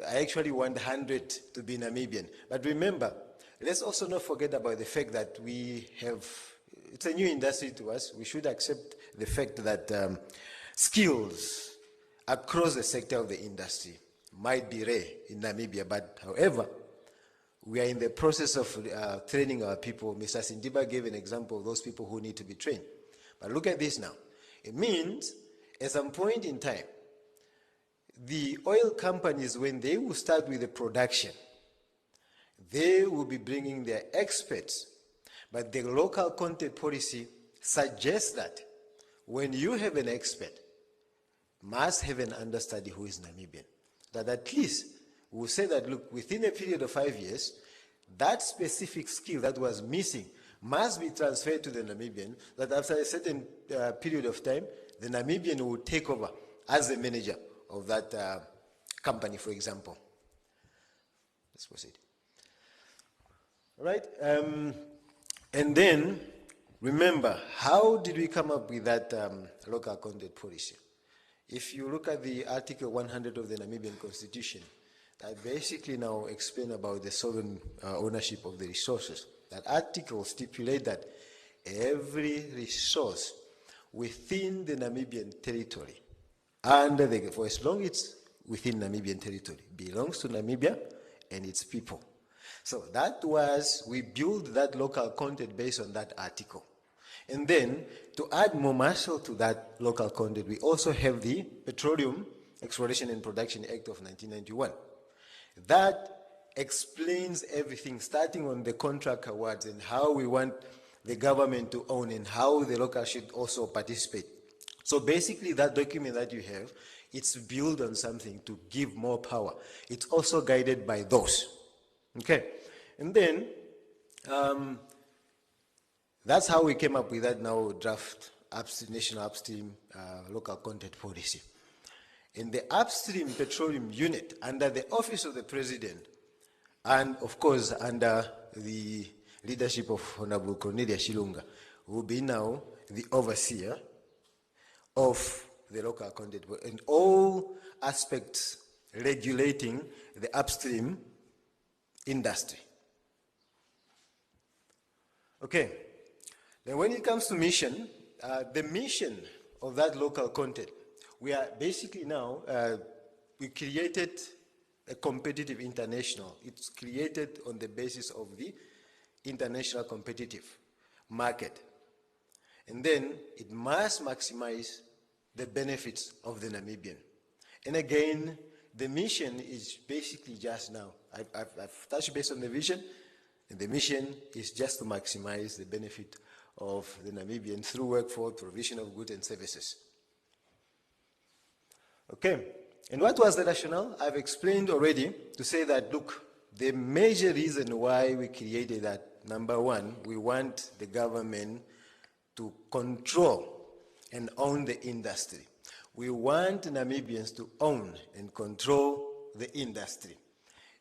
I actually want 100 to be Namibian. But remember, let's also not forget about the fact that we have, it's a new industry to us. We should accept the fact that skills across the sector of the industry might be rare in Namibia, but however, we are in the process of training our people. Mr. Sindiba gave an example of those people who need to be trained. But look at this now. It means at some point in time, the oil companies, when they will start with the production, they will be bringing their experts. But the local content policy suggests that when you have an expert, must have an understudy who is Namibian. That at least we'll say that, look, within a period of 5 years, that specific skill that was missing must be transferred to the Namibian, that after a certain period of time, the Namibian will take over as the manager of that company, for example. Let's proceed. All right. And then, remember, how did we come up with that local content policy? If you look at the Article 100 of the Namibian Constitution, that basically now explain about the sovereign ownership of the resources. That article stipulates that every resource within the Namibian territory, for as long as it's within Namibian territory, belongs to Namibia and its people. So that was, we built that local content based on that article. And then, to add more muscle to that local content, we also have the Petroleum Exploration and Production Act of 1991. That explains everything, starting on the contract awards and how we want the government to own and how the local should also participate. So basically, that document that you have, it's built on something to give more power. It's also guided by those. Okay, and then that's how we came up with that now draft national upstream local content policy. In the upstream petroleum unit, under the office of the president, and of course under the leadership of Honorable Cornelia Shilunga, will be now the overseer of the local content and all aspects regulating the upstream industry. Okay, then when it comes to mission, the mission of that local content, we are basically now, we created a competitive international. It's created on the basis of the international competitive market. And then it must maximize the benefits of the Namibian. And again, the mission is basically just now, I've touched base on the vision, and the mission is just to maximize the benefit of the Namibian through workforce, provision of goods and services. Okay, and what was the rationale? I've explained already to say that, look, the major reason why we created that, number one, we want the government to control and own the industry. We want Namibians to own and control the industry.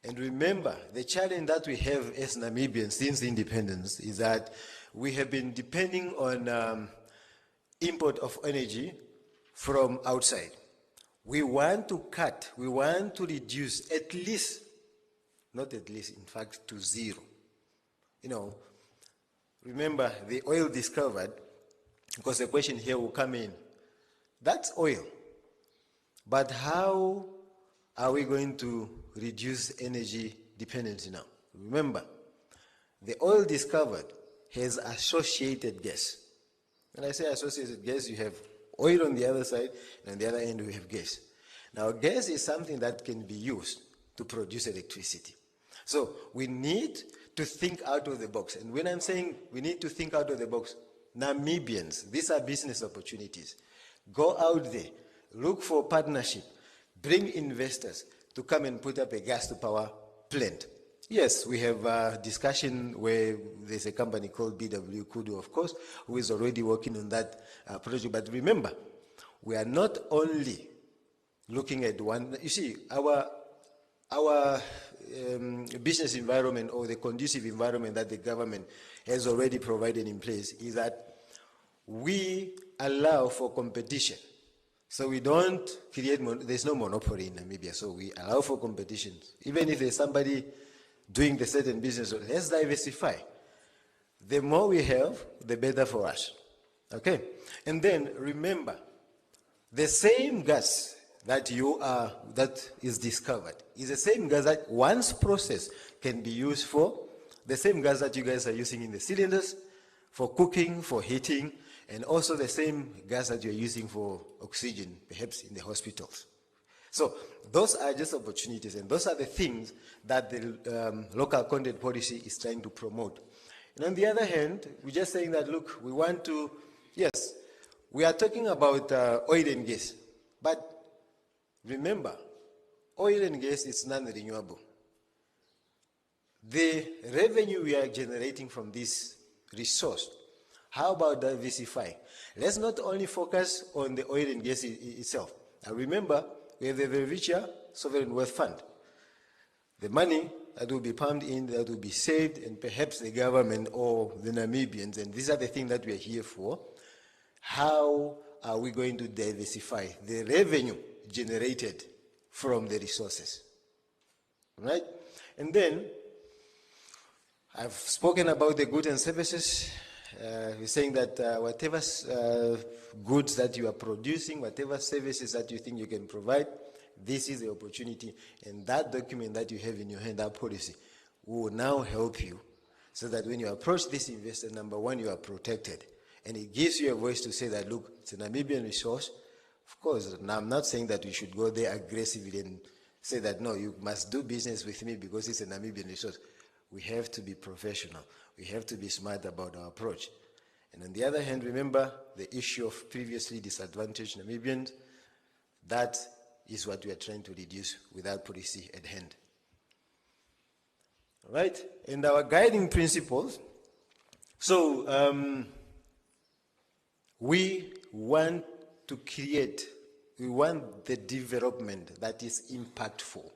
And remember, the challenge that we have as Namibians since independence is that we have been depending on import of energy from outside. We want to cut, we want to reduce at least, not at least, in fact, to zero. You know, remember the oil discovered, because the question here will come in, that's oil. But how are we going to reduce energy dependency now? Remember, the oil discovered has associated gas. When I say associated gas, you have oil on the other side, and on the other end we have gas. Now, gas is something that can be used to produce electricity. So we need to think out of the box. And when I'm saying we need to think out of the box, Namibians, these are business opportunities. Go out there, look for partnership, bring investors to come and put up a gas-to-power plant. Yes, we have a discussion where there's a company called BW Kudu, of course, who is already working on that project. But remember, we are not only looking at one. You see, our business environment, or the conducive environment that the government has already provided in place, is that we allow for competition So we don't create, there's no monopoly in Namibia, so we allow for competitions. Even if there's somebody doing the certain business, let's diversify. The more we have, the better for us. Okay? And then remember, the same gas that that is discovered is the same gas that once processed can be used for the same gas that you guys are using in the cylinders, for cooking, for heating, and also the same gas that you're using for oxygen, perhaps in the hospitals. So those are just opportunities, and those are the things that the local content policy is trying to promote. And on the other hand, we're just saying that, look, we want to, yes, we are talking about oil and gas, but remember, oil and gas is non-renewable. The revenue we are generating from this resource, how about diversifying? Let's not only focus on the oil and gas itself. Now remember, we have the very rich sovereign wealth fund. The money that will be pumped in, that will be saved, and perhaps the government or the Namibians, and these are the things that we are here for. How are we going to diversify the revenue generated from the resources? Right? And then, I've spoken about the goods and services. We're saying that whatever goods that you are producing, whatever services that you think you can provide, this is the opportunity. And that document that you have in your hand, that policy, will now help you so that when you approach this investor, number one, you are protected. And it gives you a voice to say that, look, it's a Namibian resource. Of course, now I'm not saying that we should go there aggressively and say that, no, you must do business with me because it's a Namibian resource. We have to be professional. We have to be smart about our approach. And on the other hand, remember the issue of previously disadvantaged Namibians. That is what we are trying to reduce with our policy at hand. All right? And our guiding principles. So, we want to create, we want the development that is impactful.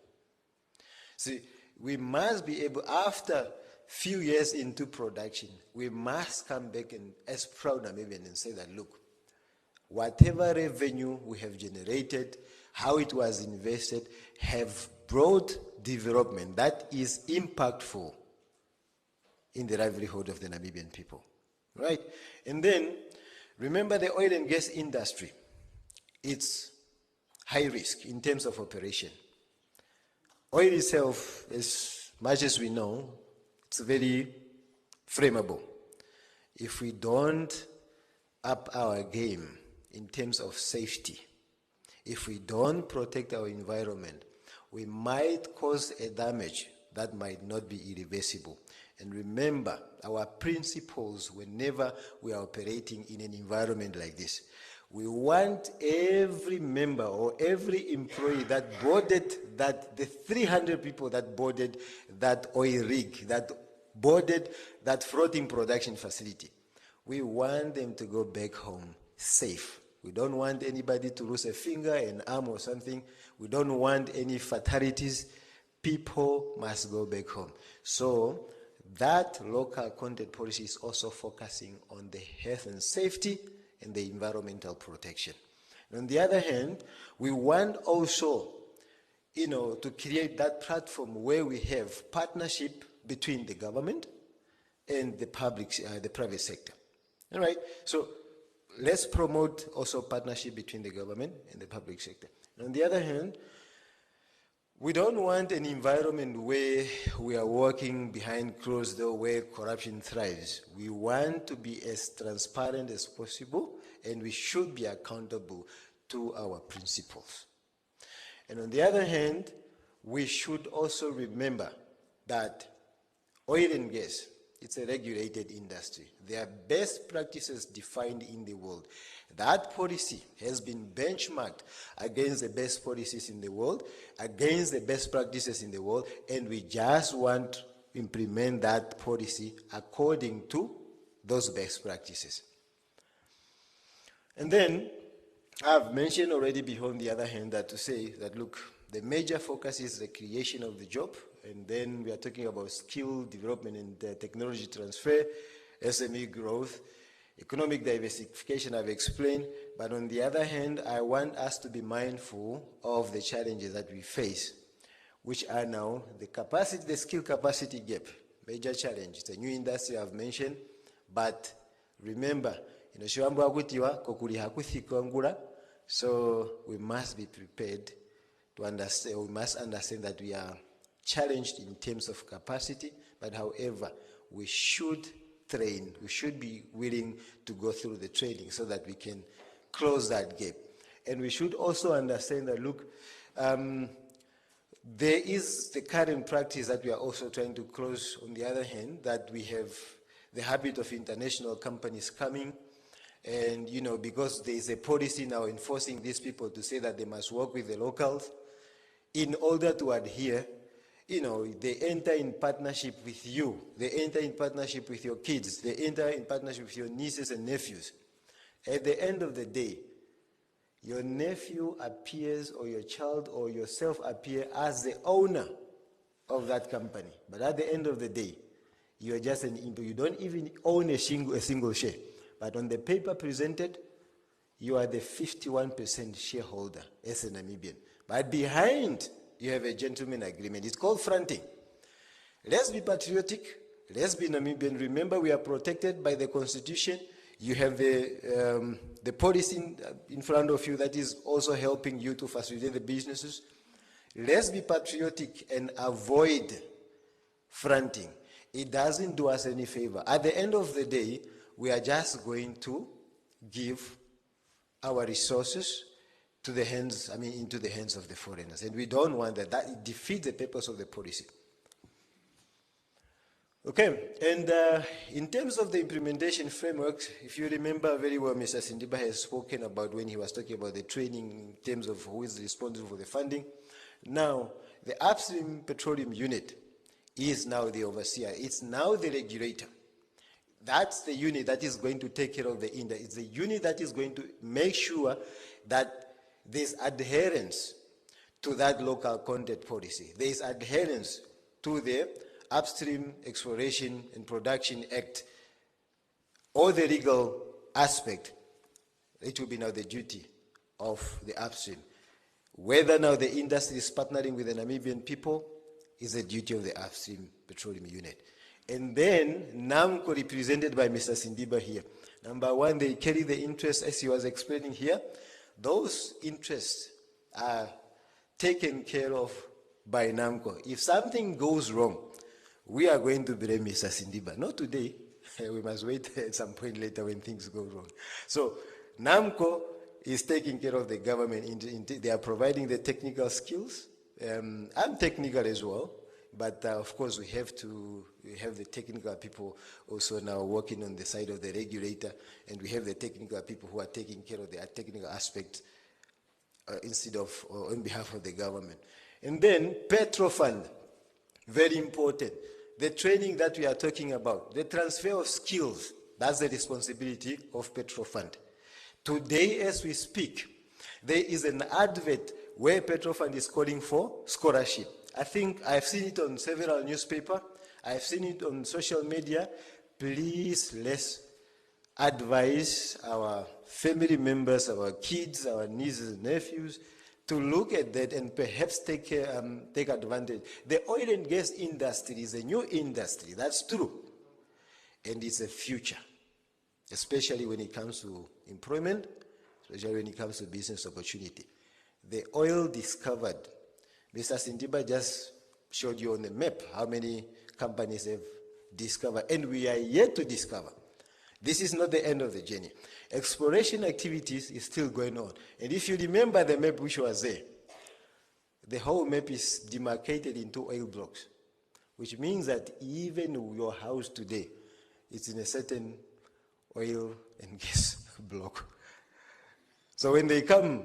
See, we must be able, after few years into production, we must come back and, as proud Namibians, and say that, look, whatever revenue we have generated, how it was invested, have brought development that is impactful in the livelihood of the Namibian people. Right? And then, remember the oil and gas industry. It's high risk in terms of operation. Oil itself, as much as we know, it's very flammable. If we don't up our game in terms of safety, if we don't protect our environment, we might cause a damage that might not be irreversible. And remember our principles whenever we are operating in an environment like this. We want every member or every employee that boarded the 300 people that boarded that oil rig, that boarded that floating production facility. We want them to go back home safe. We don't want anybody to lose a finger, an arm or something. We don't want any fatalities. People must go back home. So that local content policy is also focusing on the health and safety and the environmental protection. And on the other hand, we want also, to create that platform where we have partnership between the government and the private sector. All right. So let's promote also partnership between the government and the public sector. And on the other hand, we don't want an environment where we are working behind closed door where corruption thrives. We want to be as transparent as possible, and we should be accountable to our principles. And on the other hand, we should also remember that oil and gas, it's a regulated industry. There are best practices defined in the world. That policy has been benchmarked against the best policies in the world, against the best practices in the world, and we just want to implement that policy according to those best practices. And then, I've mentioned already before, on the other hand, that to say that, look, the major focus is the creation of the job, and then we are talking about skill development and technology transfer, SME growth, economic diversification, I've explained, But on the other hand, I want us to be mindful of the challenges that we face, which are now the capacity, the skill capacity gap, major challenge. It's a new industry I've mentioned, but remember, so we must be prepared to understand, we must understand that we are challenged in terms of capacity, but however, we should train, we should be willing to go through the training so that we can close that gap. And we should also understand that, look, there is the current practice that we are also trying to close, on the other hand, that we have the habit of international companies coming, and, you know, because there is a policy now enforcing these people to say that they must work with the locals, in order to adhere, you know, they enter in partnership with you, they enter in partnership with your kids, they enter in partnership with your nieces and nephews. At the end of the day, your nephew appears, or your child or yourself appear as the owner of that company. But at the end of the day, you are just an input. You don't even own a single share. But on the paper presented, you are the 51% shareholder as a Namibian. But behind, you have a gentleman agreement. It's called fronting. Let's be patriotic. Let's be Namibian. Remember, we are protected by the Constitution. You have the policy in front of you that is also helping you to facilitate the businesses. Let's be patriotic and avoid fronting. It doesn't do us any favor. At the end of the day, we are just going to give our resources to the hands, into the hands of the foreigners. And we don't want that. That defeats the purpose of the policy. Okay, and in terms of the implementation frameworks, if you remember very well, Mr. Sindiba has spoken about when he was talking about the training in terms of who is responsible for the funding. Now, the upstream petroleum unit is now the overseer. It's now the regulator. That's the unit that is going to take care of the industry. It's the unit that is going to make sure that there's adherence to that local content policy. There is adherence to the Upstream Exploration and Production Act, or the legal aspect. It will be now the duty of the upstream. Whether now the industry is partnering with the Namibian people is the duty of the upstream petroleum unit. And then NAMCO, represented by Mr. Sindiba here. Number one, they carry the interest, as he was explaining here. Those interests are taken care of by NAMCO. If something goes wrong, we are going to blame Mr. Sindiba. Not today. We must wait at some point later when things go wrong. So NAMCO is taking care of the government. They are providing the technical skills. I'm technical as well, but of course we have the technical people also now working on the side of the regulator, and we have the technical people who are taking care of the technical aspect instead of on behalf of the government. And then PetroFund, very important. The training that we are talking about, the transfer of skills, that's the responsibility of PetroFund. Today, as we speak, there is an advert where PetroFund is calling for scholarship. I think I've seen it on several newspapers. I've seen it on social media. Please, let's advise our family members, our kids, our nieces and nephews to look at that and perhaps take advantage. The oil and gas industry is a new industry, that's true. And it's a future, especially when it comes to employment, especially when it comes to business opportunity. The oil discovered, Mr. Sindiba just showed you on the map how many companies have discovered, and we are yet to discover. This is not the end of the journey. Exploration activities is still going on. And if you remember the map which was there, the whole map is demarcated into oil blocks, which means that even your house today, it's in a certain oil and gas block. So when they come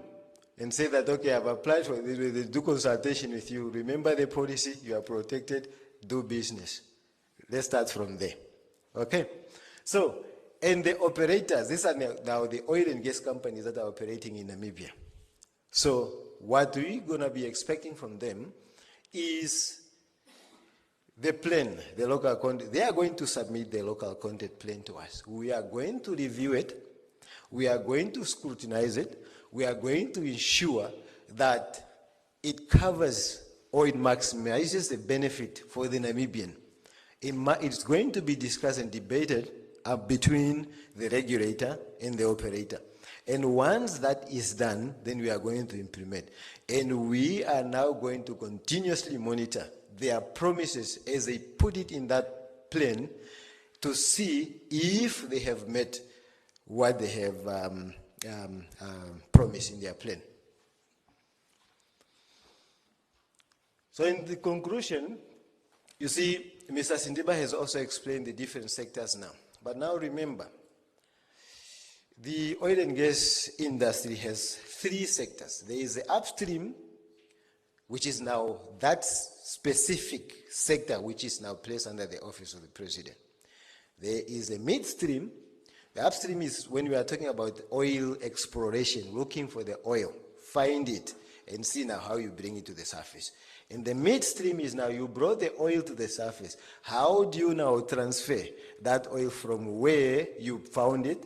and say that, okay, I've applied for this, they do consultation with you, remember the policy, you are protected, do business. Let's start from there. Okay? So, and the operators, these are now the oil and gas companies that are operating in Namibia. So what we're going to be expecting from them is the plan, the local content. They are going to submit the local content plan to us. We are going to review it. We are going to scrutinize it. We are going to ensure that it covers or it maximizes the benefit for the Namibian. It's going to be discussed and debated between the regulator and the operator. And once that is done, then we are going to implement. And we are now going to continuously monitor their promises as they put it in that plan to see if they have met what they have promised in their plan. So in the conclusion, you see, Mr. Sindiba has also explained the different sectors now. But now remember, the oil and gas industry has three sectors. There is the upstream, which is now that specific sector which is now placed under the office of the president. There is a midstream. The upstream is when we are talking about oil exploration, looking for the oil, find it, and see now how you bring it to the surface. And the midstream is now you brought the oil to the surface. How do you now transfer that oil from where you found it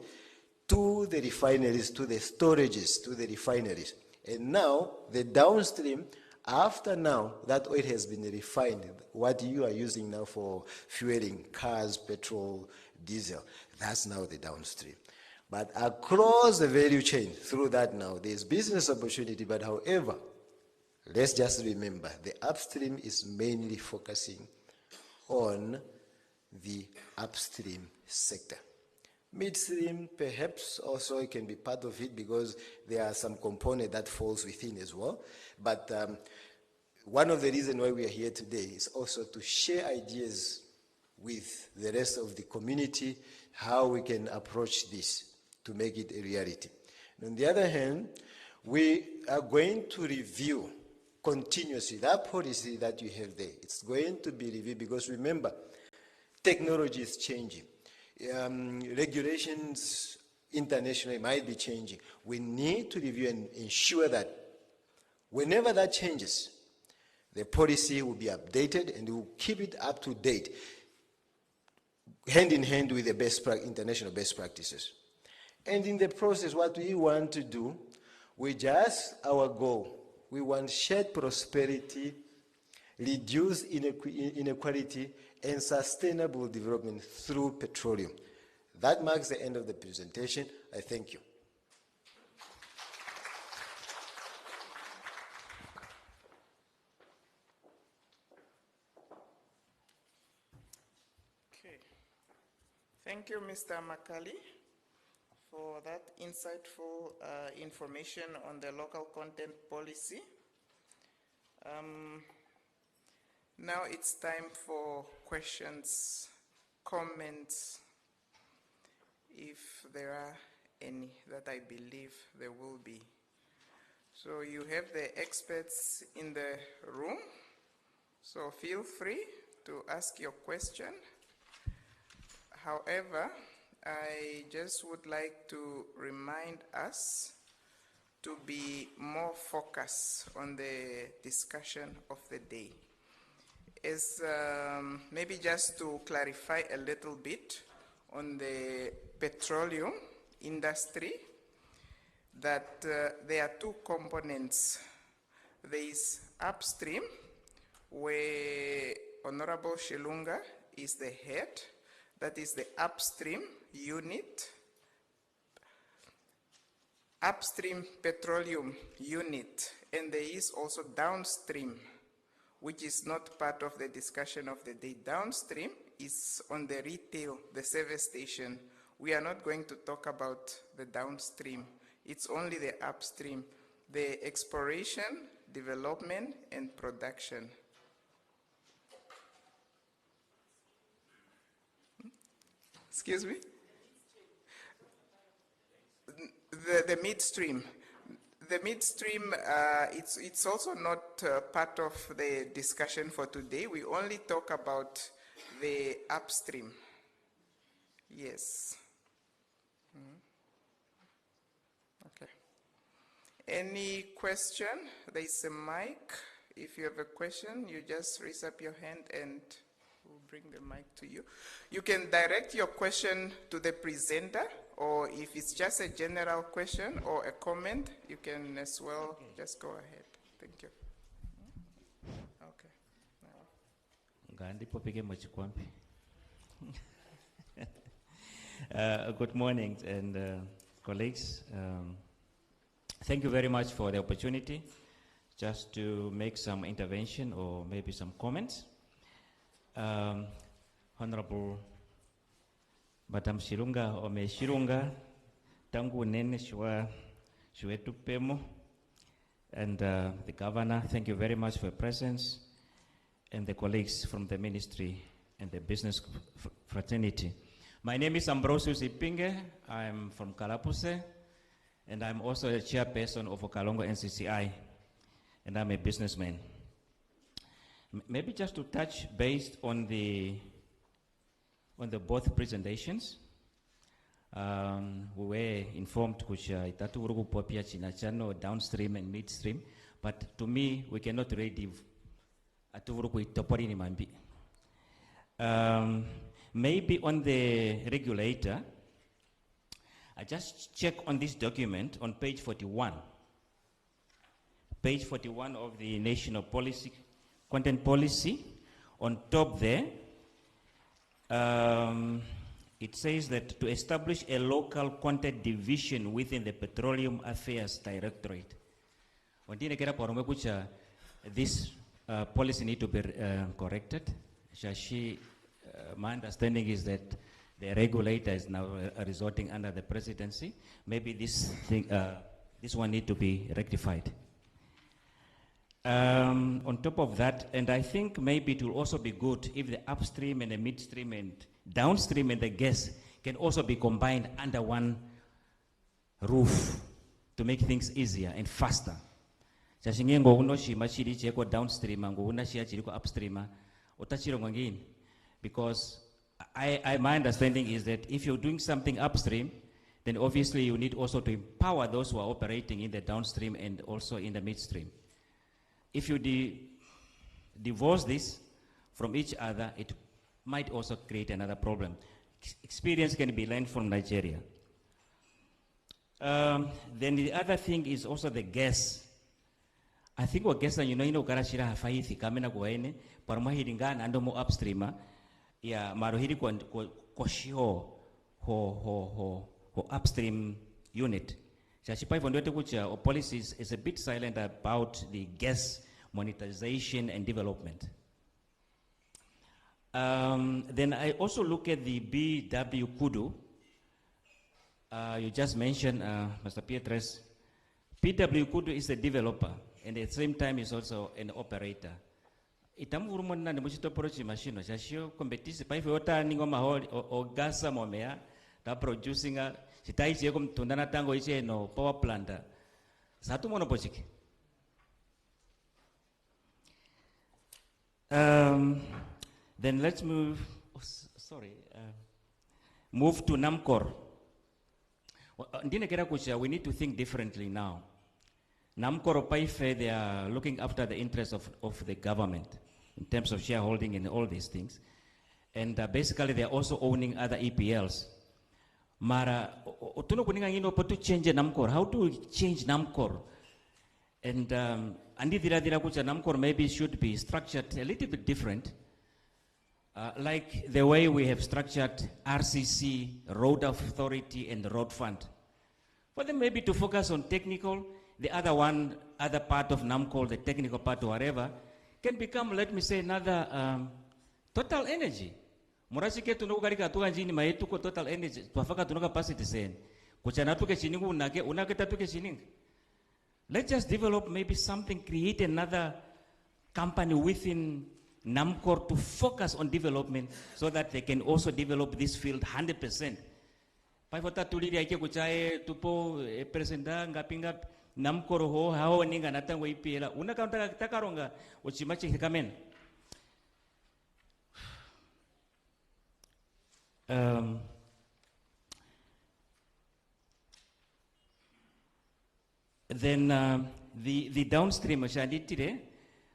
to the refineries, to the storages, to the refineries? And now the downstream, after now that oil has been refined, what you are using now for fueling cars, petrol, diesel, that's now the downstream. But across the value chain, through that now, there's business opportunity, but however, let's just remember, the upstream is mainly focusing on the upstream sector. Midstream, perhaps also it can be part of it because there are some component that falls within as well. But one of the reasons why we are here today is also to share ideas with the rest of the community, how we can approach this to make it a reality. And on the other hand, we are going to review continuously that policy that you have there. It's going to be reviewed because remember, technology is changing. Regulations internationally might be changing. We need to review and ensure that whenever that changes, the policy will be updated and we will keep it up to date, hand in hand with the international best practices. And in the process, what we want to do, our goal, we want shared prosperity, reduce inequality, and sustainable development through petroleum. That marks the end of the presentation. I thank you. Okay. Thank you, Mr. Makali, for that insightful information on the local content policy. Now it's time for questions, comments, if there are any, that I believe there will be. So you have the experts in the room, so feel free to ask your question. However, I just would like to remind us to be more focused on the discussion of the day. As maybe just to clarify a little bit on the petroleum industry, that there are two components. There is upstream, where Honorable Shilunga is the head. That is the upstream unit, upstream petroleum unit, and there is also downstream, which is not part of the discussion of the day. Downstream is on the retail, the service station. We are not going to talk about the downstream. It's only the upstream, the exploration, development, and production. Excuse me? The midstream. The midstream, it's also not part of the discussion for today. We only talk about the upstream. Yes. Okay. Any question? There is a mic. If you have a question, you just raise up your hand and we'll bring the mic to you. You can direct your question to the presenter, or if it's just a general question or a comment, you can as well just go ahead. Thank you. Okay. Good morning, and colleagues. Thank you very much for the opportunity just to make some intervention or maybe some comments. Honorable Madam Shirunga Ome Shirunga, Tangu Nene Shwa Shwetu Pemo, and the Governor, thank you very much for your presence, and the colleagues from the Ministry and the business fraternity. My name is Ambrosius Ipinge. I'm from Kalapuse, and I'm also a chairperson of Okalongo NCCI, and I'm a businessman. Maybe just to touch based on the both presentations, we were informed which itatu popia chinachano downstream and midstream, but to me we cannot really atuvuruku itopori ni mambi. Maybe on the regulator, I just check on this document on page 41. Page 41 of the national policy, content policy. On top there, it says that to establish a local content division within the Petroleum Affairs Directorate. This policy need to be corrected. My understanding is that the regulator is now resorting under the presidency. Maybe this thing, this one need to be rectified. On top of that, and I think maybe it will also be good if the upstream and the midstream and downstream and the gas can also be combined under one roof to make things easier and faster. Downstream upstream, because my understanding is that if you're doing something upstream, then obviously you need also to empower those who are operating in the downstream and also in the midstream. If you divorce this from each other, it might also create another problem. Experience can be learned from Nigeria. Then the other thing is also the gas. I think what gas, karashira hafaithi kamena kuwaene, parmahiringana ando mo upstreamer, ya marohiri kwa shiho ho upstream unit. Policy is a bit silent about the gas monetization and development. Then I also look at the BW Kudu. You just mentioned, Mr. Pietres. BW Kudu is a developer and at the same time is also an operator. Itamurumona ne muchito prochi machine shashio competition pa ifota ningo mahol o gasa momea ta producing a sitaichi ekom tundana tango iche no power plant. Satu monopochiki. Then let's move. Move to Namcor. We need to think differently now. Namcor Paife, they are looking after the interests of the government in terms of shareholding and all these things. And basically they are also owning other EPLs. Mara, to change Namcor. How to change Namcor? And Namcor maybe should be structured a little bit different. Like the way we have structured RCC, Road Authority, and Road Fund. For them maybe to focus on technical, the other part of Namcor, the technical part or whatever, can become, let me say, another total energy. Murashike tunukarika tuka njini maetuko total energy, tuwafaka tunuka capacity sen. Kuchana tuke chiningu unaketa tuke chiningu. Let's just develop maybe something, create another company within Namcor to focus on development so that they can also develop this field 100%. Paifota tuliri aike kuchae tupo presenta ngapinga Namcor ho hao ninga natango ipiela una kaunta takaronga uchimachi hikamen. Then the downstream shanditire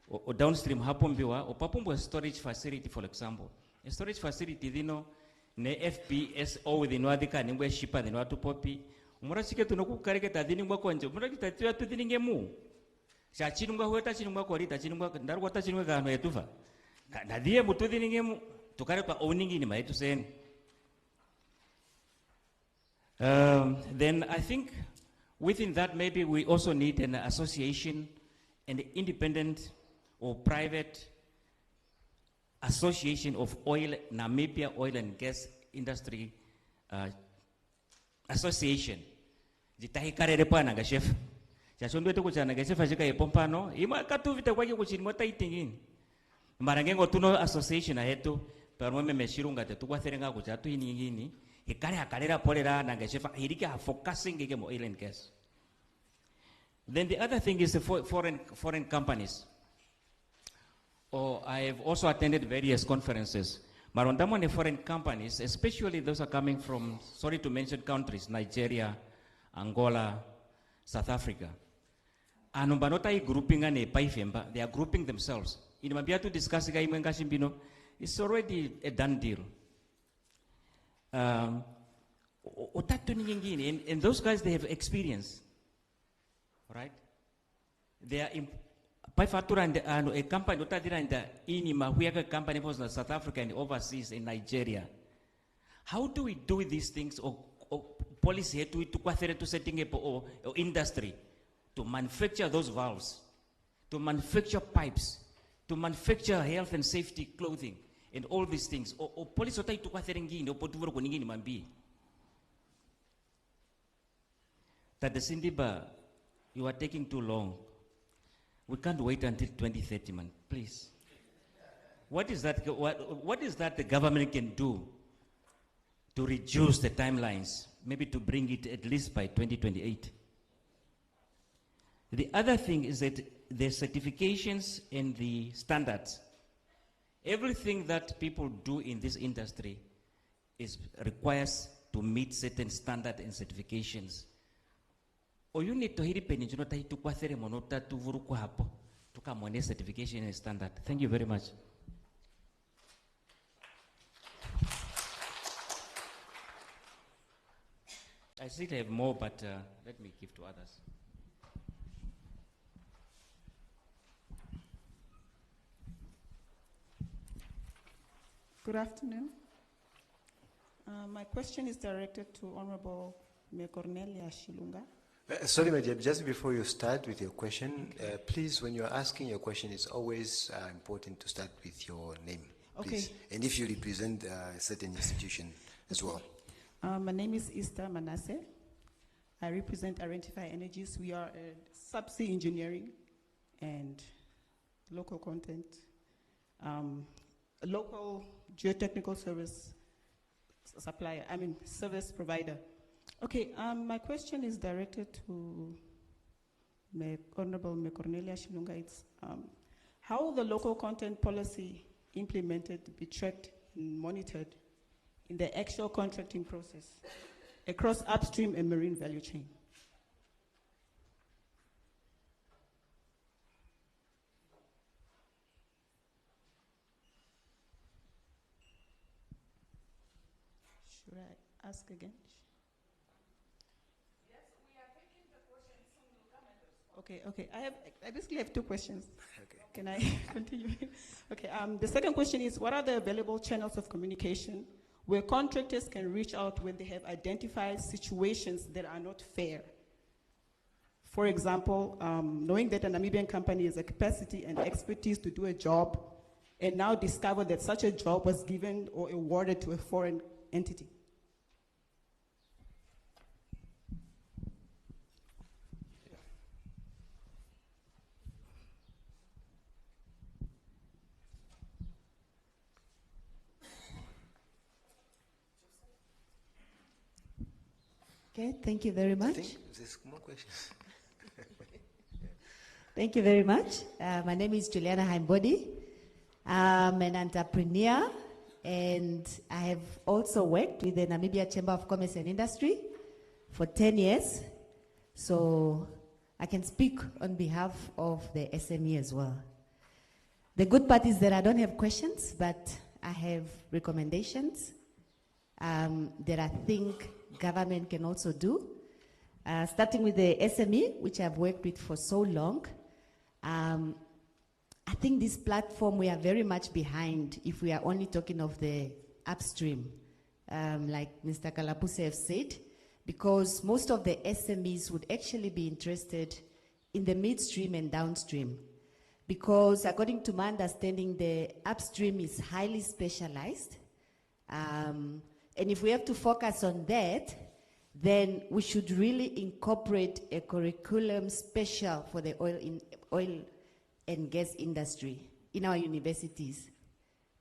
or downstream hapombiwa or papumbo storage facility, for example. A storage facility, you know, ne FPSO within Wadika and where shipper than what to poppy. Umurachike to no karikata didn't work on Murakita to didn't move. Shachinumba, who touching work or touching work, and that what touching work on Tufa. Nadia Mutudin to Karapa owning in my to say. Then I think within that maybe we also need an association, an independent or private association of Namibia oil and gas industry association. Jitahikare repana ga chef. Chasondu to kuchana ga chef ajika epompano. Ima katu vita kwa kuchini mota itingin. Marangengo tuno association ahetu. Pero me meshirunga te tukwa serenga kuchatu iningini. Hikare hakarera polera na ga chef hirika focusing ge oil and gas. Then the other thing is the foreign companies. I have also attended various conferences. Marondamone foreign companies, especially those are coming from, sorry to mention countries, Nigeria, Angola, South Africa. Anombanota grouping ane paifemba, they are grouping themselves. In Mabia to discuss it's already a done deal. And those guys, they have experience, right? They are Paifatura and a company in the Inima, we have a company in South Africa and overseas in Nigeria. How do we do these things or policy to setting up or industry to manufacture those valves, to manufacture pipes, to manufacture health and safety clothing and all these things? Or policy to mambi. That the Sindiba, you are taking too long. We can't wait until 2030, man. Please. What is that? What is that the government can do to reduce the timelines? Maybe to bring it at least by 2028. The other thing is that the certifications and the standards. Everything that people do in this industry requires to meet certain standards and certifications. Or you need to hear it to kwathere monota to vuruku hapo to come on certification and standard. Thank you very much. I still have more, but let me give to others. Good afternoon. My question is directed to Honorable Mayor Cornelia Shilunga. Sorry, my dear, just before you start with your question, please, when you're asking your question, it's always important to start with your name, please. Okay. And if you represent a certain institution as well. My name is Esther Manasseh. I represent Identify Energies. We are a subsea engineering and local content, local geotechnical service supplier, service provider. Okay, my question is directed to Honorable Mayor Cornelia Shilunga. It's how will the local content policy implemented be tracked and monitored in the actual contracting process across upstream and marine value chain? Should I ask again? Okay. I basically have two questions. Okay. Can I continue? Okay. The second question is, what are the available channels of communication where contractors can reach out when they have identified situations that are not fair? For example, knowing that a Namibian company has a capacity and expertise to do a job and now discover that such a job was given or awarded to a foreign entity. Okay, thank you very much. I think there's more questions. Thank you very much. My name is Juliana Heimbody. I'm an entrepreneur, and I have also worked with the Namibia Chamber of Commerce and Industry for 10 years. So I can speak on behalf of the SME as well. The good part is that I don't have questions, but I have recommendations that I think government can also do. Starting with the SME, which I've worked with for so long. I think this platform, we are very much behind if we are only talking of the upstream, like Mr. Kalapuse have said, because most of the SMEs would actually be interested in the midstream and downstream. Because according to my understanding, the upstream is highly specialized. And if we have to focus on that, then we should really incorporate a curriculum special for the oil and gas industry in our universities,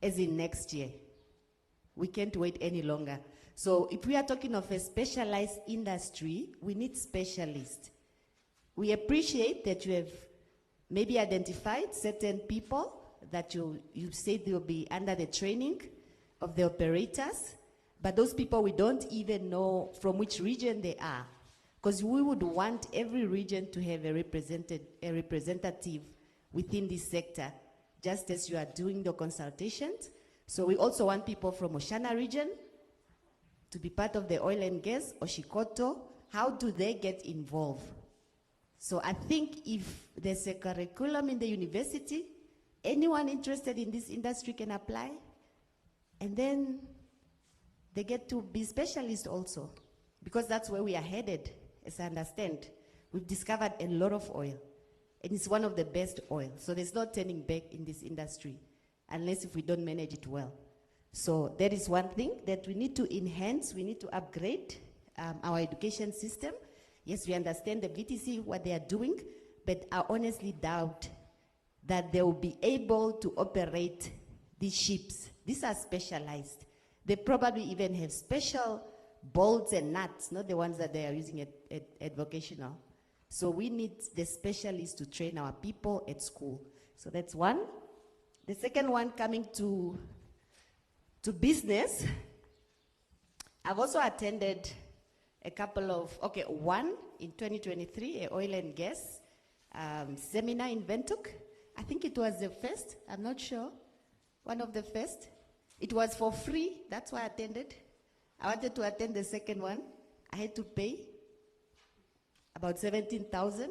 as in next year. We can't wait any longer. So if we are talking of a specialized industry, we need specialists. We appreciate that you have maybe identified certain people that you said will be under the training of the operators, but those people we don't even know from which region they are, because we would want every region to have a representative within this sector, just as you are doing the consultations. So we also want people from Oshana region to be part of the oil and gas, Oshikoto. How do they get involved? So I think if there's a curriculum in the university, anyone interested in this industry can apply, and then they get to be specialists also, because that's where we are headed, as I understand. We've discovered a lot of oil, and it's one of the best oil. So there's no turning back in this industry, unless if we don't manage it well. So that is one thing that we need to enhance, we need to upgrade our education system. Yes, we understand the VTC, what they are doing, but I honestly doubt that they will be able to operate these ships. These are specialized. They probably even have special bolts and nuts, not the ones that they are using at vocational. So we need the specialists to train our people at school. So that's one. The second one, coming to business, I've also attended a couple of, one in 2023, an oil and gas seminar in Windhoek. I think it was the first, I'm not sure, one of the first. It was for free, that's why I attended. I wanted to attend the second one. I had to pay about 17,000,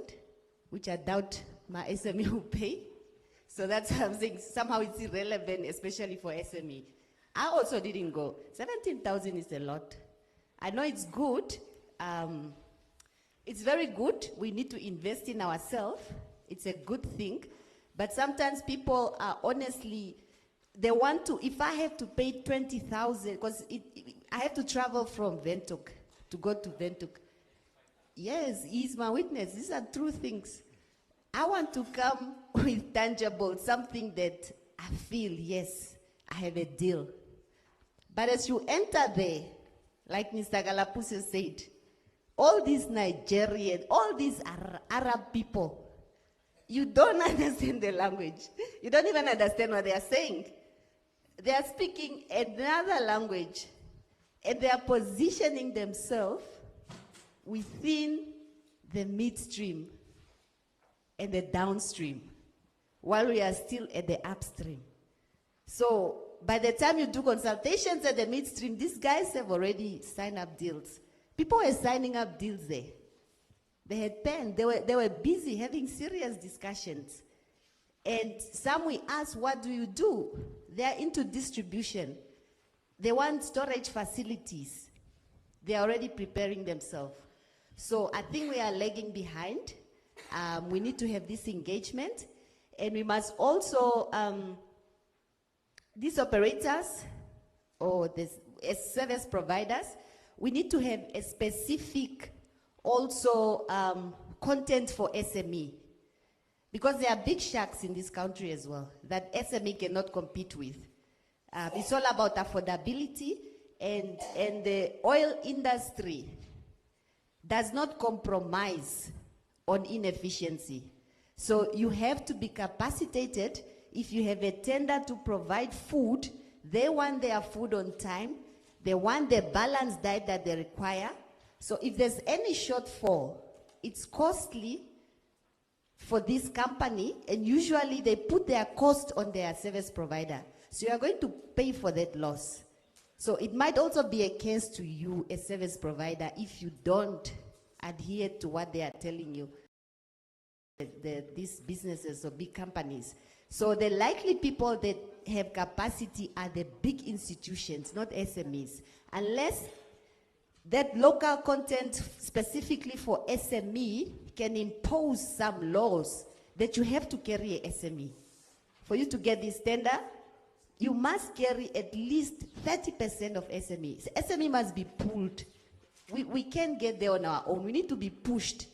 which I doubt my SME will pay. So that's something, somehow it's irrelevant, especially for SME. I also didn't go. 17,000 is a lot. I know it's good. It's very good. We need to invest in ourselves. It's a good thing. But sometimes people are honestly, they want to, if I have to pay 20,000, because I have to travel from Windhoek to go to Windhoek. Yes, he's my witness. These are true things. I want to come with tangible, something that I feel, yes, I have a deal. But as you enter there, like Mr. Galapuse said, all these Nigerians, all these Arab people, you don't understand the language. You don't even understand what they are saying. They are speaking another language, and they are positioning themselves within the midstream and the downstream, while we are still at the upstream. So by the time you do consultations at the midstream, these guys have already signed up deals. People were signing up deals there. They had pen. They were busy having serious discussions. And some we asked, what do you do? They are into distribution. They want storage facilities. They are already preparing themselves. So I think we are lagging behind. We need to have this engagement. And we must also, these operators or as service providers, we need to have a specific also content for SME. Because there are big sharks in this country as well that SME cannot compete with. It's all about affordability, and the oil industry does not compromise on inefficiency. So you have to be capacitated. If you have a tender to provide food, they want their food on time. They want the balanced diet that they require. So if there's any shortfall, it's costly for this company, and usually they put their cost on their service provider. So you are going to pay for that loss. So it might also be a case to you, a service provider, if you don't adhere to what they are telling you, these businesses or big companies. So the likely people that have capacity are the big institutions, not SMEs. Unless that local content specifically for SME can impose some laws that you have to carry a SME. For you to get this tender, you must carry at least 30% of SMEs. SME must be pulled. We can't get there on our own. We need to be pushed.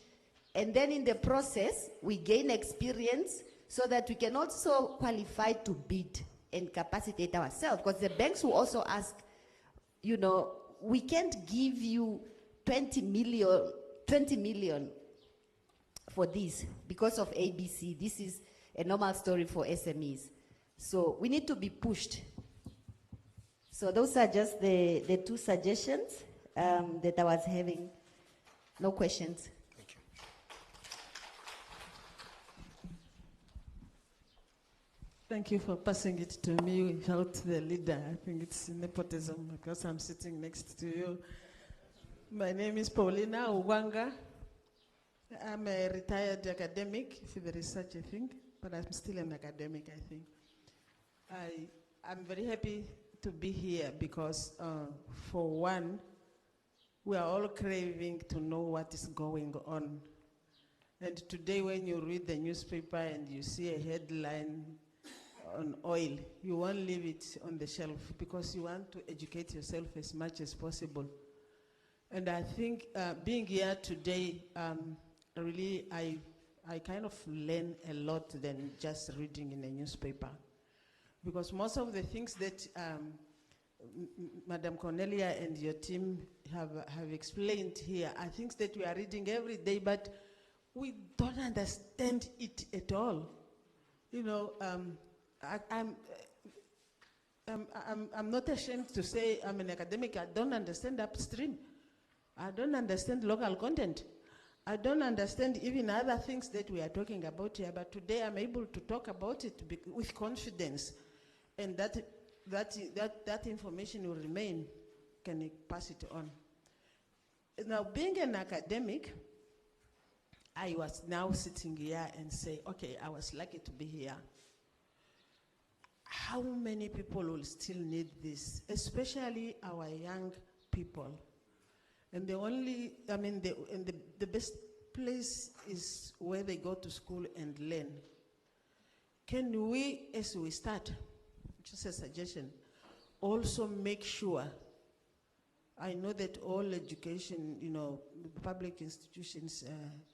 And then in the process, we gain experience so that we can also qualify to bid and capacitate ourselves. Because the banks will also ask, you know, we can't give you 20 million for this because of ABC. This is a normal story for SMEs. So we need to be pushed. So those are just the two suggestions that I was having. No questions. Thank you. Thank you for passing it to me without the leader. I think it's nepotism because I'm sitting next to you. My name is Paulina Uwanga. I'm a retired academic, if there is such a thing, but I'm still an academic, I think. I'm very happy to be here because, for one, we are all craving to know what is going on. And today when you read the newspaper and you see a headline on oil, you won't leave it on the shelf because you want to educate yourself as much as possible. And I think being here today, really, I kind of learn a lot than just reading in a newspaper. Because most of the things that Madam Cornelia and your team have explained here are things that we are reading every day, but we don't understand it at all. You know, I'm not ashamed to say I'm an academic. I don't understand upstream. I don't understand local content. I don't understand even other things that we are talking about here, but today I'm able to talk about it with confidence, and that information will remain. Can you pass it on? Now, being an academic, I was now sitting here and say, okay, I was lucky to be here. How many people will still need this, especially our young people? And the only, I mean, the best place is where they go to school and learn. Can we, as we start, just a suggestion, also make sure, I know that all education, you know, public institutions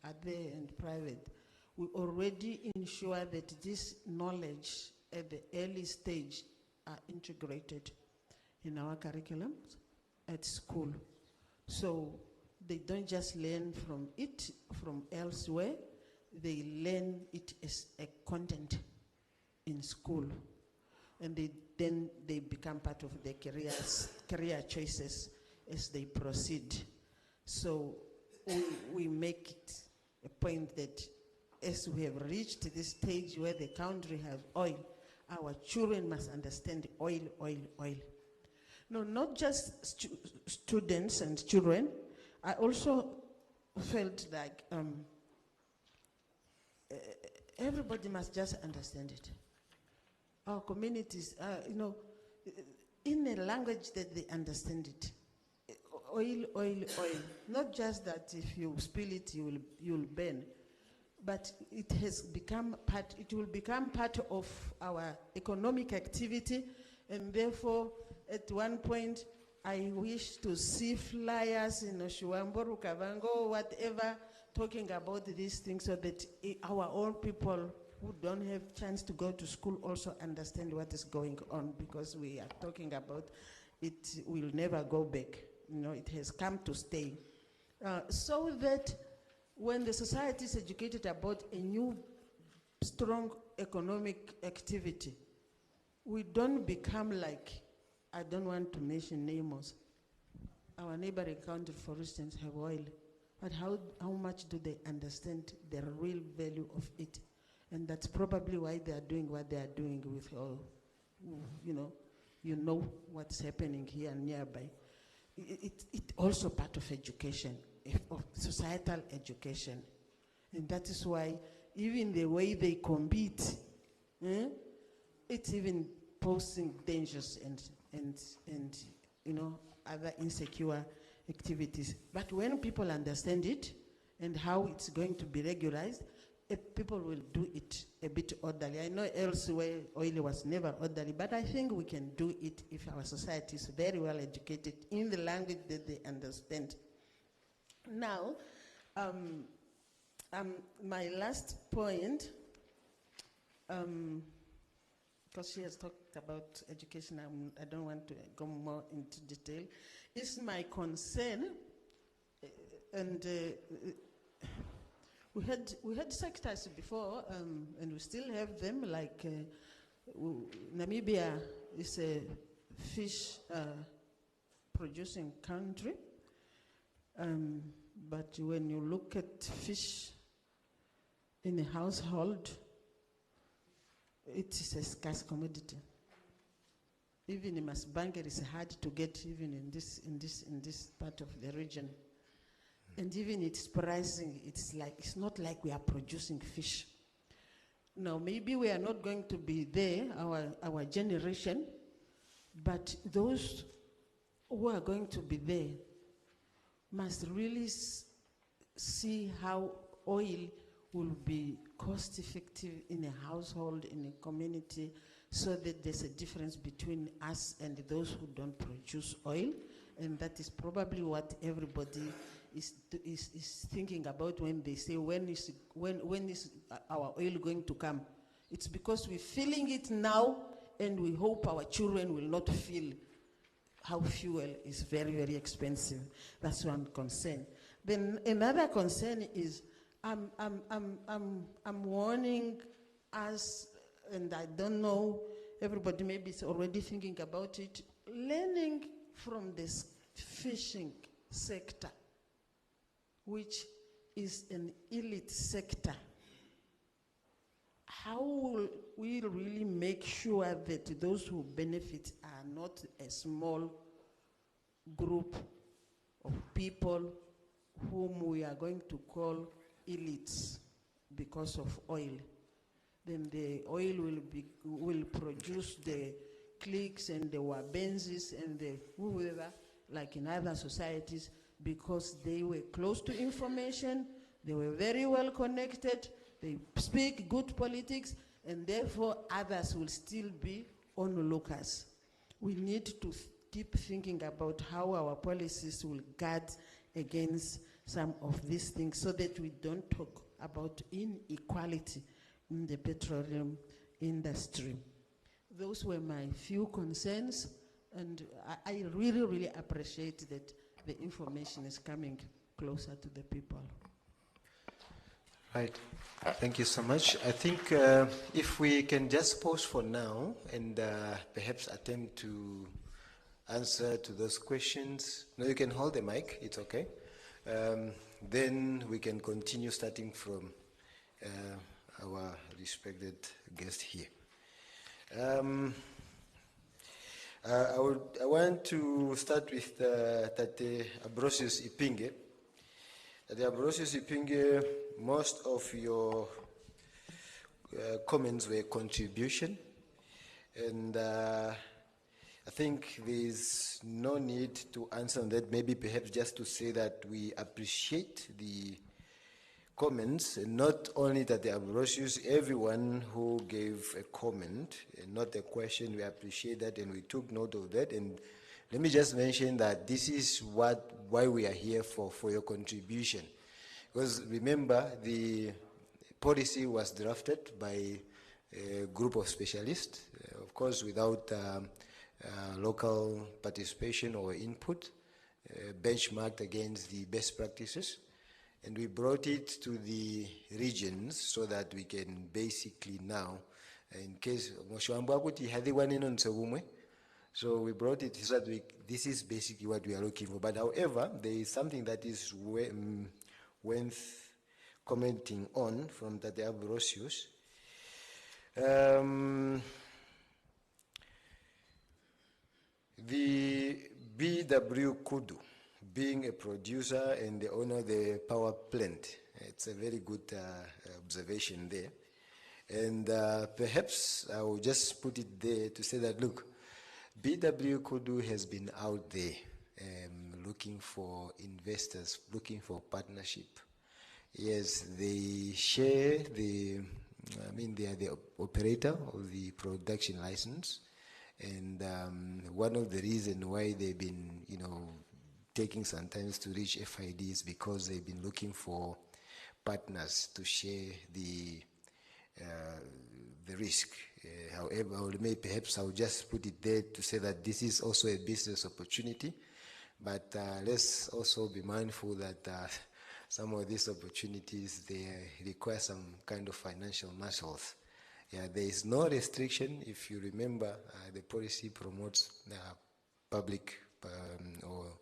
are there and private, we already ensure that this knowledge at the early stage are integrated in our curriculums at school. So they don't just learn from it from elsewhere, they learn it as a content in school. And then they become part of their career choices as they proceed. So we make it a point that as we have reached this stage where the country has oil, our children must understand oil, oil, oil. No, not just students and children. I also felt like everybody must just understand it. Our communities, you know, in a language that they understand it. Oil, oil, oil. Not just that if you spill it, you'll burn. But it has become part, it will become part of our economic activity, and therefore, at one point, I wish to see flyers in Oshuambo, Rukavango, whatever, talking about these things so that our own people who don't have chance to go to school also understand what is going on, because we are talking about it will never go back. You know, it has come to stay. So that when the society is educated about a new strong economic activity, we don't become like, I don't want to mention names. Our neighboring country, for instance, have oil. but how much do they understand the real value of it? And that's probably why they are doing what they are doing with all, you know what's happening here nearby. It also part of education, of societal education. And that is why even the way they compete, it's even posing dangers and other insecure activities. But when people understand it and how it's going to be regularized, people will do it a bit orderly. I know elsewhere oil was never orderly, but I think we can do it if our society is very well educated in the language that they understand. Now, my last point, because she has talked about education, I don't want to go more into detail, is my concern, and we had sectors before, and we still have them, like Namibia is a fish producing country, but when you look at fish in a household, it is a scarce commodity. Even in Masbange, it's hard to get even in this part of the region. And even its pricing, it's not like we are producing fish. Now, maybe we are not going to be there, our generation, but those who are going to be there must really see how oil will be cost effective in a household, in a community, so that there's a difference between us and those who don't produce oil. And that is probably what everybody is thinking about when they say, when is our oil going to come? It's because we're feeling it now, and we hope our children will not feel how fuel is very, very expensive. That's one concern. Then another concern is I'm warning us, and I don't know, everybody maybe is already thinking about it, learning from this fishing sector, which is an elite sector. How will we really make sure that those who benefit are not a small group of people whom we are going to call elites because of oil? Then the oil will produce the cliques and the wabenzis and the whoever, like in other societies, because they were close to information, they were very well connected, they speak good politics, and therefore others will still be onlookers. We need to keep thinking about how our policies will guard against some of these things so that we don't talk about inequality in the petroleum industry. Those were my few concerns, and I really, really appreciate that the information is coming closer to the people. Right. Thank you so much. I think if we can just pause for now and perhaps attempt to answer to those questions. No, you can hold the mic. It's okay. Then we can continue starting from our respected guest here. I want to start with Tate Ambrosius Ipinge. Tate Ambrosius Ipinge, most of your comments were contribution, and I think there's no need to answer on that. Maybe perhaps just to say that we appreciate the comments, and not only that the Ambrosius, everyone who gave a comment, and not a question, we appreciate that and we took note of that. And let me just mention that this is why we are here for your contribution. Because remember, the policy was drafted by a group of specialists, of course without local participation or input, benchmarked against the best practices. And we brought it to the regions so that we can basically now, in case, so we brought it so that this is basically what we are looking for. But however, there is something that is worth commenting on from Tate Ambrosius. The BW Kudu, being a producer and the owner of the power plant, it's a very good observation there. And perhaps I will just put it there to say that, look, BW Kudu has been out there looking for investors, looking for partnership. Yes, they share they are the operator of the production license. And one of the reasons why they've been, taking sometimes to reach FID is because they've been looking for partners to share the risk. However, perhaps I'll just put it there to say that this is also a business opportunity, but let's also be mindful that some of these opportunities, they require some kind of financial muscles. Yeah, there is no restriction. If you remember, the policy promotes public or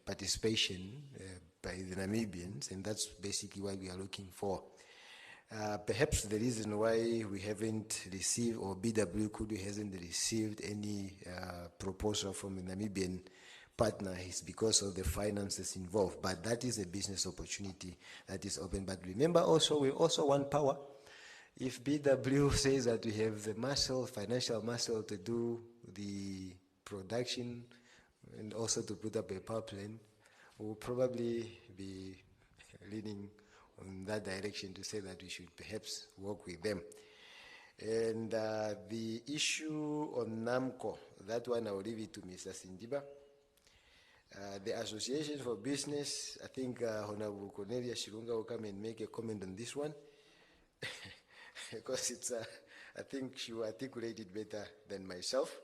participation by the Namibians, and that's basically what we are looking for. Perhaps the reason why we haven't received, or BW Kudu hasn't received any proposal from a Namibian partner is because of the finances involved. But that is a business opportunity that is open. But remember also, we also want power. If BW says that we have the muscle, financial muscle to do the production and also to put up a power plant, we'll probably be leaning in that direction to say that we should perhaps work with them. And the issue on NAMCO, that one I'll leave it to Mr. Sindiba. The Association for Business, I think Honorable Cornelia Shirunga will come and make a comment on this one. Because it's, I think she will articulate it better than myself.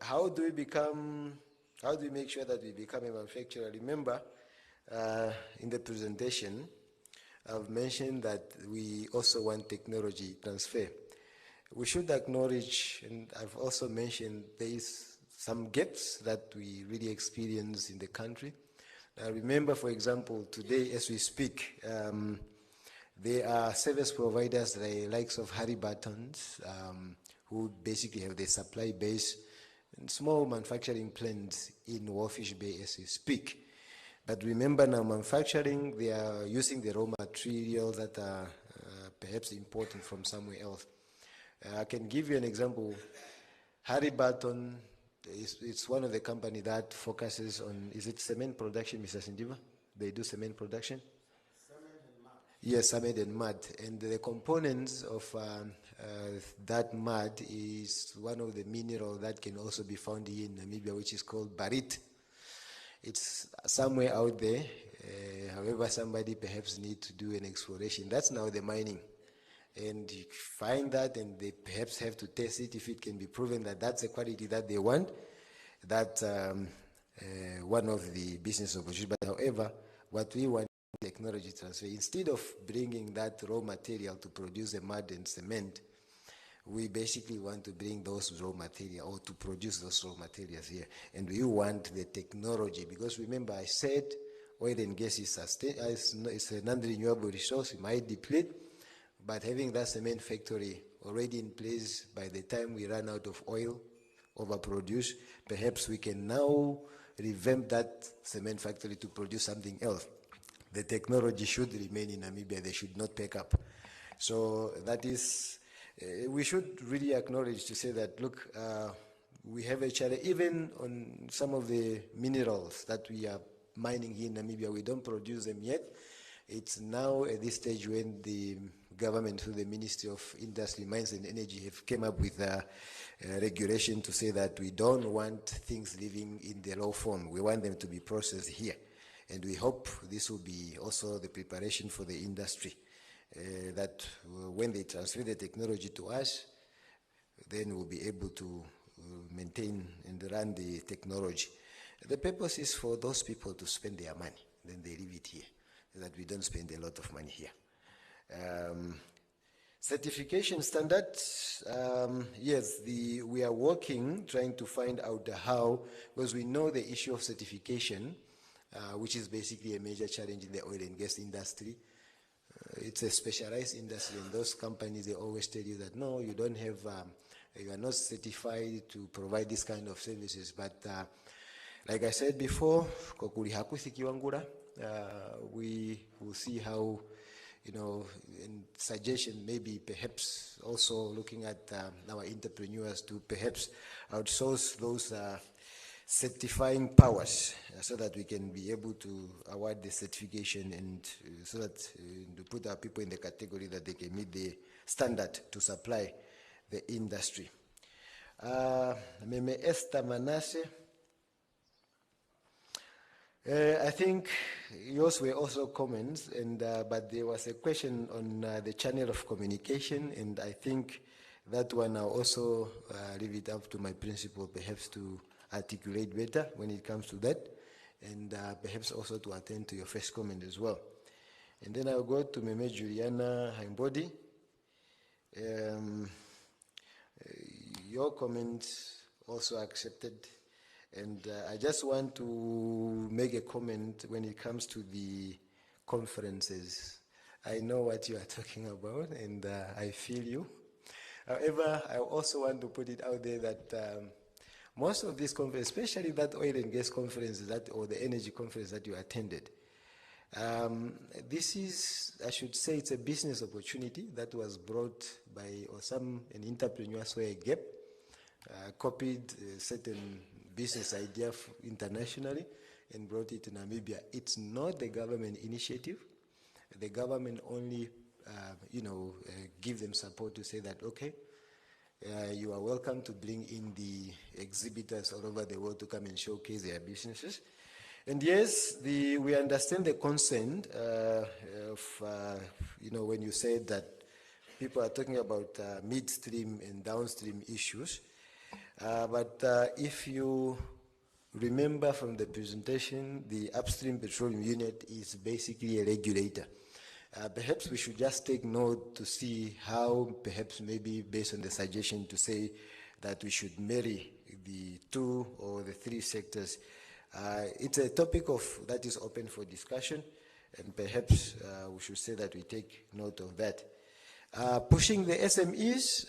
How do we make sure that we become a manufacturer? Remember, in the presentation, I've mentioned that we also want technology transfer. We should acknowledge, and I've also mentioned, there is some gaps that we really experience in the country. Now remember, for example, today as we speak, there are service providers, the likes of Harry Buttons, who basically have their supply base and small manufacturing plants in Warfish Bay as we speak. But remember now, manufacturing, they are using the raw materials that are perhaps imported from somewhere else. I can give you an example. Harry Button, it's one of the companies that focuses on, is it cement production, Mr. Sindiva? They do cement production? Yes, cement and mud. And the components of that mud is one of the minerals that can also be found here in Namibia, which is called barit. It's somewhere out there. However, somebody perhaps need to do an exploration. That's now the mining. And you find that, and they perhaps have to test it. If it can be proven that that's the quality that they want, that's one of the business opportunities. But however, what we want, technology transfer. Instead of bringing that raw material to produce the mud and cement, we basically want to bring those raw material, or to produce those raw materials here. And we want the technology, because remember I said oil and gas is a non-renewable resource. It might deplete, but having that cement factory already in place, by the time we run out of oil, overproduce, perhaps we can now revamp that cement factory to produce something else. The technology should remain in Namibia. They should not pack up. So that is, we should really acknowledge to say that, look, we have a challenge, even on some of the minerals that we are mining here in Namibia. We don't produce them yet. It's now at this stage when the government, through the Ministry of Industry, Mines and Energy, have came up with a regulation to say that we don't want things living in the raw form. We want them to be processed here. And we hope this will be also the preparation for the industry, that when they transfer the technology to us, then we'll be able to maintain and run the technology. The purpose is for those people to spend their money, then they leave it here, so that we don't spend a lot of money here. Certification standards, yes, we are working, trying to find out how, because we know the issue of certification which is basically a major challenge in the oil and gas industry. It's a specialized industry, and those companies, they always tell you that, no, you don't have, you are not certified to provide this kind of services. But like I said before, we will see how, in suggestion, maybe perhaps also looking at our entrepreneurs to perhaps outsource those certifying powers so that we can be able to award the certification, and so that to put our people in the category that they can meet the standard to supply the industry. Meme Esther Manasseh, I think yours were also comments, and but there was a question on the channel of communication, and I think that one I'll also leave it up to my principal perhaps to articulate better when it comes to that, and perhaps also to attend to your first comment as well. And then I'll go to Meme Juliana Haimbodi. Your comments also accepted, and I just want to make a comment when it comes to the conferences. I know what you are talking about, and I feel you. However, I also want to put it out there that most of these conferences, especially that oil and gas conference or the energy conference that you attended, this is, I should say, it's a business opportunity that was brought by an entrepreneur saw a gap, copied a certain business idea internationally and brought it to Namibia. It's not the government initiative. The government only, give them support to say that, okay, you are welcome to bring in the exhibitors all over the world to come and showcase their businesses. And yes, we understand the concern of, when you say that people are talking about midstream and downstream issues. But if you remember from the presentation, the upstream petroleum unit is basically a regulator. Perhaps we should just take note to see how, perhaps maybe based on the suggestion to say that we should marry the 2 or the 3 sectors. It's a topic that is open for discussion, and perhaps we should say that we take note of that. Pushing the SMEs,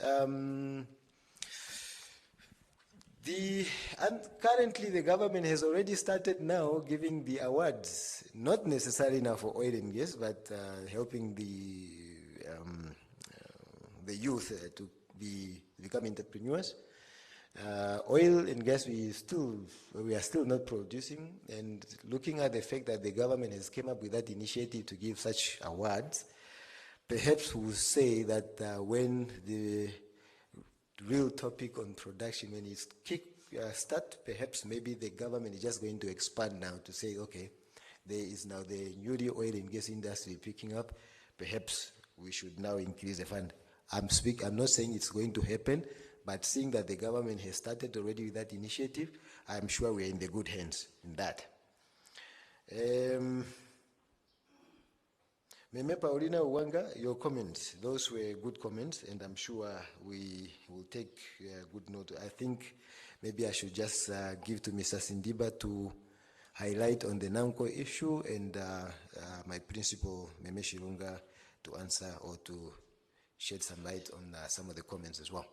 currently the government has already started now giving the awards, not necessarily now for oil and gas, but helping the youth to become entrepreneurs. Oil and gas, we are still not producing, and looking at the fact that the government has come up with that initiative to give such awards, perhaps we'll say that when the real topic on production, when it's start, perhaps maybe the government is just going to expand now to say, okay, there is now the newly oil and gas industry picking up, perhaps we should now increase the fund. I'm not saying it's going to happen, but seeing that the government has started already with that initiative, I'm sure we're in the good hands in that. Meme Paulina Uwanga, your comments, those were good comments, and I'm sure we will take good note. I think maybe I should just give to Mr. Sindiba to highlight on the NAMCO issue, and my principal, Meme Shirunga, to answer or to shed some light on some of the comments as well.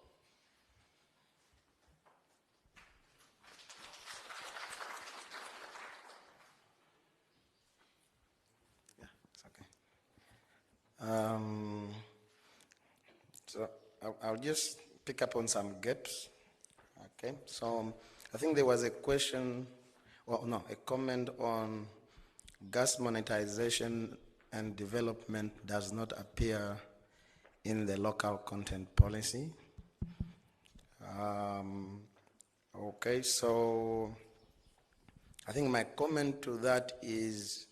So I'll just pick up on some gaps. Okay, so I think there was a question, a comment on gas monetization and development does not appear in the local content policy. Okay, so I think my comment to that is,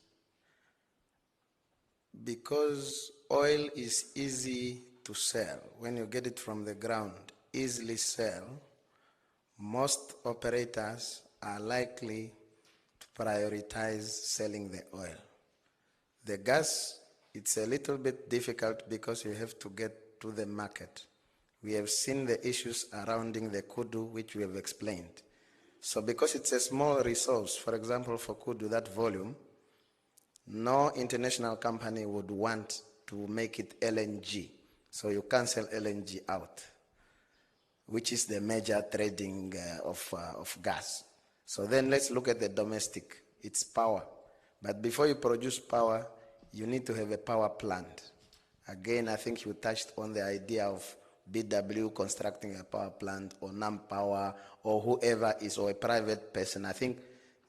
because oil is easy to sell, when you get it from the ground, easily sell, most operators are likely to prioritize selling the oil. The gas, it's a little bit difficult because you have to get to the market. We have seen the issues surrounding the kudu, which we have explained. So because it's a small resource, for example, for Kudu, that volume, no international company would want to make it LNG. So you cancel LNG out, which is the major trading of gas. So then let's look at the domestic. It's power. But before you produce power, you need to have a power plant. Again, I think you touched on the idea of BW constructing a power plant, or NAM Power, or whoever is, or a private person. I think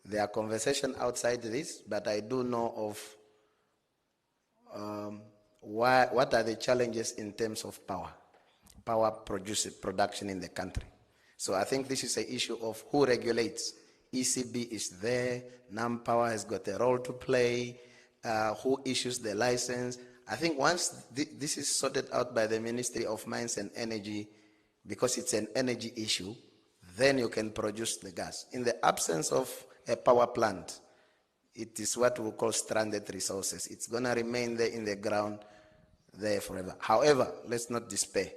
there are conversations outside this, but I do know of what are the challenges in terms of power production in the country. So I think this is an issue of who regulates. ECB is there, NAM Power has got a role to play, who issues the license. I think once this is sorted out by the Ministry of Mines and Energy, because it's an energy issue, then you can produce the gas. In the absence of a power plant, it is what we call stranded resources. It's going to remain there in the ground there forever. However, let's not despair.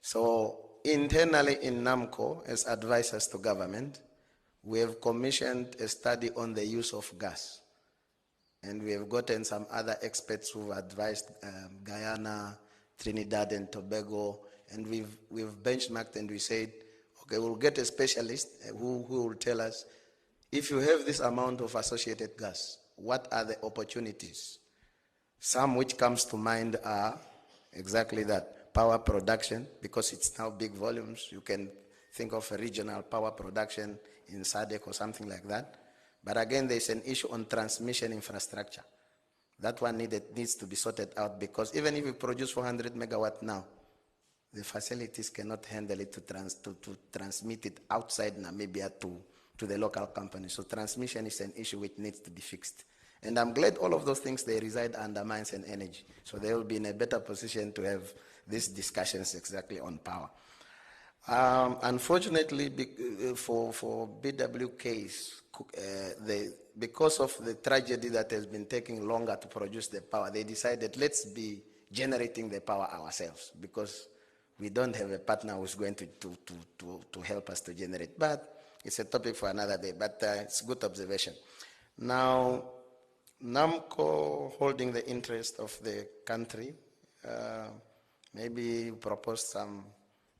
So internally in NAMCO, as advisors to government, we have commissioned a study on the use of gas. And we have gotten some other experts who've advised Guyana, Trinidad and Tobago, and we've benchmarked and we said, okay, we'll get a specialist who will tell us, if you have this amount of associated gas, what are the opportunities? Some which comes to mind are exactly that, power production, because it's now big volumes. You can think of a regional power production in SADC or something like that. But again, there's an issue on transmission infrastructure. That one needs to be sorted out, because even if we produce 400 megawatt now, the facilities cannot handle it to transmit it outside Namibia to the local company. So transmission is an issue which needs to be fixed. And I'm glad all of those things, they reside under Mines and Energy. So they will be in a better position to have these discussions exactly on power. Unfortunately, for BW case, because of the tragedy that has been taking longer to produce the power, they decided, let's be generating the power ourselves, because we don't have a partner who's going to help us to generate. But it's a topic for another day, but it's a good observation. Now, NAMCO holding the interest of the country, maybe propose some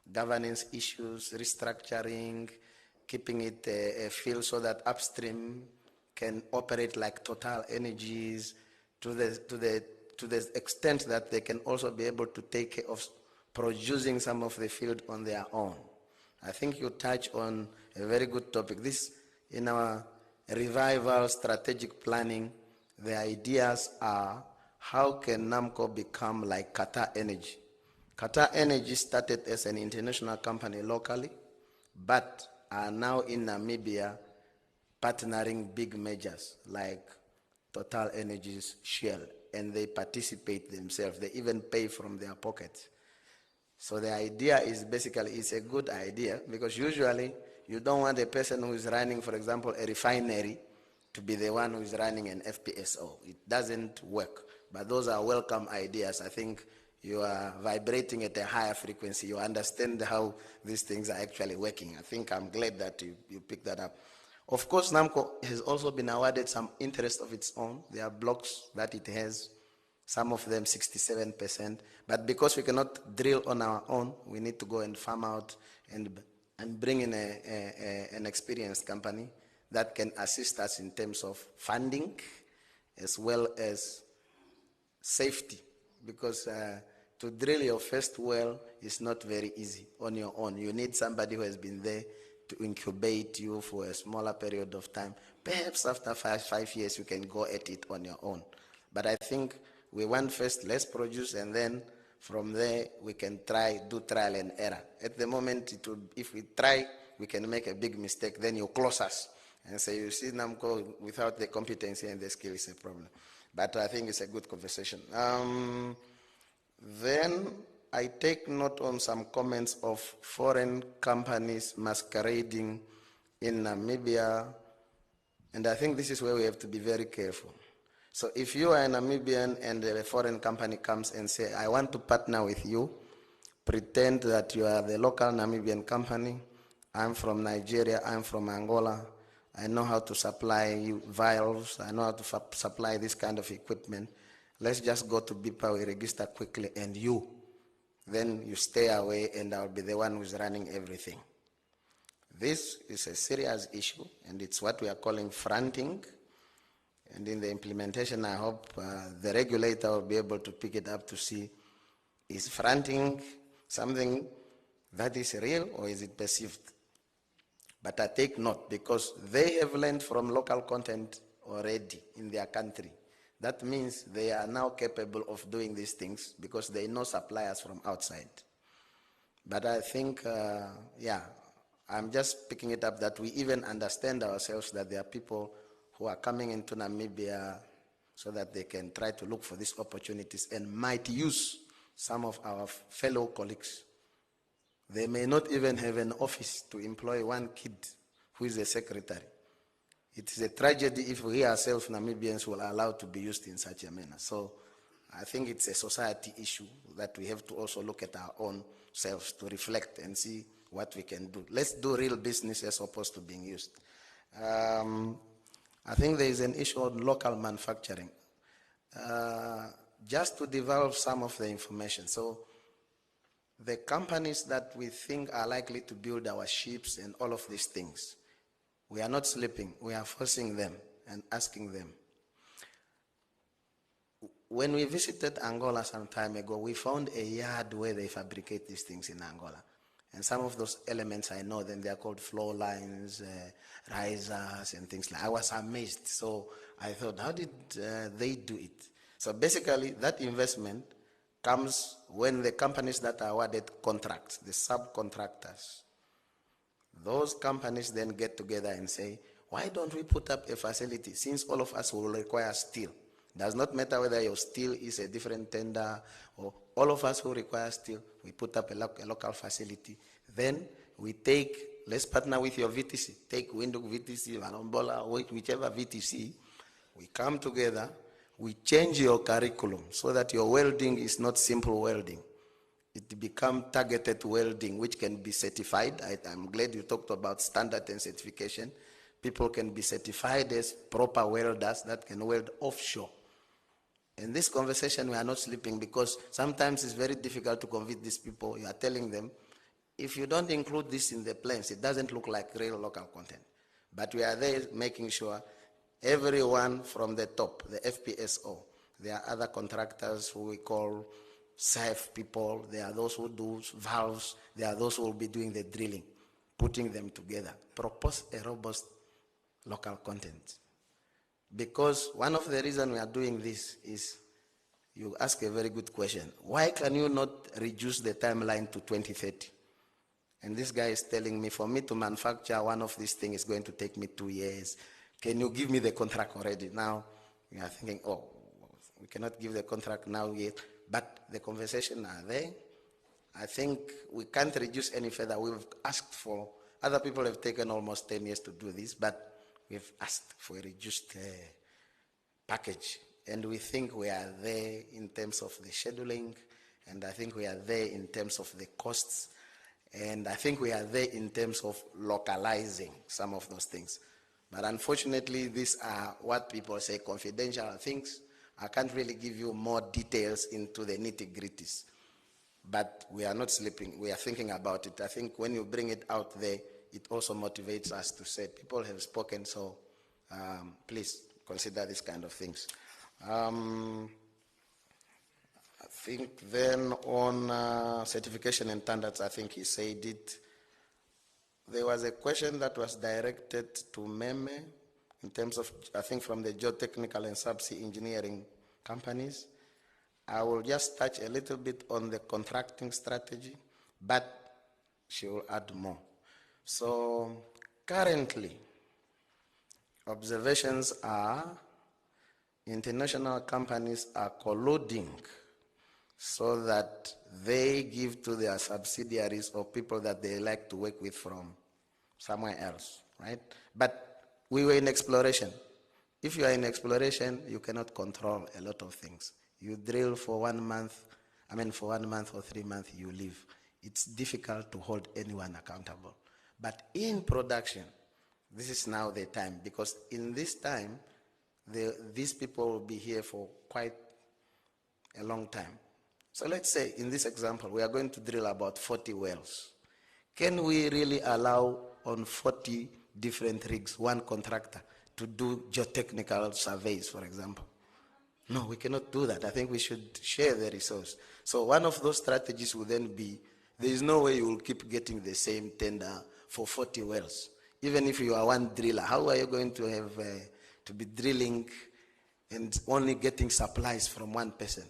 governance issues, restructuring, keeping it a field so that upstream can operate like Total Energies to the extent that they can also be able to take care of producing some of the field on their own. I think you touch on a very good topic. This, in our revival strategic planning, the ideas are, how can NAMCO become like Qatar Energy? Qatar Energy started as an international company locally, but are now in Namibia partnering big majors like Total Energies, Shell, and they participate themselves. They even pay from their pockets. So the idea is basically, it's a good idea, because usually you don't want a person who is running, for example, a refinery to be the one who is running an FPSO. It doesn't work. But those are welcome ideas. I think you are vibrating at a higher frequency. You understand how these things are actually working. I think I'm glad that you picked that up. Of course, NAMCO has also been awarded some interest of its own. There are blocks that it has, some of them 67%. But because we cannot drill on our own, we need to go and farm out and bring in an experienced company that can assist us in terms of funding as well as safety. Because to drill your first well is not very easy on your own. You need somebody who has been there to incubate you for a smaller period of time. Perhaps after five years, you can go at it on your own. But I think we want first, let's produce, and then from there, we can do trial and error. At the moment, if we try, we can make a big mistake, then you close us and say, you see, NAMCO, without the competency and the skill is a problem. But I think it's a good conversation. Then I take note on some comments of foreign companies masquerading in Namibia, and I think this is where we have to be very careful. So if you are a Namibian and a foreign company comes and say, I want to partner with you, pretend that you are the local Namibian company, I'm from Nigeria, I'm from Angola, I know how to supply you valves, I know how to supply this kind of equipment. Let's just go to BIPA, we register quickly, and then you stay away and I'll be the one who's running everything. This is a serious issue, and it's what we are calling fronting. And in the implementation, I hope the regulator will be able to pick it up to see, is fronting something that is real or is it perceived? But I take note, because they have learned from local content already in their country. That means they are now capable of doing these things because they know suppliers from outside. But I think, I'm just picking it up that we even understand ourselves that there are people who are coming into Namibia so that they can try to look for these opportunities and might use some of our fellow colleagues. They may not even have an office to employ one kid who is a secretary. It is a tragedy if we ourselves, Namibians, will allow to be used in such a manner. So I think it's a society issue that we have to also look at our own selves to reflect and see what we can do. Let's do real business as opposed to being used. I think there is an issue on local manufacturing. Just to develop some of the information. So the companies that we think are likely to build our ships and all of these things, we are not sleeping. We are forcing them and asking them. When we visited Angola some time ago, we found a yard where they fabricate these things in Angola. And some of those elements, I know them, they are called flow lines, risers, and things like that. I was amazed. So I thought, how did they do it? So basically, that investment comes when the companies that are awarded contracts, the subcontractors, those companies then get together and say, why don't we put up a facility, since all of us will require steel? Does not matter whether your steel is a different tender, or all of us who require steel, we put up a local facility. Then we take, let's partner with your VTC, take Windhoek VTC, Vanombola, whichever VTC, we come together, we change your curriculum so that your welding is not simple welding. It becomes targeted welding, which can be certified. I'm glad you talked about standard and certification. People can be certified as proper welders that can weld offshore. In this conversation, we are not sleeping, because sometimes it's very difficult to convince these people. You are telling them, if you don't include this in the plans, it doesn't look like real local content. But we are there making sure everyone from the top, the FPSO, there are other contractors who we call SAF people, there are those who do valves, there are those who will be doing the drilling, putting them together. Propose a robust local content. Because one of the reasons we are doing this is, you ask a very good question. Why can you not reduce the timeline to 2030? And this guy is telling me, for me to manufacture one of these things is going to take me 2 years. Can you give me the contract already? Now, we are thinking, oh, we cannot give the contract now yet. But the conversation are there. I think we can't reduce any further. We've asked for, other people have taken almost 10 years to do this, but we've asked for a reduced package. And we think we are there in terms of the scheduling, and I think we are there in terms of the costs, and I think we are there in terms of localizing some of those things. But unfortunately, these are what people say confidential things. I can't really give you more details into the nitty-gritties. But we are not sleeping. We are thinking about it. I think when you bring it out there, it also motivates us to say, people have spoken, so please consider these kind of things. I think then on certification and standards, I think he said it. There was a question that was directed to Meme in terms of, I think, from the geotechnical and subsea engineering companies. I will just touch a little bit on the contracting strategy, but she will add more. So currently, observations are international companies are colluding so that they give to their subsidiaries or people that they like to work with from somewhere else, right? But we were in exploration. If you are in exploration, you cannot control a lot of things. You drill for 1 month, for 1 month or 3 months, you leave. It's difficult to hold anyone accountable. But in production, this is now the time, because in this time, these people will be here for quite a long time. So let's say in this example, we are going to drill about 40 wells. Can we really allow on 40 different rigs, one contractor, to do geotechnical surveys, for example? No, we cannot do that. I think we should share the resource. So one of those strategies will then be, there is no way you will keep getting the same tender for 40 wells. Even if you are one driller, how are you going to have to be drilling and only getting supplies from one person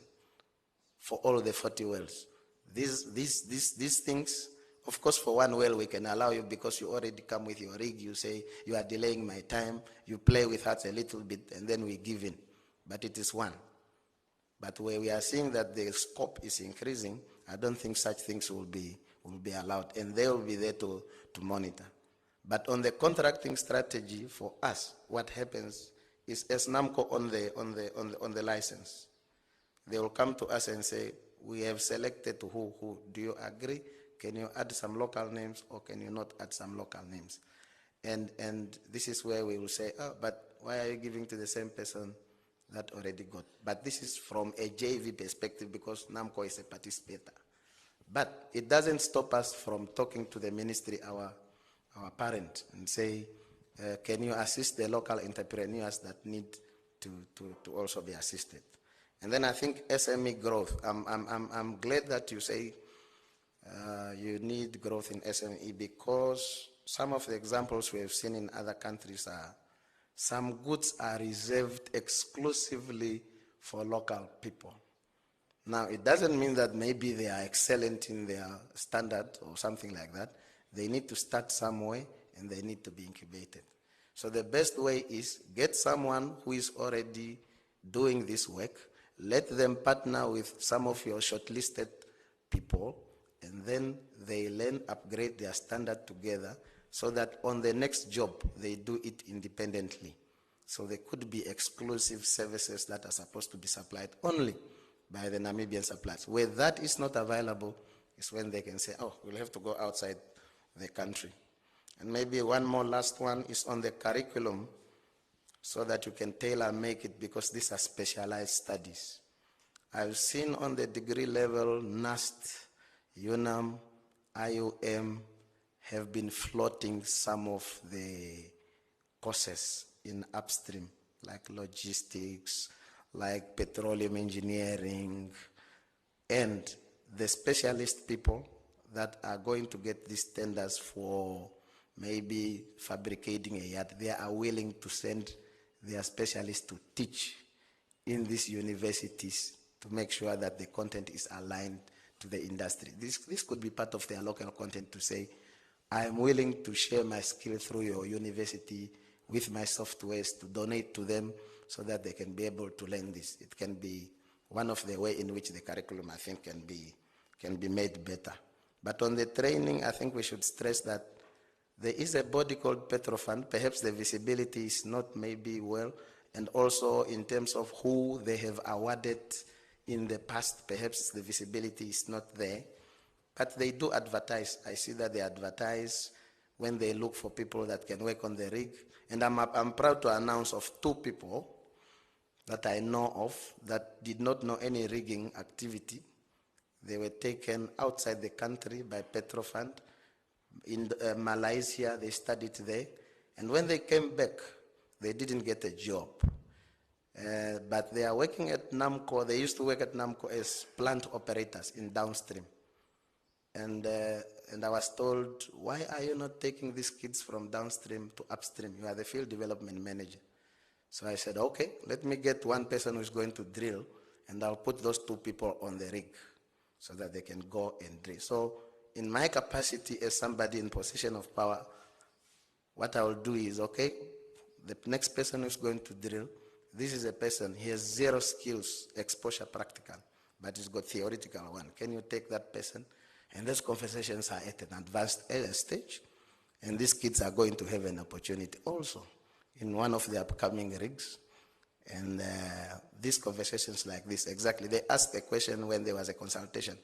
for all the 40 wells? These things, of course, for one well, we can allow you because you already come with your rig. You say, you are delaying my time. You play with us a little bit, and then we give in. But it is one. But where we are seeing that the scope is increasing, I don't think such things will be allowed, and they will be there to monitor. But on the contracting strategy for us, what happens is, as NAMCO on the license, they will come to us and say, we have selected who. Do you agree? Can you add some local names, or can you not add some local names? And this is where we will say, oh, but why are you giving to the same person that already got? But this is from a JV perspective, because NAMCO is a participator. But it doesn't stop us from talking to the ministry, our parent, and say, can you assist the local entrepreneurs that need to also be assisted? And then I think SME growth. I'm glad that you say you need growth in SME, because some of the examples we have seen in other countries are, some goods are reserved exclusively for local people. Now, it doesn't mean that maybe they are excellent in their standard or something like that. They need to start somewhere, and they need to be incubated. So the best way is get someone who is already doing this work, let them partner with some of your shortlisted people, and then they learn, upgrade their standard together, so that on the next job, they do it independently. So there could be exclusive services that are supposed to be supplied only by the Namibian suppliers. Where that is not available is when they can say, oh, we'll have to go outside the country. And maybe one more last one is on the curriculum, so that you can tailor make it, because these are specialized studies. I've seen on the degree level, NAST, UNAM, IOM have been floating some of the courses in upstream, like logistics, like petroleum engineering, and the specialist people that are going to get these tenders for maybe fabricating a yard, they are willing to send their specialists to teach in these universities to make sure that the content is aligned to the industry. This could be part of their local content, to say, I am willing to share my skill through your university with my softwares, to donate to them so that they can be able to learn this. It can be one of the ways in which the curriculum, I think, can be made better. But on the training, I think we should stress that there is a body called Petrofund. Perhaps the visibility is not maybe well, and also in terms of who they have awarded in the past, perhaps the visibility is not there. But they do advertise. I see that they advertise when they look for people that can work on the rig. And I'm proud to announce of 2 people that I know of that did not know any rigging activity. They were taken outside the country by Petrofund. In Malaysia, they studied there. And when they came back, they didn't get a job. But they are working at NAMCO. They used to work at NAMCO as plant operators in downstream. And I was told, why are you not taking these kids from downstream to upstream? You are the field development manager. So I said, okay, let me get one person who's going to drill, and I'll put those 2 people on the rig so that they can go and drill. So in my capacity as somebody in position of power, what I will do is, okay, the next person who's going to drill, this is a person, he has 0 skills, exposure practical, but he's got theoretical one. Can you take that person? And those conversations are at an advanced stage, and these kids are going to have an opportunity also in one of the upcoming rigs. And these conversations like this, exactly, they asked a question when there was a consultation.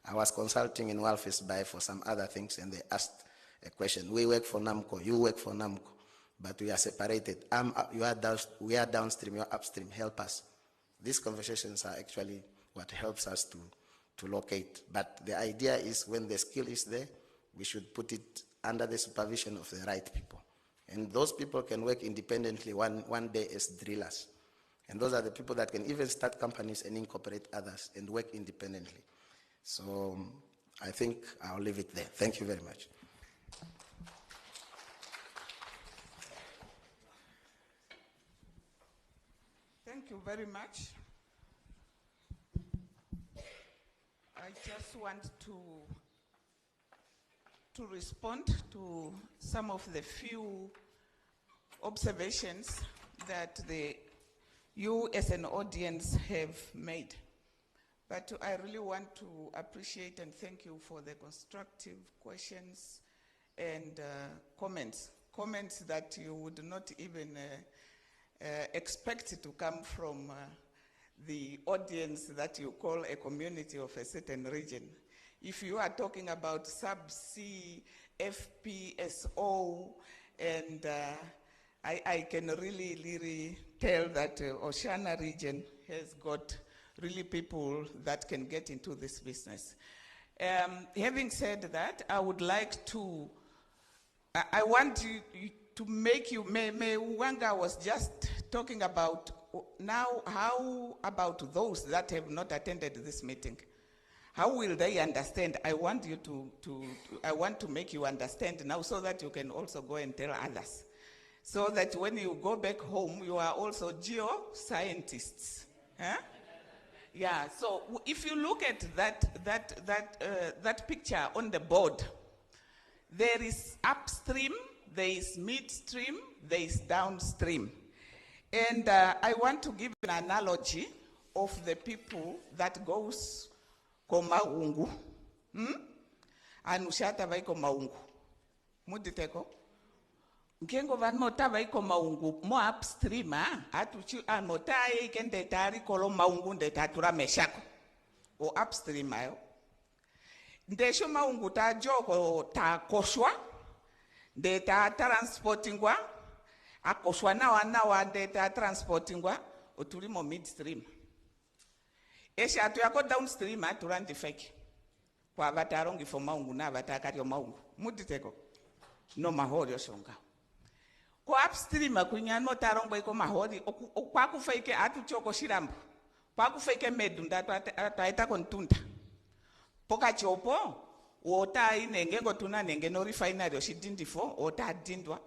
I was consulting in Walvis Bay for some other things, and they asked a question. We work for NAMCO, you work for NAMCO, but we are separated. We are downstream, you are upstream, help us. These conversations are actually what helps us to locate. But the idea is when the skill is there, we should put it under the supervision of the right people. And those people can work independently one day as drillers. And those are the people that can even start companies and incorporate others and work independently. So I think I'll leave it there. Thank you very much. Thank you very much. I just want to respond to some of the few observations that you as an audience have made. But I really want to appreciate and thank you for the constructive questions and comments that you would not even expect to come from the audience that you call a community of a certain region. If you are talking about subsea, FPSO, and I can really tell that Oceania region has got really people that can get into this business. Having said that, I would like to, I want you to make you, Wanga was just talking about now, how about those that have not attended this meeting? How will they understand? I want you I want to make you understand now so that you can also go and tell others. So that when you go back home, you are also geoscientists. Huh? Yeah, so if you look at that picture on the board, there is upstream, there is midstream, there is downstream. And I want to give an analogy of the people that goes komaungu. Anushata vai komaungu. Muditeko. Ngengo vanota vai komaungu mo upstream atuchi anota ikende tari kolo maungu ndetatura meshako. O upstream ayo. Ndesho maungu ta joko ta koshwa. Ndeta transportingwa. Akoswa nawa ndeta transportingwa. Otulimo midstream. Esha atu yako downstream aturandi fake. Kwa avatarongi fo maungu na avatakari o maungu. Muditeko. No mahori oshonga. Kwa upstream kunyano tarongo iko mahori kwa kufake atu choko shirambu. Kwa kufake medunda ataita kontunda. Poka chopo ota inengengo tuna nengeno refinery oshidindifo ota dindwa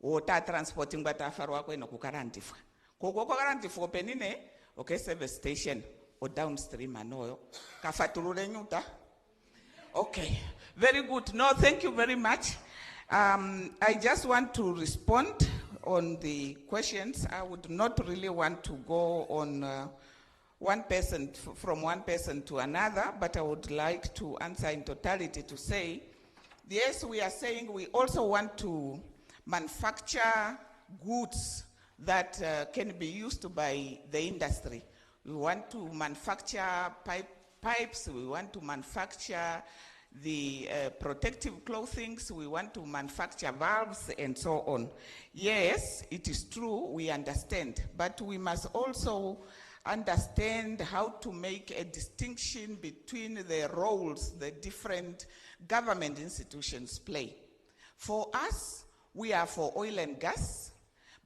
ota transporting bata farwa kweno kukarantifwa. Koko kukarantifwa penine okay service station or downstream anoyo kafatulule nyuta. Okay, very good. No, thank you very much. I just want to respond on the questions. I would not really want to go on one person from one person to another, but I would like to answer in totality to say, yes, we are saying we also want to manufacture goods that can be used by the industry. We want to manufacture pipes, we want to manufacture the protective clothing, we want to manufacture valves and so on. Yes, it is true, we understand, but we must also understand how to make a distinction between the roles the different government institutions play. For us, we are for oil and gas,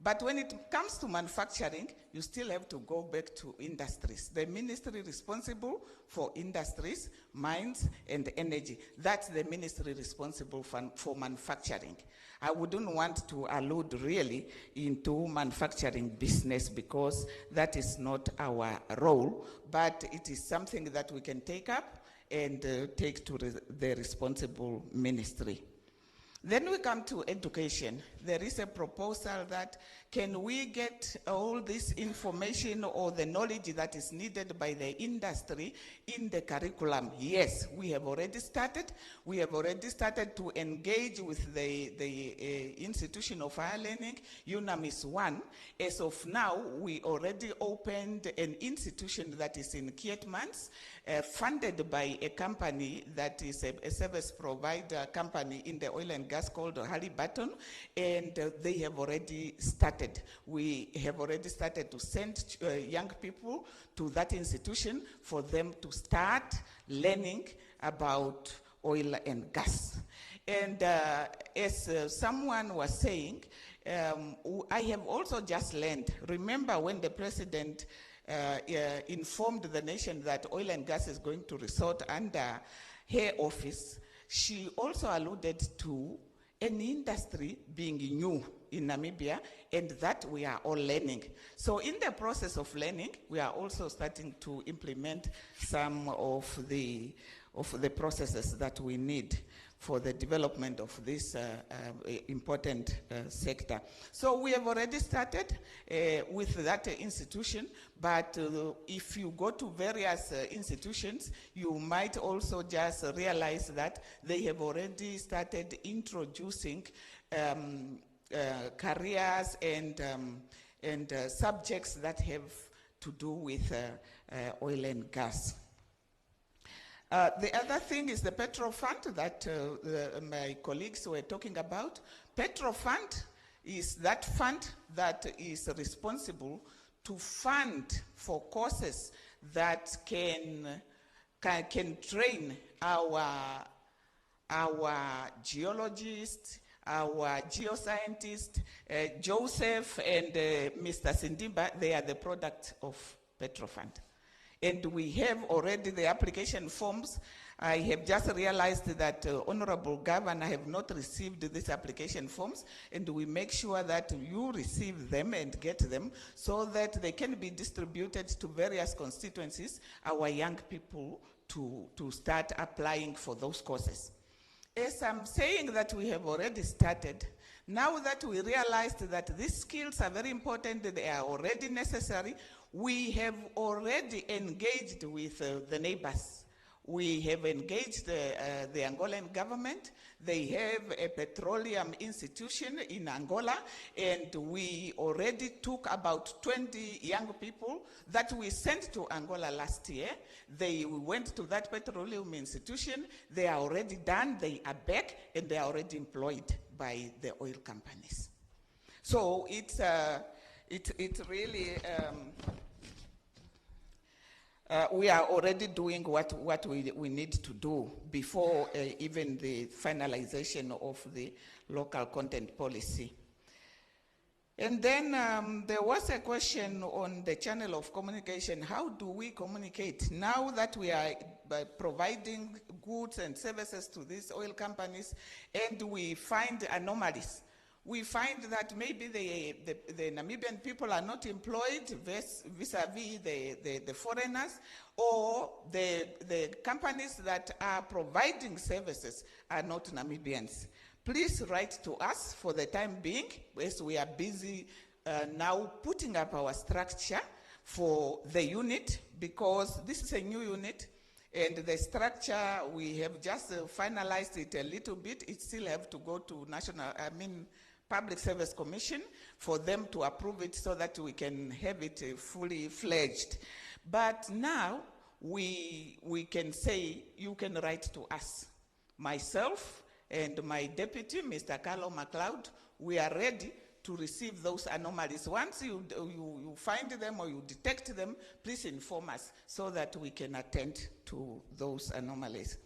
but when it comes to manufacturing, you still have to go back to industries. The ministry responsible for industries, mines, and energy. That's the ministry responsible for manufacturing. I wouldn't want to allude really into manufacturing business because that is not our role, but it is something that we can take up and take to the responsible ministry. Then we come to education. there is a proposal that can we get all this information or the knowledge that is needed by the industry in the curriculum? Yes, we have already started. We have already started to engage with the institution of higher learning. UNAM is one. As of now, we already opened an institution that is in Kietmans, funded by a company that is a service provider company in the oil and gas called Halliburton, and they have already started. We have already started to send young people to that institution for them to start learning about oil and gas. And as someone was saying, I have also just learned, remember when the president informed the nation that oil and gas is going to resort under her office, she also alluded to an industry being new in Namibia, and that we are all learning. So in the process of learning, we are also starting to implement some of the processes that we need for the development of this important sector. So we have already started with that institution, but if you go to various institutions, you might also just realize that they have already started introducing careers and subjects that have to do with oil and gas. The other thing is the Petro Fund that my colleagues were talking about. Petro Fund is that fund that is responsible to fund for courses that can train our geologists, our geoscientists. Joseph and Mr. Sindimba, they are the product of Petro Fund. And we have already the application forms. I have just realized that Honorable Governor have not received these application forms, and we make sure that you receive them and get them so that they can be distributed to various constituencies, our young people to start applying for those courses. As I'm saying that we have already started, now that we realized that these skills are very important, they are already necessary, we have already engaged with the neighbors. We have engaged the Angolan government. They have a petroleum institution in Angola, and we already took about 20 young people that we sent to Angola last year. They went to that petroleum institution. They are already done. They are back, and they are already employed by the oil companies. So it's really. We are already doing what we need to do before even the finalization of the local content policy. And then there was a question on the channel of communication. How do we communicate? Now that we are providing goods and services to these oil companies and we find anomalies, we find that maybe the Namibian people are not employed vis-a-vis the foreigners, or the companies that are providing services are not Namibians. Please write to us for the time being, as we are busy now putting up our structure for the unit, because this is a new unit. And the structure, we have just finalized it a little bit. It still have to go to Public Service Commission for them to approve it so that we can have it fully fledged. But now we can say you can write to us. Myself and my deputy, Mr. Carlo MacLeod, we are ready to receive those anomalies. Once you find them or you detect them, please inform us so that we can attend to those anomalies.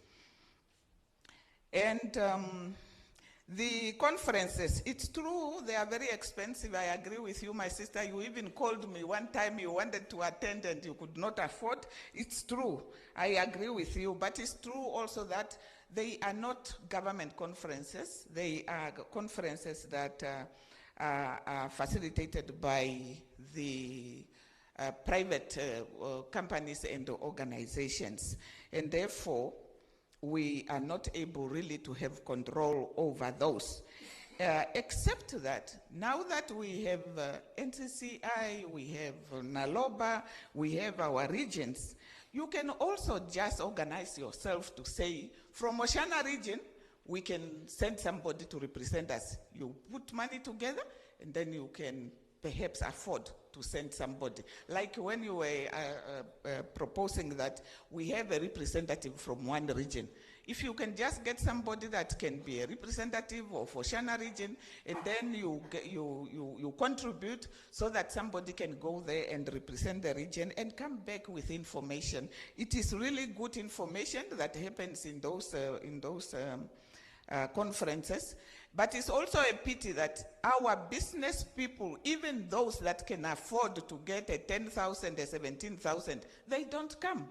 And the conferences, it's true, they are very expensive. I agree with you, my sister. You even called me one time, you wanted to attend and you could not afford. It's true, I agree with you. But it's true also that they are not government conferences. They are conferences that are facilitated by the private companies and organizations. And therefore, we are not able really to have control over those. Except that, now that we have NCCI, we have NALOBA, we have our regions, you can also just organize yourself to say, from Oshana region, we can send somebody to represent us. You put money together, and then you can perhaps afford to send somebody. Like when you were proposing that we have a representative from one region. If you can just get somebody that can be a representative of Oshana region, and then you contribute so that somebody can go there and represent the region and come back with information. It is really good information that happens in those conferences. But it's also a pity that our business people, even those that can afford to get a 10,000, a 17,000, they don't come.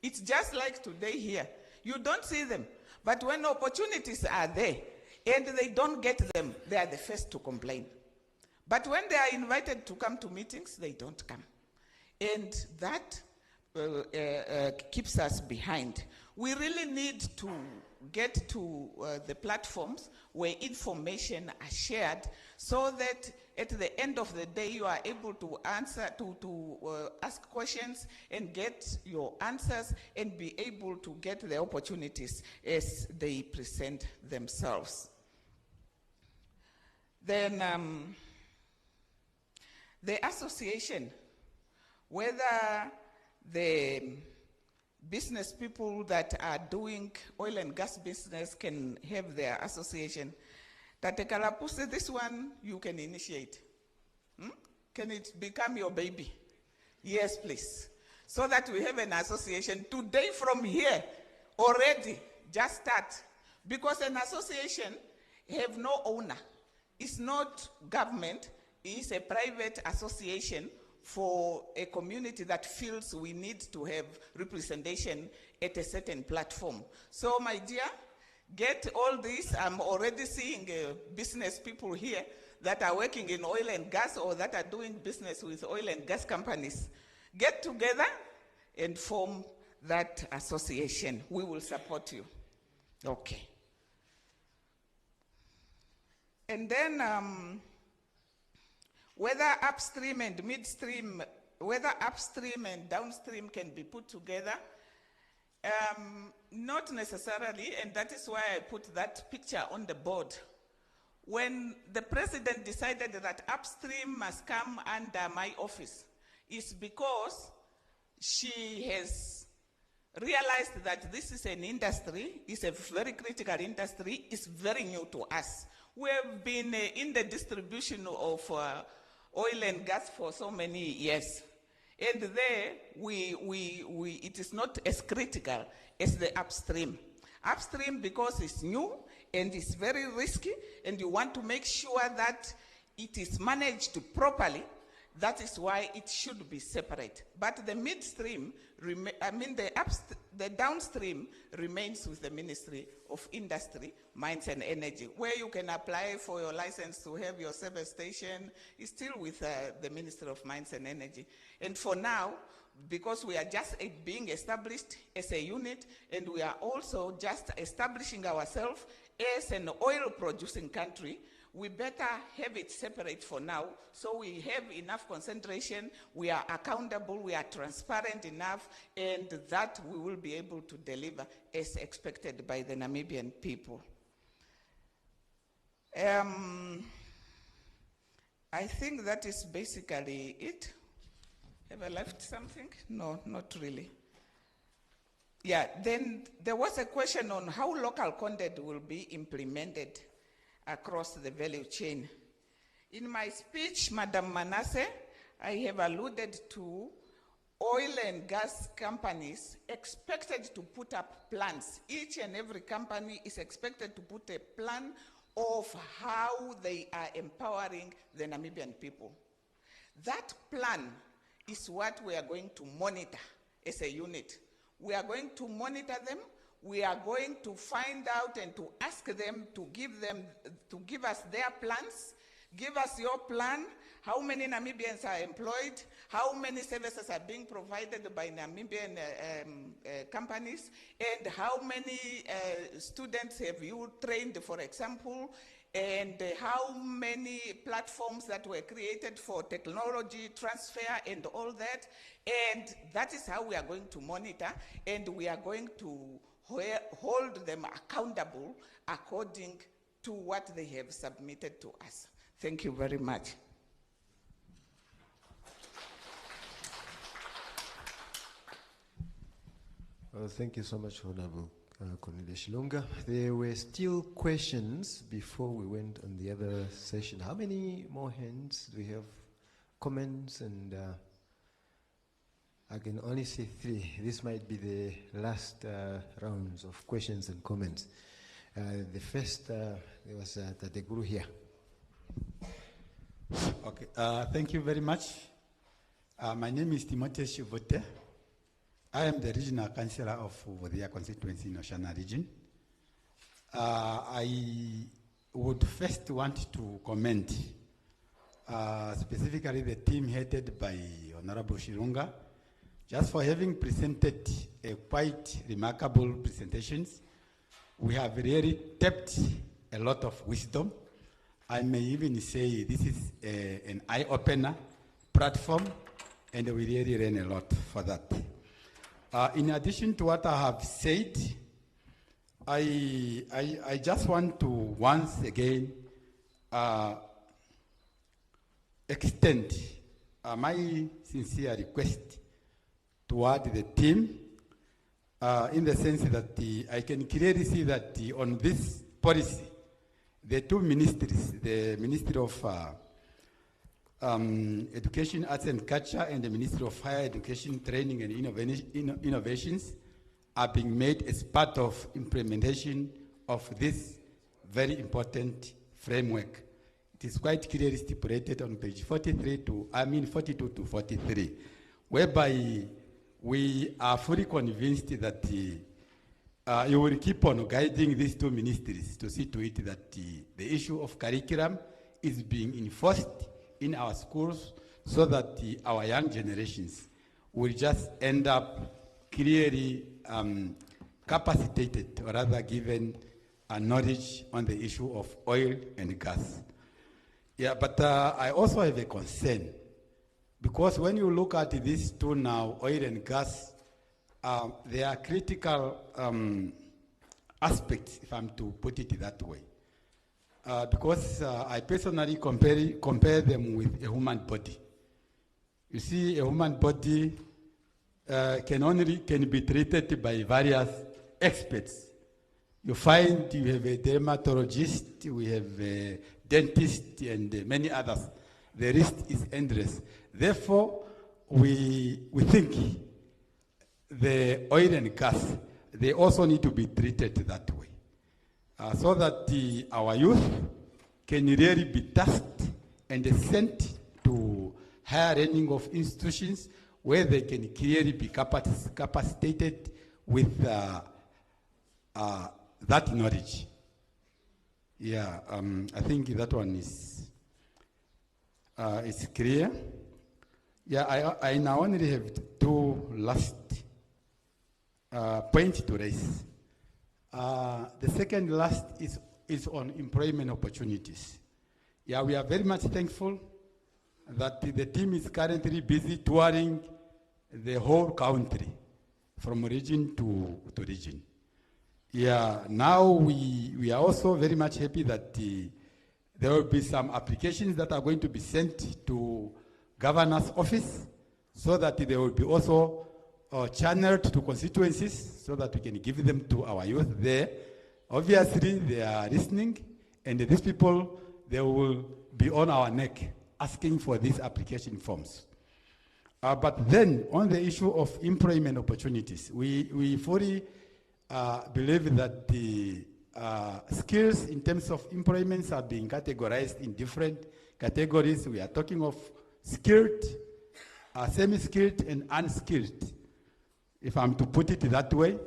It's just like today here. You don't see them. But when opportunities are there and they don't get them, they are the first to complain. But when they are invited to come to meetings, they don't come. And that keeps us behind. We really need to get to the platforms where information are shared so that at the end of the day you are able to answer, ask questions and get your answers and be able to get the opportunities as they present themselves. Then the association, whether the business people that are doing oil and gas business can have their association. Tate Kalapuse, this one you can initiate. Can it become your baby? Yes, please. So that we have an association. Today from here, already, just start. Because an association have no owner. It's not government, it's a private association for a community that feels we need to have representation at a certain platform. So my dear, get all this. I'm already seeing business people here that are working in oil and gas or that are doing business with oil and gas companies. Get together and form that association. We will support you. Okay. And then whether upstream and midstream, whether upstream and downstream can be put together, not necessarily, and that is why I put that picture on the board. When the president decided that upstream must come under my office, it's because she has realized that this is an industry, it's a very critical industry, it's very new to us. We have been in the distribution of oil and gas for so many years. And there, it is not as critical as the upstream. Upstream, because it's new and it's very risky, and you want to make sure that it is managed properly, that is why it should be separate. But the midstream, the downstream remains with the Ministry of Industry, Mines and Energy. Where you can apply for your license to have your service station is still with the Ministry of Mines and Energy. And for now, because we are just being established as a unit, and we are also just establishing ourselves as an oil-producing country, we better have it separate for now, so we have enough concentration, we are accountable, we are transparent enough, and that we will be able to deliver as expected by the Namibian people. I think that is basically it. Have I left something? No, not really. Yeah, then there was a question on how local content will be implemented across the value chain. In my speech, Madam Manasseh, I have alluded to oil and gas companies expected to put up plans. Each and every company is expected to put a plan of how they are empowering the Namibian people. That plan is what we are going to monitor as a unit. We are going to monitor them. We are going to find out and to ask them to give us their plans. Give us your plan. How many Namibians are employed? How many services are being provided by Namibian companies? And how many students have you trained, for example? and how many platforms that were created for technology transfer and all that. And that is how we are going to monitor, and we are going to hold them accountable according to what they have submitted to us. Thank you very much. Well, thank you so much, Honorable Cornelia Shilonga. There were still questions before we went on the other session. How many more hands do we have? Comments? And I can only say 3. This might be the last rounds of questions and comments. The first, there was Tate Guru here. Okay, thank you very much. My name is Timothy Shivote. I am the regional councillor of Vodia constituency in Oshana region. I would first want to comment specifically the team headed by Honorable Shilonga, just for having presented a quite remarkable presentations. We have really tapped a lot of wisdom. I may even say this is an eye-opener platform, and we really learn a lot for that. In addition to what I have said, I just want to once again extend my sincere request toward the team in the sense that I can clearly see that on this policy, the 2 ministries, the Ministry of Education, Arts and Culture, and the Ministry of Higher Education, Training and Innovations are being made as part of implementation of this very important framework. It is quite clearly stipulated on page 42 to 43, whereby we are fully convinced that you will keep on guiding these 2 ministries to see to it that the issue of curriculum is being enforced in our schools, so that our young generations will just end up clearly capacitated, or rather given a knowledge on the issue of oil and gas. Yeah, but I also have a concern, because when you look at these 2 now, oil and gas, they are critical aspects, if I'm to put it that way. Because I personally compare them with a human body. You see, a human body can be treated by various experts. You find you have a dermatologist, we have a dentist, and many others. The list is endless. Therefore, we think the oil and gas, they also need to be treated that way. So that our youth can really be tasked and sent to higher learning of institutions where they can clearly be capacitated with that knowledge. Yeah, I think that one is clear. Yeah, I now only have 2 last points to raise. The second last is on employment opportunities. Yeah, we are very much thankful that the team is currently busy touring the whole country from region to region. Yeah, now we are also very much happy that there will be some applications that are going to be sent to governor's office, so that they will be also channeled to constituencies, so that we can give them to our youth there. Obviously, they are listening, and these people, they will be on our neck asking for these application forms. But then, on the issue of employment opportunities, we fully believe that the skills in terms of employments are being categorized in different categories. We are talking of skilled, semi-skilled, and unskilled. If I'm to put it that way,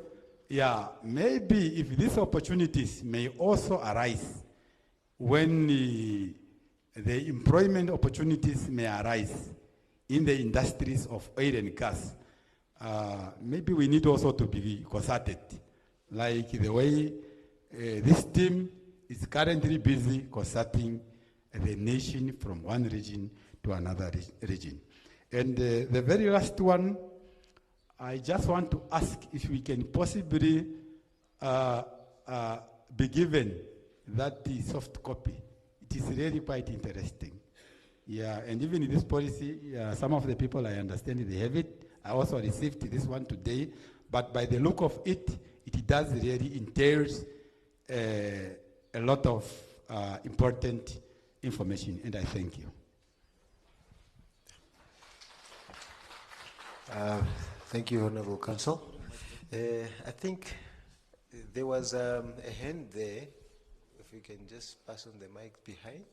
yeah, maybe if these opportunities may also arise when the employment opportunities may arise in the industries of oil and gas, maybe we need also to be consulted, like the way this team is currently busy consulting the nation from one region to another region. And the very last one, I just want to ask if we can possibly be given that the soft copy. It is really quite interesting. Yeah, and even in this policy, some of the people I understand they have it. I also received this one today, but by the look of it, it does really entails a lot of important information, and I thank you. Thank you, Honorable Counsel. I think there was a hand there. If you can just pass on the mic behind.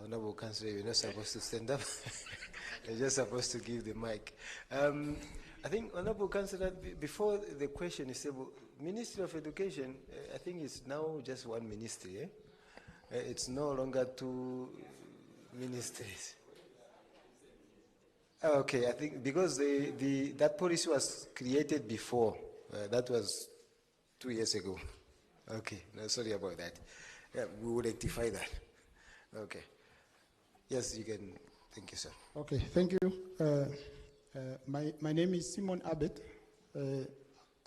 Honorable Counsel, you're not supposed to stand up. You're just supposed to give the mic. I think, Honorable Counsel, before the question is able, Ministry of Education, I think it's now just one ministry. It's no longer two ministries. Okay, I think because that policy was created before, that was 2 years ago. Okay, no, sorry about that. Yeah, we will rectify that. Okay. Yes, you can. Thank you, sir. Okay, thank you. My name is Simon Abbott.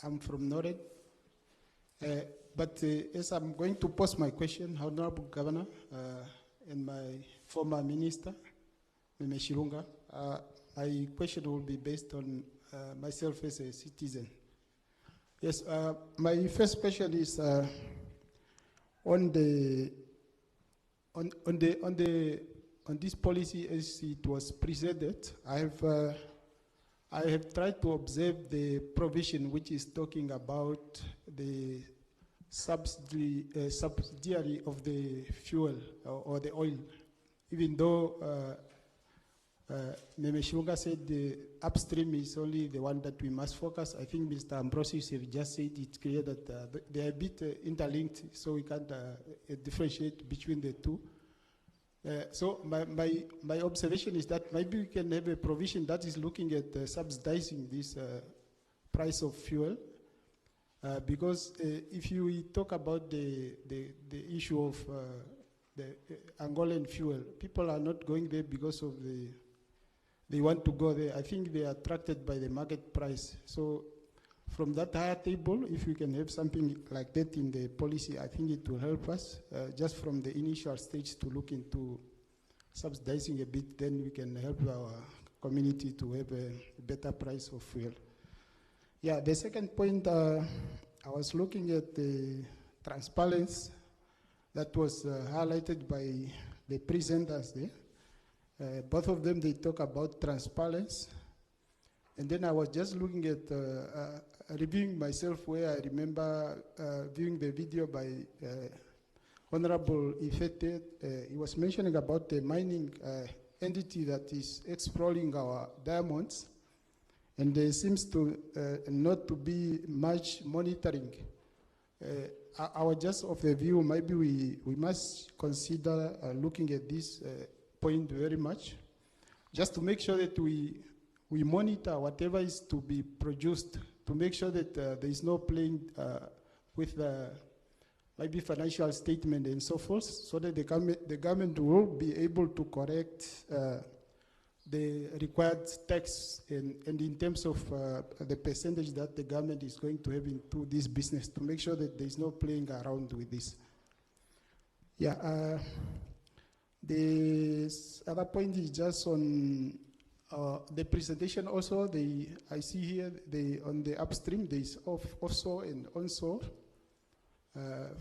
I'm from Nored. But as I'm going to pose my question, Honorable Governor and my former minister, Meme Shirunga, my question will be based on myself as a citizen. Yes, my first question is on this policy as it was presented. I have tried to observe the provision which is talking about the subsidiary of the fuel or the oil, even though Meme Shunga said the upstream is only the one that we must focus. I think Mr. Ambrosius have just said it's clear that they are a bit interlinked, so we can't differentiate between the two. So my observation is that maybe we can have a provision that is looking at subsidizing this price of fuel, because if you talk about the issue of the Angolan fuel, people are not going there because of they want to go there. I think they are attracted by the market price. So from that higher table, if we can have something like that in the policy, I think it will help us just from the initial stage to look into subsidizing a bit, then we can help our community to have a better price of fuel. Yeah, the second point, I was looking at the transparency that was highlighted by the presenters there. Both of them, they talk about transparency. And then I was just looking at reviewing myself where I remember viewing the video by Honorable Ifete. He was mentioning about the mining entity that is exploring our diamonds. And there seems to not to be much monitoring. I was just of the view, maybe we must consider looking at this point very much, just to make sure that we monitor whatever is to be produced, to make sure that there is no playing with the maybe financial statement and so forth, so that the government will be able to correct the required tax and in terms of the percentage that the government is going to have into this business, to make sure that there is no playing around with this. Yeah. The other point is just on the presentation also. I see here on the upstream there is offshore and onshore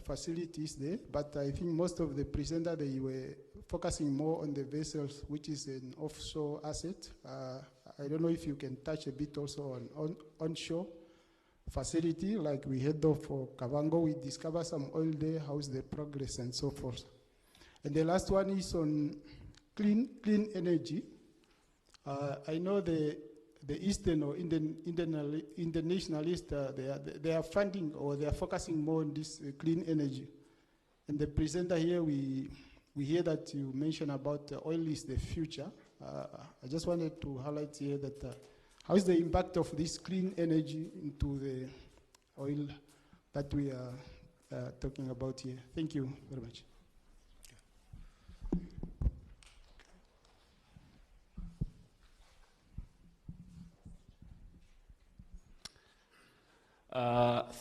facilities there, but I think most of the presenters, they were focusing more on the vessels, which is an offshore asset. I don't know if you can touch a bit also on onshore facility, like we head off for Kavango, we discover some oil there, how's the progress and so forth. And the last one is on clean energy. I know the Eastern or internationalists, they are funding or they are focusing more on this clean energy. And the presenter here, we hear that you mentioned about oil is the future. I just wanted to highlight here that how is the impact of this clean energy into the oil that we are talking about here. Thank you very much.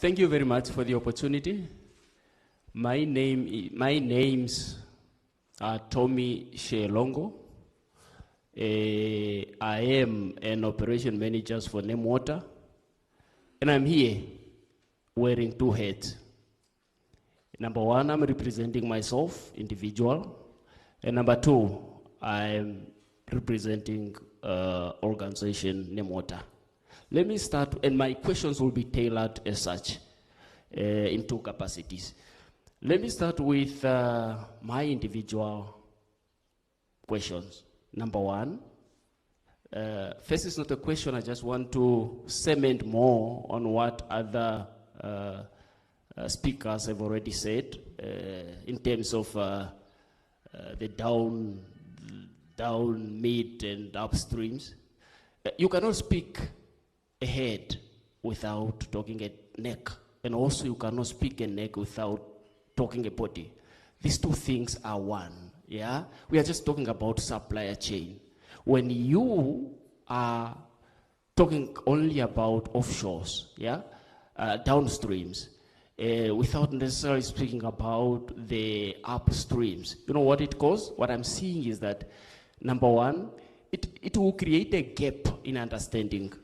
Thank you very much for the opportunity. My names are Tommy Shelongo. I am an operation manager for NemWater, and I'm here wearing two hats. Number one, I'm representing myself, individual, and number two, I'm representing organization NemWater. Let me start, and my questions will be tailored as such in two capacities. Let me start with my individual questions. Number one, first is not a question, I just want to cement more on what other speakers have already said in terms of the down, mid, and upstreams. You cannot speak ahead without talking a neck, and also you cannot speak a neck without talking a body. These two things are one, yeah? We are just talking about supplier chain. When you are talking only about offshores, yeah, downstreams, without necessarily speaking about the upstreams, you know what it causes? What I'm seeing is that, number one, it will create a gap in understanding.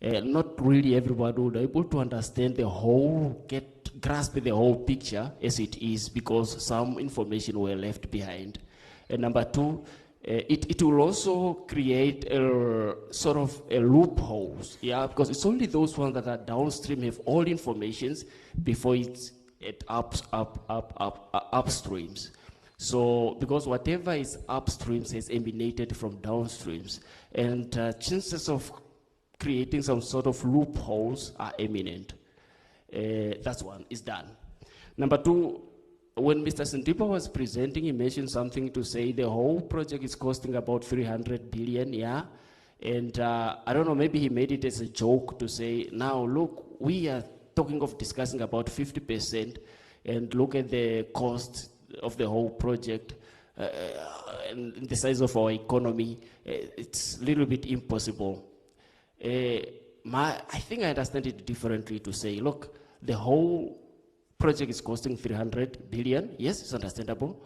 Not really everybody will be able to understand the whole, grasp the whole picture as it is, because some information were left behind. And number two, it will also create a sort of a loopholes, yeah, because it's only those ones that are downstream have all informations before it's at upstreams. So, because whatever is upstreams has emanated from downstreams, and chances of creating some sort of loopholes are imminent. That's one, is done. Number two, when Mr. Sindipa was presenting, he mentioned something to say the whole project is costing about 300 billion, yeah? And I don't know, maybe he made it as a joke to say, now look, we are talking of discussing about 50%, and look at the cost of the whole project, and the size of our economy, it's a little bit impossible. I think I understand it differently to say, look, the whole project is costing 300 billion. Yes, it's understandable.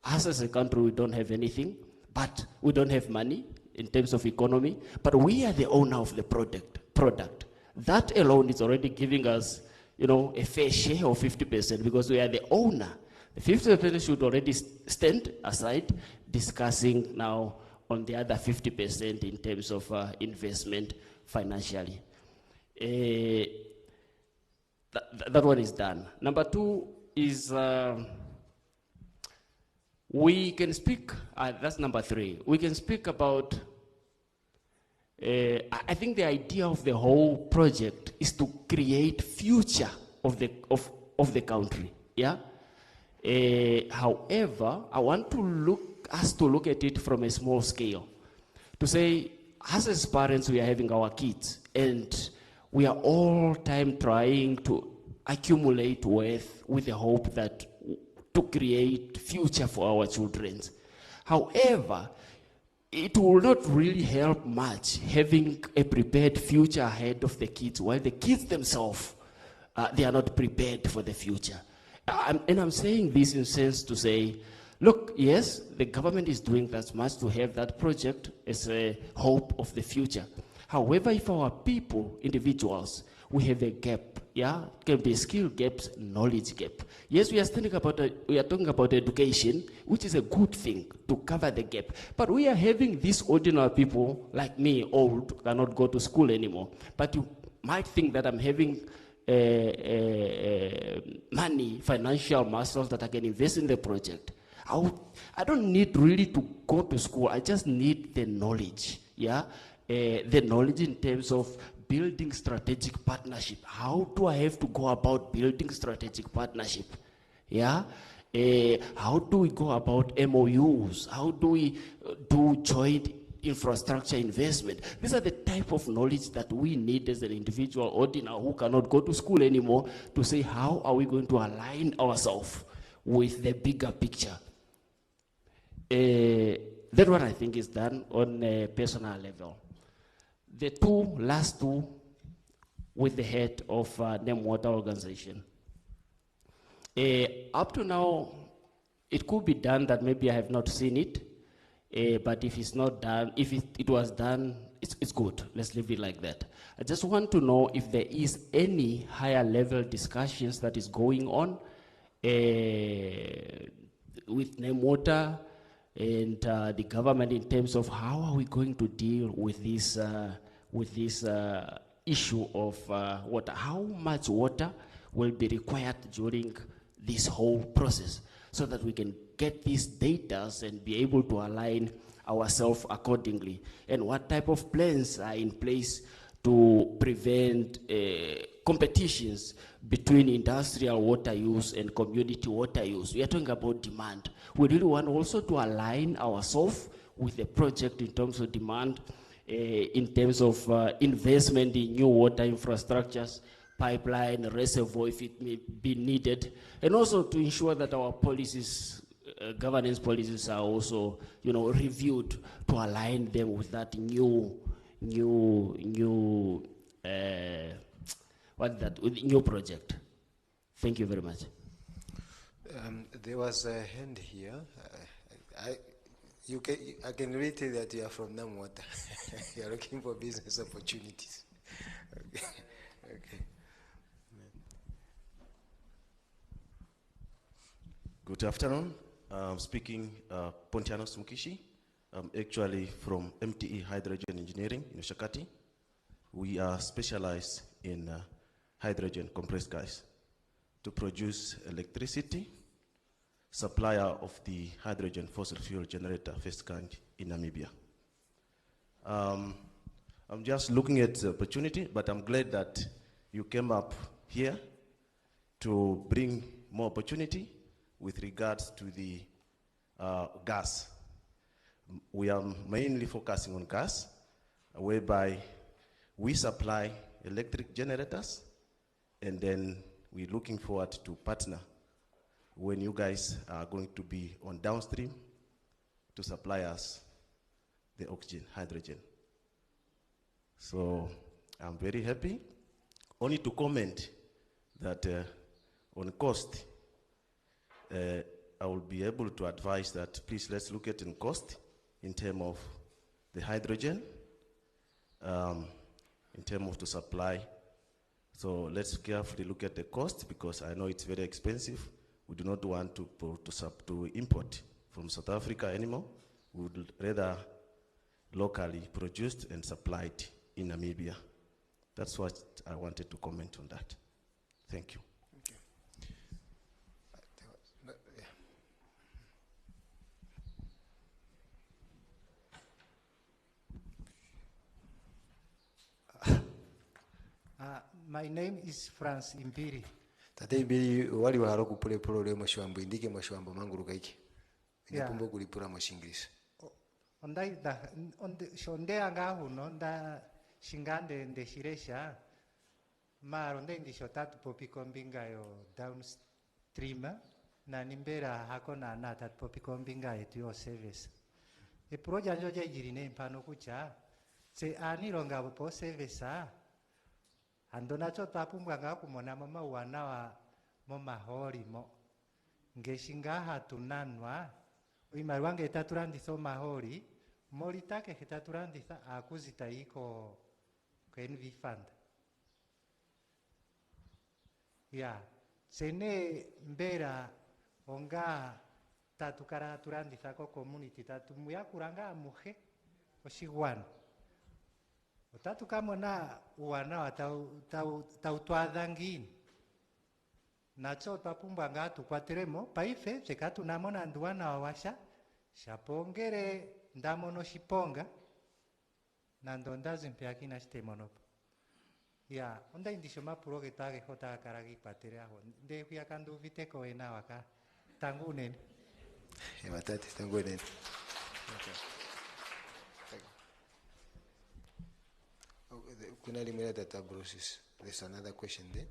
Us as a country, we don't have anything, but we don't have money in terms of economy, but we are the owner of the product. That alone is already giving us, you know, a fair share of 50% because we are the owner. The 50% should already stand aside, discussing now on the other 50% in terms of investment financially. That one is done. Number two is we can speak, that's number three. We can speak about, I think the idea of the whole project is to create future of the country, yeah? However, I want us to look at it from a small scale. To say, as parents, we are having our kids, and we are all time trying to accumulate wealth with the hope that to create future for our children. However, it will not really help much having a prepared future ahead of the kids, while the kids themselves, they are not prepared for the future. And I'm saying this in sense to say, look, yes, the government is doing that much to have that project as a hope of the future. However, if our people, individuals, we have a gap, yeah, it can be skill gaps, knowledge gap. Yes, we are talking about education, which is a good thing to cover the gap. But we are having these ordinary people like me, old, cannot go to school anymore. But you might think that I'm having money, financial muscles that I can invest in the project. I don't need really to go to school. I just need the knowledge, yeah? The knowledge in terms of building strategic partnership. How do I have to go about building strategic partnership? Yeah? How do we go about MOUs? How do we do joint infrastructure investment. These are the type of knowledge that we need as an individual ordinary who cannot go to school anymore to say, how are we going to align ourselves with the bigger picture? That what I think is done on a personal level. The last two with the head of NEMWater organization. Up to now, it could be done that maybe I have not seen it, but if it's not done, if it was done, it's good. Let's leave it like that. I just want to know if there is any higher level discussions that is going on with NEMWater and the government in terms of how are we going to deal with this issue of water. How much water will be required during this whole process so that we can get these data and be able to align ourselves accordingly, and what type of plans are in place to prevent competitions between industrial water use and community water use. We are talking about demand. We really want also to align ourselves with the project in terms of demand, in terms of investment in new water infrastructures, pipeline, reservoir if it may be needed, and also to ensure that our policies, governance policies are also, reviewed to align them with that new project. Thank you very much. There was a hand here. I can really tell that you are from NAMWater. You are looking for business opportunities. Okay. Good afternoon. I'm speaking Pontianos Mukishi. I'm actually from MTE Hydrogen Engineering in OSHAKATI. We are specialized in hydrogen compressed gas to produce electricity, supplier of the hydrogen fossil fuel generator first kind in Namibia. I'm just looking at the opportunity, but I'm glad that you came up here to bring more opportunity with regards to the gas. We are mainly focusing on gas, whereby we supply electric generators, and then we're looking forward to partner when you guys are going to be on downstream to supply us the oxygen, hydrogen. So I'm very happy. Only to comment that on cost, I will be able to advise that please let's look at in cost in terms of the hydrogen, in terms of the supply. So let's carefully look at the cost because I know it's very expensive. We do not want to import from South Africa anymore. We would rather locally produced and supplied in Namibia. That's what I wanted to comment on that. Thank you. My name is Franz Impiri. Tate Impiri wali waharo kupule polo mwashwambo indike mwashwambo manguru kaiki. Ngapumbo kulipura mwashingirisa. Ondai da shonde anga huno nda shingande ndeshiresha maronde ndishotatu popiko mbinga yo downstream na nimbera hako na tatu popiko mbinga yetu yo service. E proja njoja jirine mpano kucha se anironga po service andona cho tapumbwa ngakumona mama wana wa mama hori mo ngeshinga hatunanwa uimari wange itaturandisa mahori mori take itaturandisa akuzita iko kwenvi fund ya sene mbera onga tatukara turandisa ko community tatumuya kuranga muhe oshigwana utatu kamona uwana wa tautwadhangini nacho tapumba ngatu kwa teremo paife chekatu namona nduwana wawasha shapongere ndamono shiponga na ndondazi mpeaki na shitemonopo ya onda indisho mapuro getage hota karagi patere aho nde kuya kandu viteko wena waka tangu nene Matati tangu nene. Okay. Kunalimira Tata Brosis. There's another question there.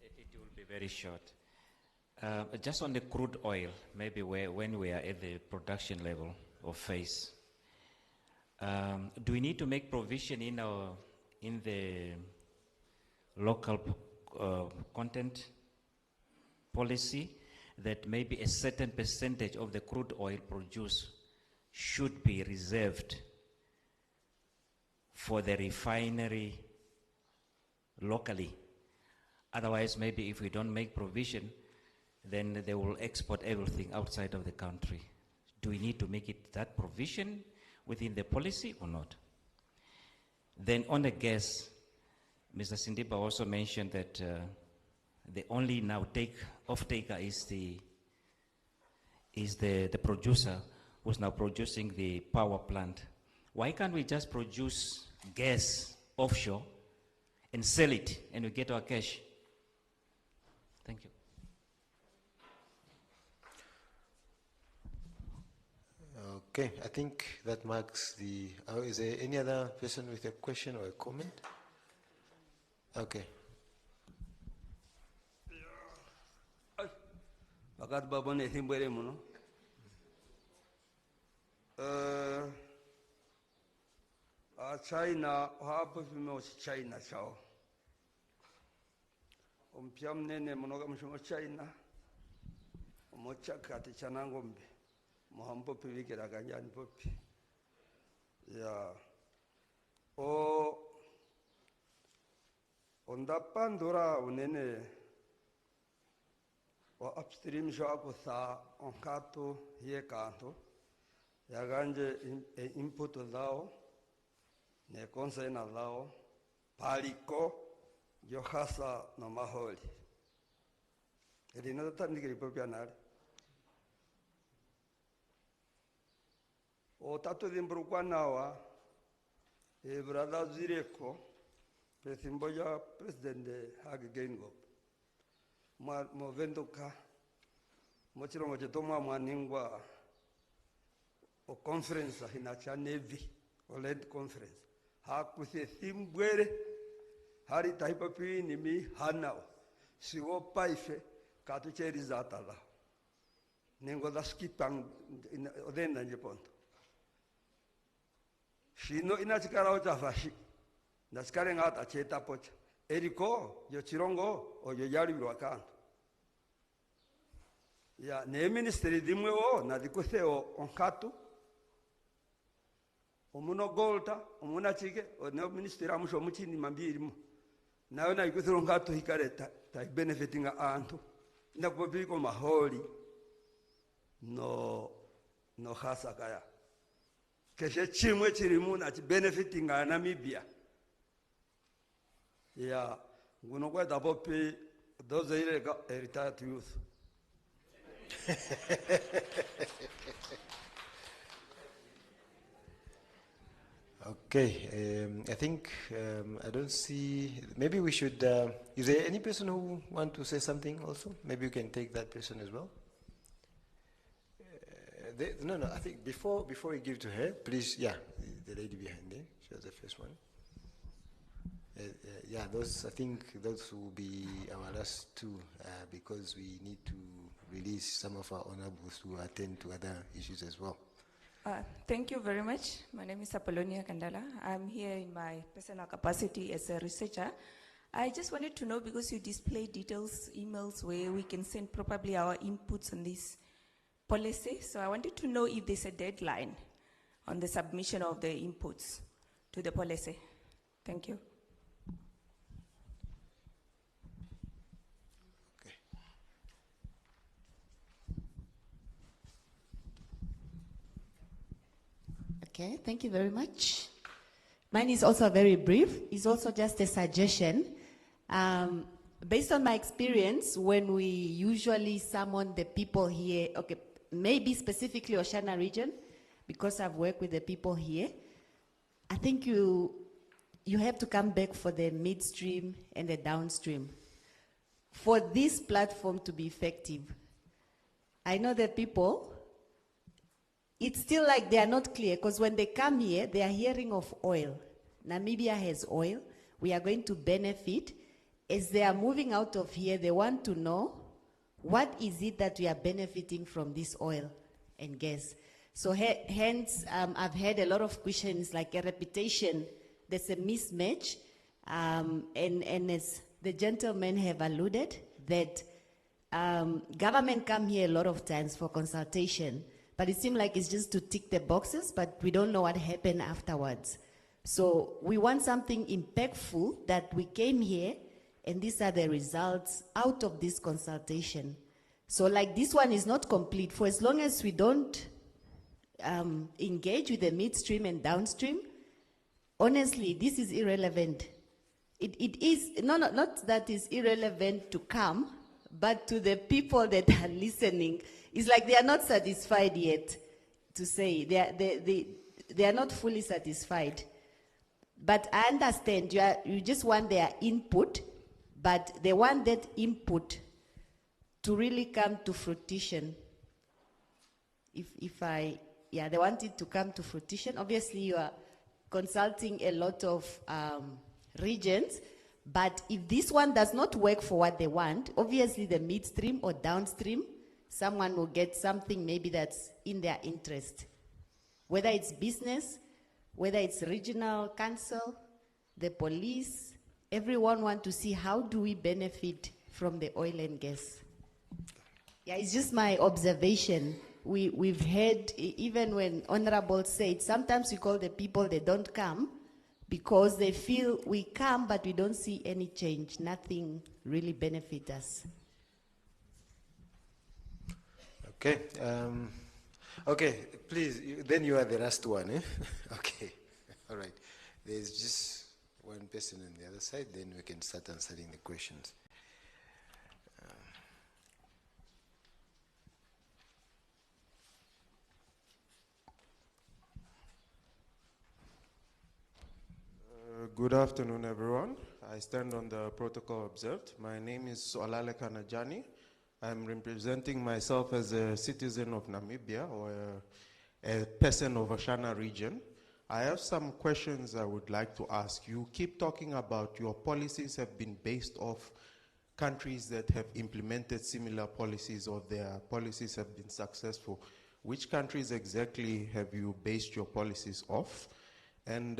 It will be very short. Just on the crude oil, maybe when we are at the production level or phase, do we need to make provision in the local content policy that maybe a certain percentage of the crude oil produced should be reserved for the refinery locally? Otherwise, maybe if we don't make provision, then they will export everything outside of the country. Do we need to make it that provision within the policy or not? Then on the gas, Mr. Sindiba also mentioned that the only now off-taker is the producer who's now producing the power plant. Why can't we just produce gas offshore and sell it and we get our cash? Thank you. Okay, I think that marks the. Is there any other person with a question or a comment? Okay. Wakati babone thimbwere muno. China hapo vimeo China chao. Ompia mnene muno kama China. Omochakati chanangombe. Mohambo pivikira kanjani popi. Ya. Ondapandora unene o upstream shako sa onkato ye kanto ya ganje input lao ne container lao paliko yo hasa no maholi elina tatandikiri popianale o tato dimbrukanawa e brada zireko presimboja president hagengo movenduka mochirongo chetomwa mwaningwa o conference hinacha navy o land conference hakuse simbwere hari taipa pini mi hanao sigo paife katu cherizata la ningo da skipang odenda njeponto shino inachikara ochafashi nasikare ngata cheta pocha eriko yo chirongo o yo yari lwakano ya ne ministry dimwe o na dikutheo onkatu omuno golta omuna chike o ne ministry amusho muchini mambiri mu nayo na ikuthero onkatu hikareta ta benefiting antu na kubiko maholi no hasa kaya keshe chimwe chirimu na benefiting Namibia ya nguno kwa dapopi doze ile retired youth. Okay, I think I don't see. Maybe we should. Is there any person who want to say something also? Maybe you can take that person as well. No. I think before we give to her, please. Yeah, the lady behind there. She was the first one. Yeah, I think those will be our last two because we need to release some of our honorables to attend to other issues as well. Thank you very much. My name is Apollonia Kandala. I'm here in my personal capacity as a researcher. I just wanted to know, because you display details, emails where we can send probably our inputs on this policy. So I wanted to know if there's a deadline on the submission of the inputs to the policy. Thank you. Okay, thank you very much. Mine is also very brief. It's also just a suggestion. Based on my experience, when we usually summon the people here, okay, maybe specifically Oshana region, because I've worked with the people here, I think you have to come back for the midstream and the downstream. for this platform to be effective, I know that people, it's still like they are not clear, because when they come here, they are hearing of oil. Namibia has oil. We are going to benefit. As they are moving out of here, they want to know what is it that we are benefiting from this oil and gas. So hence, I've had a lot of questions like a reputation. There's a mismatch. And as the gentlemen have alluded, that government come here a lot of times for consultation, but it seems like it's just to tick the boxes, but we don't know what happened afterwards. So we want something impactful, that we came here and these are the results out of this consultation. So like this one is not complete. For as long as we don't engage with the midstream and downstream, honestly, this is irrelevant. It is, not that it's irrelevant to come, but to the people that are listening, it's like they are not satisfied yet, to say. They are not fully satisfied. But I understand you just want their input, but they want that input to really come to fruition. They want it to come to fruition. Obviously, you are consulting a lot of regions, but if this one does not work for what they want, obviously the midstream or downstream, someone will get something maybe that's in their interest. Whether it's business, whether it's regional council, the police, everyone want to see how do we benefit from the oil and gas. Yeah, it's just my observation. We've heard, even when Honorable said, sometimes we call the people, they don't come, because they feel we come, but we don't see any change. Nothing really benefit us. Okay. Okay, please, then you are the last one, eh? Okay, all right. There's just one person on the other side, then we can start answering the questions. Good afternoon, everyone. I stand on the protocol observed. My name is Olale Kanajani. I'm representing myself as a citizen of Namibia, or a person of Oshana region. I have some questions I would like to ask. You keep talking about your policies have been based off countries that have implemented similar policies, or their policies have been successful. Which countries exactly have you based your policies off? And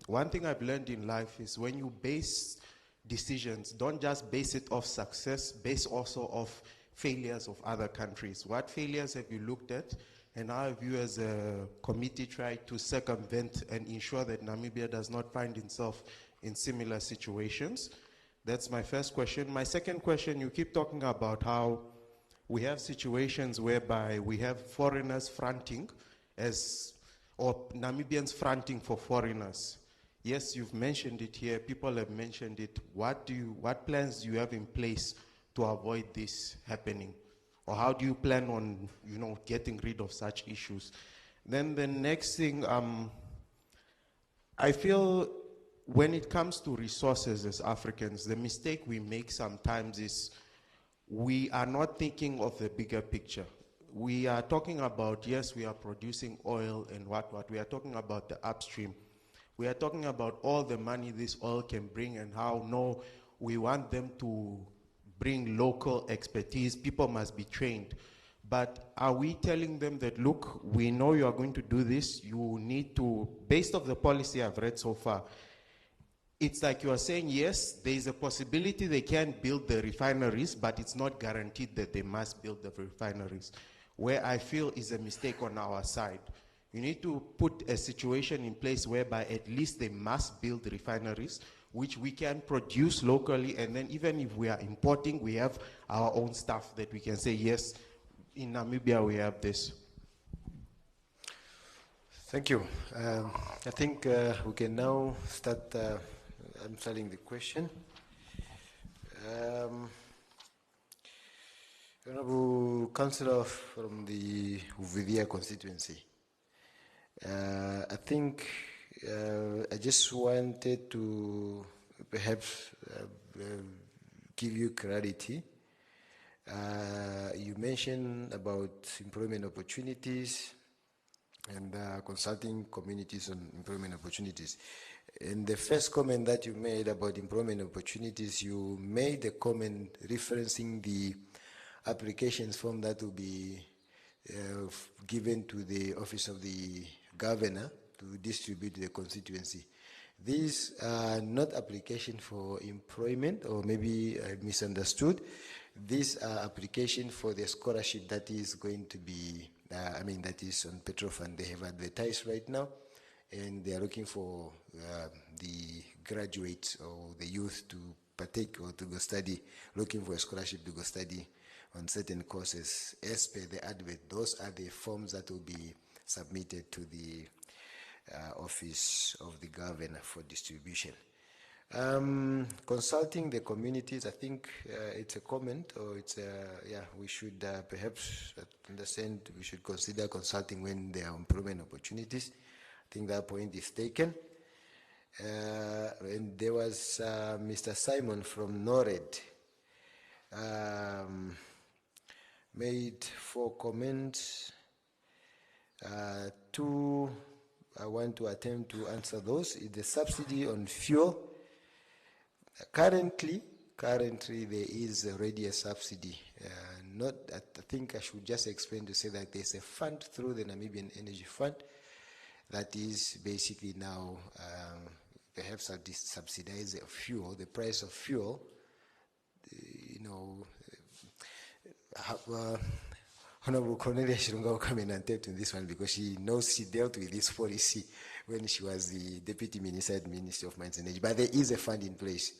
one thing I've learned in life is when you base decisions, don't just base it off success, base also off failures of other countries. What failures have you looked at, and how have you as a committee tried to circumvent and ensure that Namibia does not find itself in similar situations? That's my first question. My second question, you keep talking about how we have situations whereby we have foreigners fronting or Namibians fronting for foreigners. Yes, you've mentioned it here. People have mentioned it. What plans do you have in place to avoid this happening? Or how do you plan on, getting rid of such issues? Then the next thing, I feel when it comes to resources as Africans, the mistake we make sometimes is we are not thinking of the bigger picture. We are talking about, yes, we are producing oil and what. We are talking about the upstream. We are talking about all the money this oil can bring, and how, no, we want them to bring local expertise. People must be trained. But are we telling them that, look, we know you are going to do this, you need to, based off the policy I've read so far, it's like you are saying, yes, there is a possibility they can build the refineries, but it's not guaranteed that they must build the refineries, where I feel is a mistake on our side. You need to put a situation in place whereby at least they must build refineries, which we can produce locally, and then even if we are importing, we have our own stuff that we can say, yes, in Namibia we have this. Thank you. I think we can now start answering the question. Honorable Councillor from the Uvidia constituency. I think I just wanted to perhaps give you clarity. You mentioned about employment opportunities and consulting communities on employment opportunities. In the first comment that you made about employment opportunities, you made a comment referencing the applications form that will be given to the office of the governor to distribute to the constituency. These are not application for employment, or maybe I misunderstood. These are application for the scholarship that is going to be, that is on Petrol Fund. They have advertised right now, and they are looking for the graduates or the youth to partake or to go study, looking for a scholarship to go study on certain courses. As per the advert, those are the forms that will be submitted to the office of the governor for distribution. Consulting the communities, I think it's a comment, or it's we should perhaps understand, we should consider consulting when there are employment opportunities. I think that point is taken. And there was Mr. Simon from NORAD made 4 comments. 2, I want to attempt to answer those. The subsidy on fuel. Currently there is already a subsidy. I think I should just explain to say that there's a fund through the Namibian Energy Fund that is basically now perhaps subsidize the fuel, the price of fuel. Honorable Cornelia Shirunga will come in and tell to this one, because she knows she dealt with this policy when she was the Deputy Minister at Ministry of Mines and Energy. But there is a fund in place.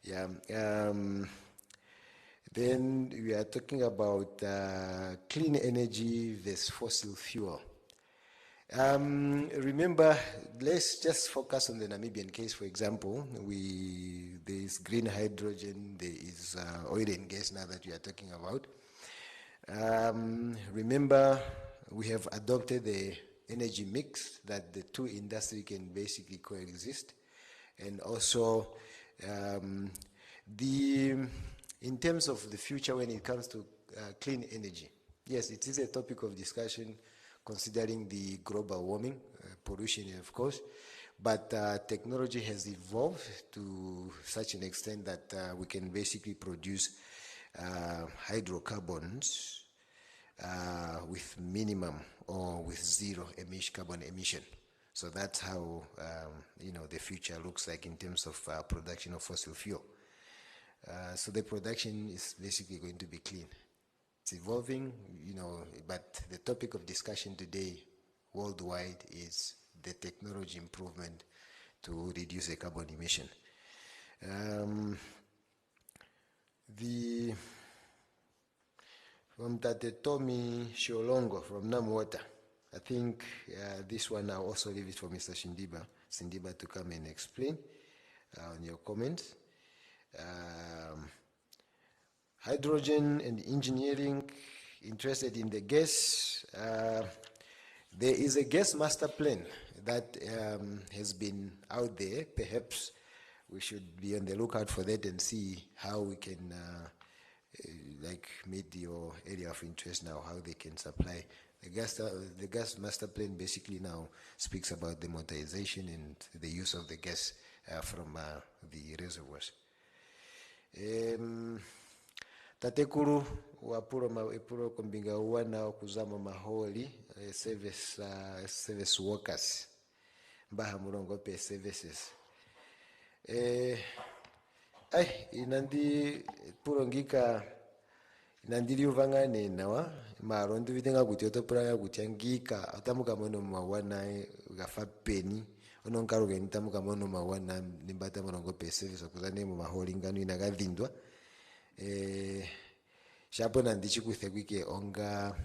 Yeah. Then we are talking about clean energy versus fossil fuel. Remember, let's just focus on the Namibian case, for example. There is green hydrogen, there is oil and gas now that we are talking about. Remember, we have adopted the energy mix that the two industries can basically coexist. And also, in terms of the future when it comes to clean energy, yes, it is a topic of discussion considering the global warming, pollution, of course, but technology has evolved to such an extent that we can basically produce hydrocarbons with minimum or with zero carbon emission. So that's how the future looks like in terms of production of fossil fuel. So the production is basically going to be clean. It's evolving, but the topic of discussion today worldwide is the technology improvement to reduce the carbon emission. From Tate Tommy Sholongo from Namwater, I think this one I'll also leave it for Mr. Sindiba to come and explain on your comments. Hydrogen and engineering, interested in the gas. There is a gas master plan that has been out there. Perhaps we should be on the lookout for that and see how we can meet your area of interest now, how they can supply. The gas master plan basically now speaks about the monetization and the use of the gas from the reservoirs. Tatekuru wapuro kombinga uwana okuzama maholi service workers mbaha mulongo pe services inandi purongika inandiri uvangane nawa marondo vitenga kuti otopuranga kuti angika atamuka mono mawana gafa peni ononkaro genitamuka mono mawana nimbata mulongo pe service okuzane mu maholi ngano inagadhindwa shapo nandichikuthe kwike onga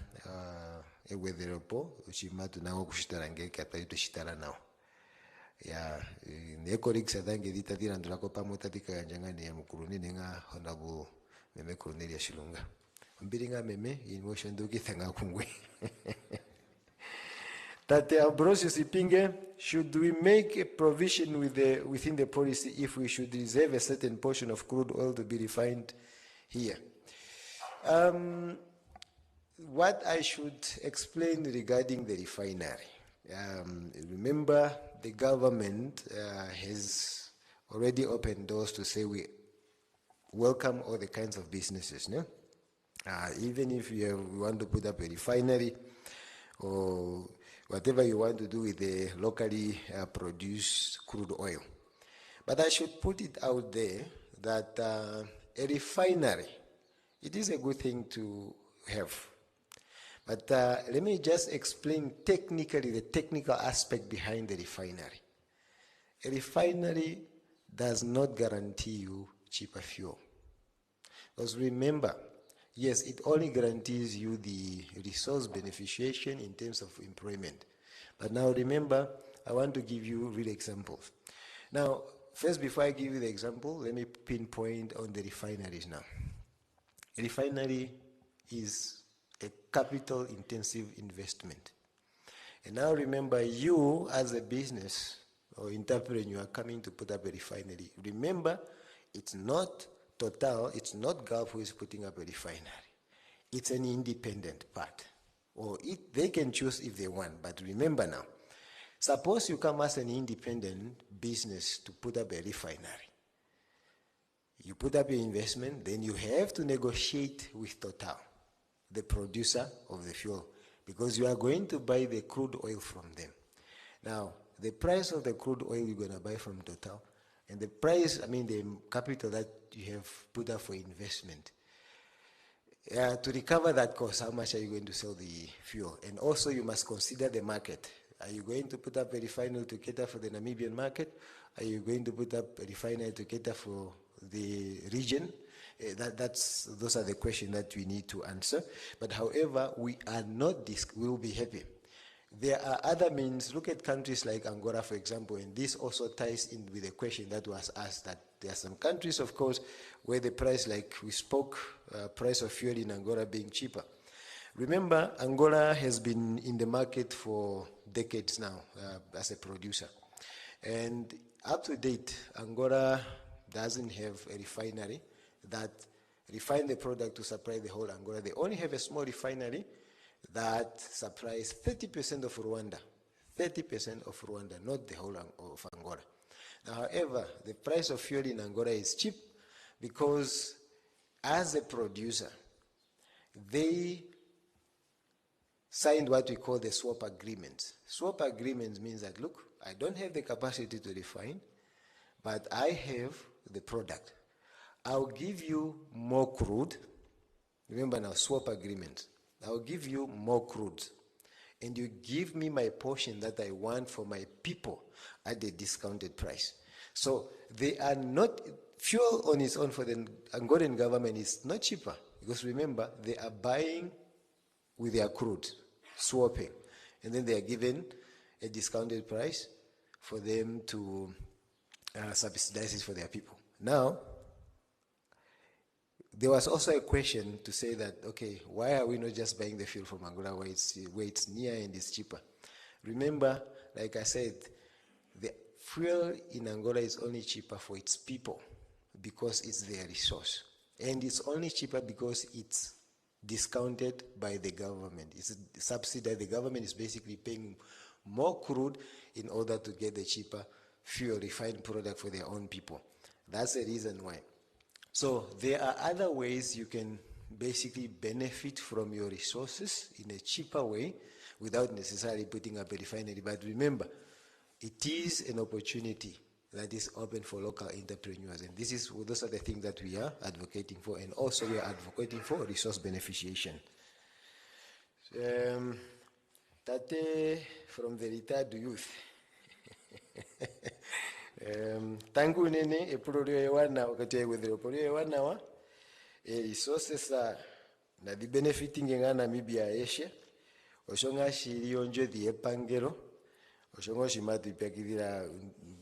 ewedheropo uchimatu nawo kushitara ngeka taito shitara nawo ya nekolix adange ditatira ndulako pamwe tatika kanjangane ya mukuru nenga honabu meme Cornelia Shilunga mbiringa meme inmotion duki thanga kungwe that Ambrosius Ipinge, should we make a provision within the policy if we should reserve a certain portion of crude oil to be refined here? What I should explain regarding the refinery. Remember, the government has already opened doors to say we welcome all the kinds of businesses. No? Even if you want to put up a refinery or whatever you want to do with the locally produced crude oil. But I should put it out there that a refinery, it is a good thing to have. But let me just explain technically the technical aspect behind the refinery. A refinery does not guarantee you cheaper fuel. Because remember, yes, it only guarantees you the resource beneficiation in terms of employment. But now remember, I want to give you real examples. Now, first, before I give you the example, let me pinpoint on the refineries now. A refinery is a capital-intensive investment. And now remember, you as a business or entrepreneur coming to put up a refinery, remember, it's not Total, it's not Gulf who is putting up a refinery. It's an independent part. Or they can choose if they want, but remember now, suppose you come as an independent business to put up a refinery. You put up your investment, then you have to negotiate with Total, the producer of the fuel, because you are going to buy the crude oil from them. Now, the price of the crude oil you're going to buy from Total, and the price, the capital that you have put up for investment, to recover that cost, how much are you going to sell the fuel? And also you must consider the market. Are you going to put up a refinery to cater for the Namibian market? Are you going to put up a refinery to cater for the region? Those are the questions that we need to answer. But however, we are not we will be happy. There are other means. Look at countries like Angola, for example, and this also ties in with the question that was asked, that there are some countries, of course, where the price, like we spoke, price of fuel in Angola being cheaper. Remember, Angola has been in the market for decades now as a producer. And up to date, Angola doesn't have a refinery that refine the product to supply the whole Angola. They only have a small refinery that supplies 30% of Rwanda. 30% of Rwanda, not the whole of Angola. Now, however, the price of fuel in Angola is cheap because as a producer, they signed what we call the swap agreements. Swap agreements means that, look, I don't have the capacity to refine, but I have the product. I'll give you more crude. Remember now, swap agreements. I'll give you more crude, and you give me my portion that I want for my people at a discounted price. So they are not, fuel on its own for the Angolan government is not cheaper, because remember, they are buying with their crude, swapping, and then they are given a discounted price for them to subsidize it for their people. Now, there was also a question to say that, okay, why are we not just buying the fuel from Angola where it's near and it's cheaper? Remember, like I said, the fuel in Angola is only cheaper for its people because it's their resource. And it's only cheaper because it's discounted by the government. It's subsidized. The government is basically paying more crude in order to get the cheaper fuel, refined product for their own people. That's the reason why. So there are other ways you can basically benefit from your resources in a cheaper way without necessarily putting up a refinery. But remember, it is an opportunity that is open for local entrepreneurs. And those are the things that we are advocating for. And also we are advocating for resource beneficiation. Tate from the retired youth. Tangu nene epulolio ewana wakati wethe epulolio ewana wa resources na di benefiting nga Namibia eshe oshonga shiriyo njothi epangero oshonga shimatu ipakidira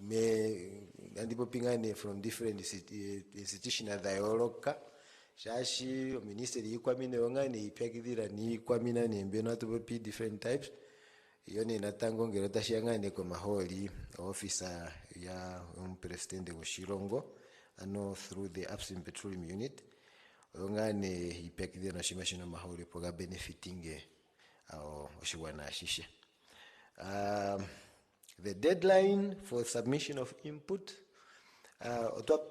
me andipo pingane from different institutions dialogue shashi ministry ikwamine wanga ni ipakidira ni kwamina ni mbeno atupo different types yone natango ngero tashiyangane kwa maholi officer ya president wa Shirongo ano through the upstream petroleum unit ongane ipekide no shimashino maholi poga benefiting oshiwana shisha. The deadline for submission of input,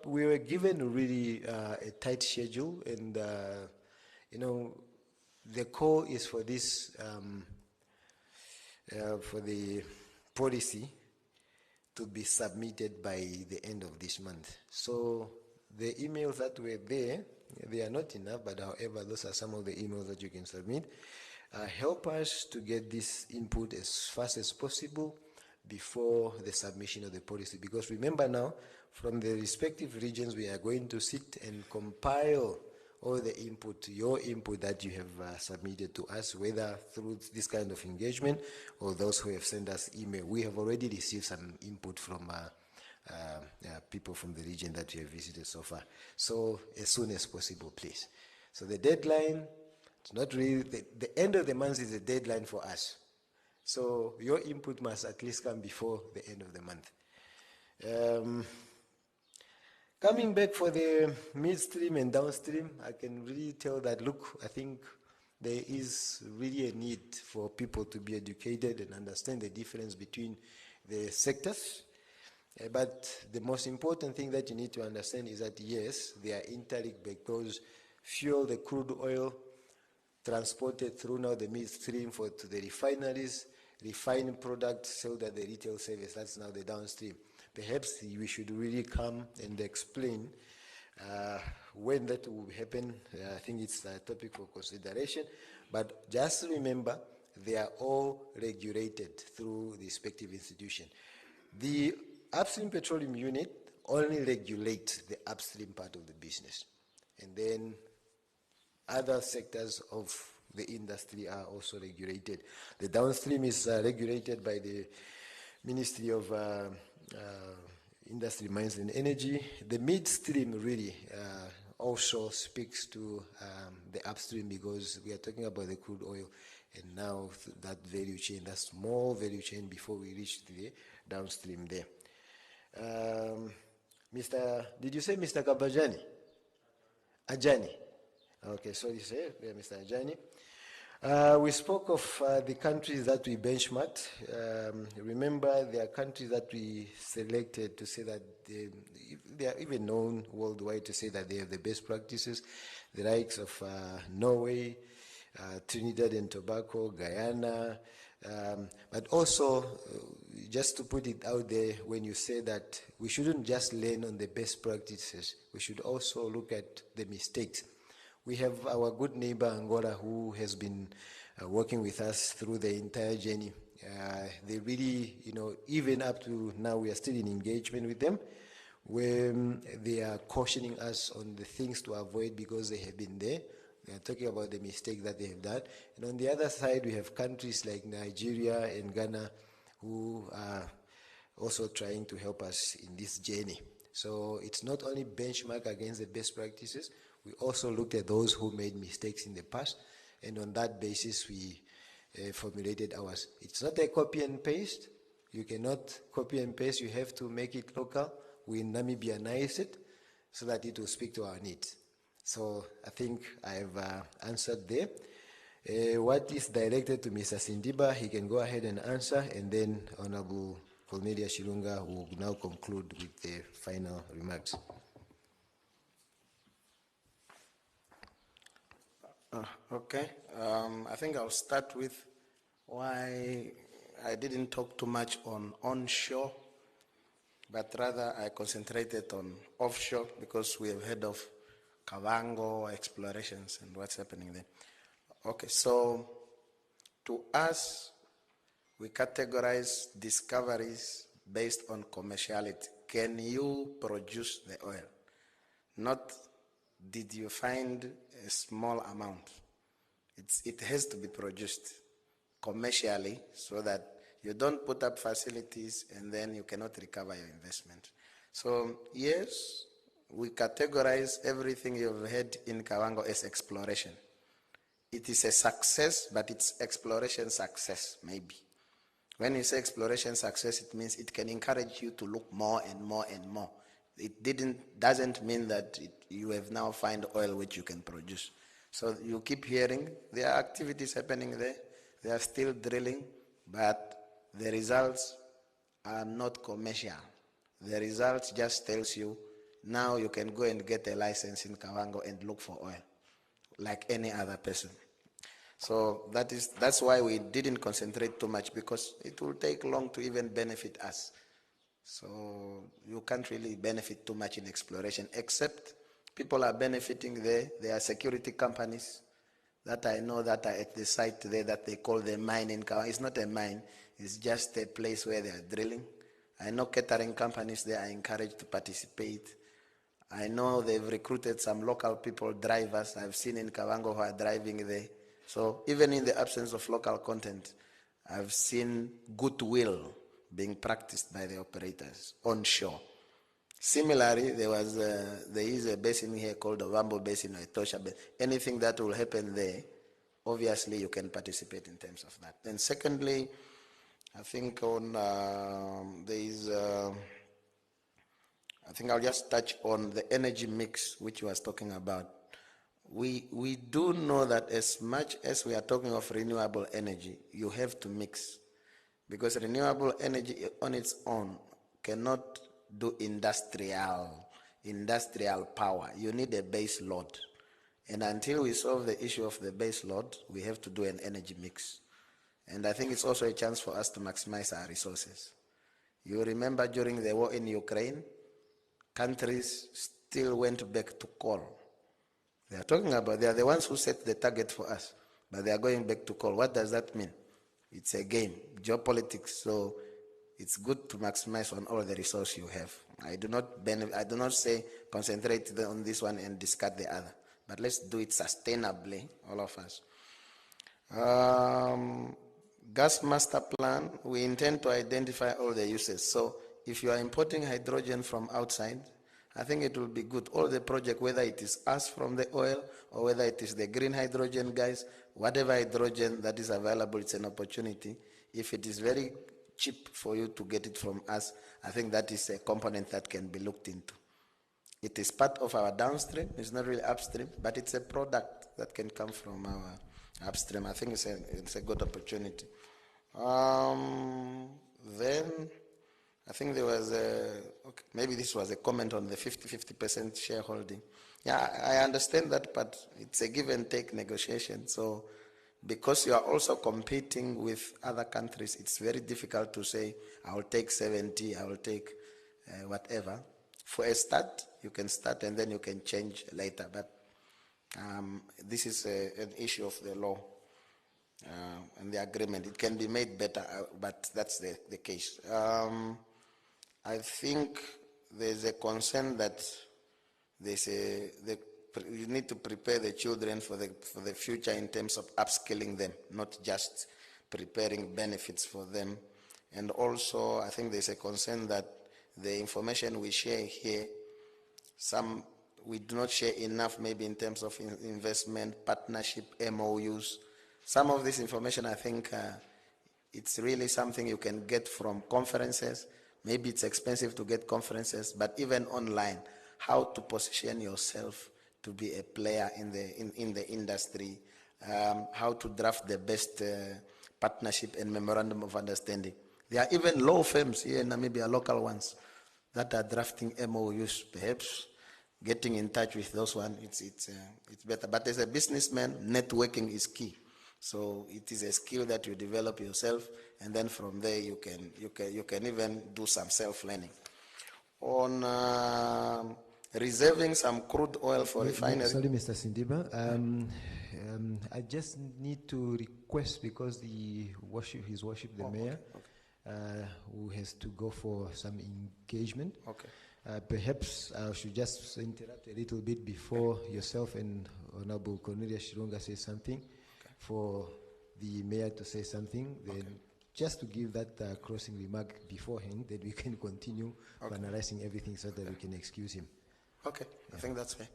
we were given really a tight schedule, and the call is for this for the policy to be submitted by the end of this month. So the emails that were there, they are not enough, but however, those are some of the emails that you can submit. Help us to get this input as fast as possible before the submission of the policy, because remember now, from the respective regions, we are going to sit and compile all the input, your input that you have submitted to us, whether through this kind of engagement or those who have sent us email. We have already received some input from people from the region that we have visited so far. So as soon as possible, please. So the deadline, it's not really, the end of the month is the deadline for us. So your input must at least come before the end of the month. Coming back for the midstream and downstream, I can really tell that, look, I think there is really a need for people to be educated and understand the difference between the sectors. But the most important thing that you need to understand is that, yes, they are interlinked, because fuel, the crude oil, transported through now the midstream to the refineries, refined products sold at the retail service, that's now the downstream. Perhaps we should really come and explain when that will happen. I think it's a topic for consideration, but just remember, they are all regulated through the respective institution. The upstream petroleum unit only regulates the upstream part of the business, and then other sectors of the industry are also regulated. The downstream is regulated by the Ministry of Industry, Mines and Energy. The midstream really also speaks to the upstream, because we are talking about the crude oil, and now that value chain, that small value chain before we reach the downstream there. Did you say Mr. Kabajani? Ajani. Okay, sorry, sir, Mr. Ajani. We spoke of the countries that we benchmarked. Remember, there are countries that we selected to say that they are even known worldwide to say that they have the best practices, the likes of Norway, Trinidad and Tobago, Guyana, but also, just to put it out there, when you say that we shouldn't just learn on the best practices, we should also look at the mistakes. We have our good neighbor Angola, who has been working with us through the entire journey. They really, even up to now, we are still in engagement with them, where they are cautioning us on the things to avoid because they have been there. They are talking about the mistake that they have done. And on the other side, we have countries like Nigeria and Ghana who are also trying to help us in this journey. So it's not only benchmark against the best practices, we also looked at those who made mistakes in the past, and on that basis we formulated ours. It's not a copy and paste. You cannot copy and paste. You have to make it local. We Namibianize it so that it will speak to our needs. So I think I've answered there. What is directed to Mr. Sindiba, he can go ahead and answer, and then Honorable Cornelia Shilunga will now conclude with the final remarks. Okay, I think I'll start with why I didn't talk too much on onshore, but rather I concentrated on offshore, because we have heard of Kavango explorations and what's happening there. Okay, so to us, we categorize discoveries based on commerciality. Can you produce the oil? Not did you find a small amount. It has to be produced commercially, so that you don't put up facilities and then you cannot recover your investment. So yes, we categorize everything you've had in Kavango as exploration. It is a success, but it's exploration success, maybe. When you say exploration success, it means it can encourage you to look more and more and more. It doesn't mean that you have now found oil which you can produce. So you keep hearing there are activities happening there. They are still drilling, but the results are not commercial. The results just tells you now you can go and get a license in Kavango and look for oil like any other person. So that's why we didn't concentrate too much, because it will take long to even benefit us. So you can't really benefit too much in exploration, except people are benefiting there. There are security companies that I know that are at the site there that they call the mine in Kavango. It's not a mine, it's just a place where they are drilling. I know catering companies there are encouraged to participate. I know they've recruited some local people, drivers, I've seen in Kavango who are driving there. So even in the absence of local content, I've seen goodwill being practiced by the operators onshore. Similarly, there is a basin here called the Wambo Basin or Etosha Basin. Anything that will happen there, obviously you can participate in terms of that. And secondly, I think I think I'll just touch on the energy mix which you was talking about. We do know that as much as we are talking of renewable energy, you have to mix, because renewable energy on its own cannot do industrial power. You need a base load. And until we solve the issue of the base load, we have to do an energy mix. And I think it's also a chance for us to maximize our resources. You remember during the war in Ukraine, countries still went back to coal. They are the ones who set the target for us, but they are going back to coal. What does that mean? It's a game, geopolitics. So it's good to maximize on all the resource you have. I do not say concentrate on this one and discard the other, but let's do it sustainably, all of us. Gas master plan, we intend to identify all the uses. So if you are importing hydrogen from outside, I think it will be good. All the project, whether it is us from the oil or whether it is the green hydrogen guys, whatever hydrogen that is available, it's an opportunity. If it is very cheap for you to get it from us, I think that is a component that can be looked into. It is part of our downstream. It's not really upstream, but it's a product that can come from our upstream. I think it's a good opportunity. Then I think there was maybe this was a comment on the 50% shareholding. Yeah, I understand that, but it's a give and take negotiation. So because you are also competing with other countries, it's very difficult to say, I will take 70, I will take whatever. For a start, you can start and then you can change later. But this is an issue of the law and the agreement. It can be made better, but that's the case. I think there's a concern that you need to prepare the children for the future in terms of upskilling them, not just preparing benefits for them. And also, I think there's a concern that the information we share here, we do not share enough maybe in terms of investment, partnership, MOUs. Some of this information, I think it's really something you can get from conferences. Maybe it's expensive to get conferences, but even online, how to position yourself to be a player in the industry, how to draft the best partnership and memorandum of understanding. There are even law firms here in Namibia, local ones, that are drafting MOUs. Perhaps getting in touch with those ones, it's better. But as a businessman, networking is key. So it is a skill that you develop yourself, and then from there you can even do some self-learning. On reserving some crude oil for refinery. Sorry, Mr. Sindiba. I just need to request, because His Worship the Mayor, who has to go for some engagement. Okay. Perhaps I should just interrupt a little bit before yourself and Honorable Cornelius Shirunga say something, for the Mayor to say something, then just to give that crossing remark beforehand, that we can continue analyzing everything so that we can excuse him. Okay, I think that's fair.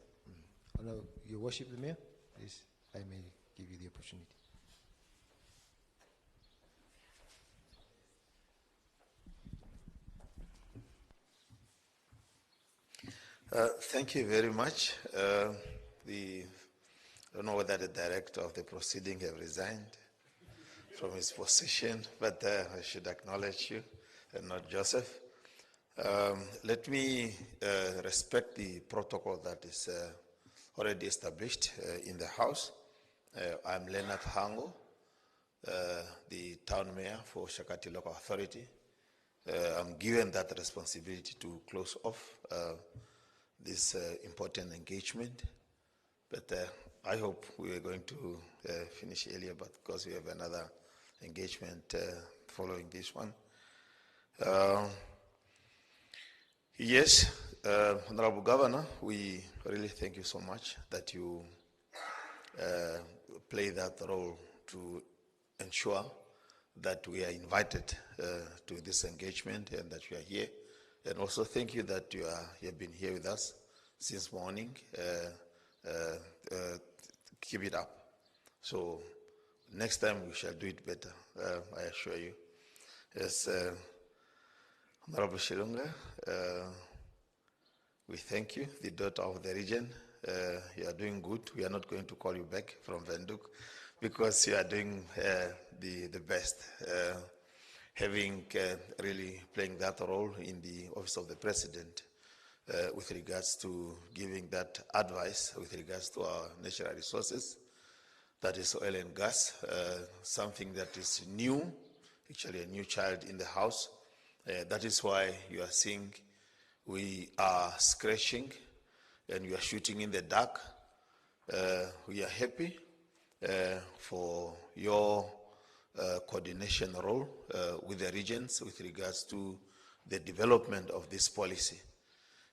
Your Worship the Mayor, please, I may give you the opportunity. Thank you very much. I don't know whether the director of the proceeding have resigned from his position, but I should acknowledge you and not Joseph. Let me respect the protocol that is already established in the House. I'm Leonard Hango, the town mayor for OSHAKATI Local Authority. I'm given that responsibility to close off this important engagement, but I hope we are going to finish earlier, but because we have another engagement following this one. Yes, Honorable Governor, we really thank you so much that you play that role to ensure that we are invited to this engagement and that you are here. And also thank you that you have been here with us since morning. Keep it up. So next time we shall do it better, I assure you. Yes, Honorable Shilunga, we thank you, the daughter of the region. You are doing good. We are not going to call you back from Venduk because you are doing the best. Having really playing that role in the office of the president with regards to giving that advice with regards to our natural resources, that is oil and gas, something that is new, actually a new child in the house. That is why you are seeing we are scratching and we are shooting in the dark. We are happy for your coordination role with the regions with regards to the development of this policy.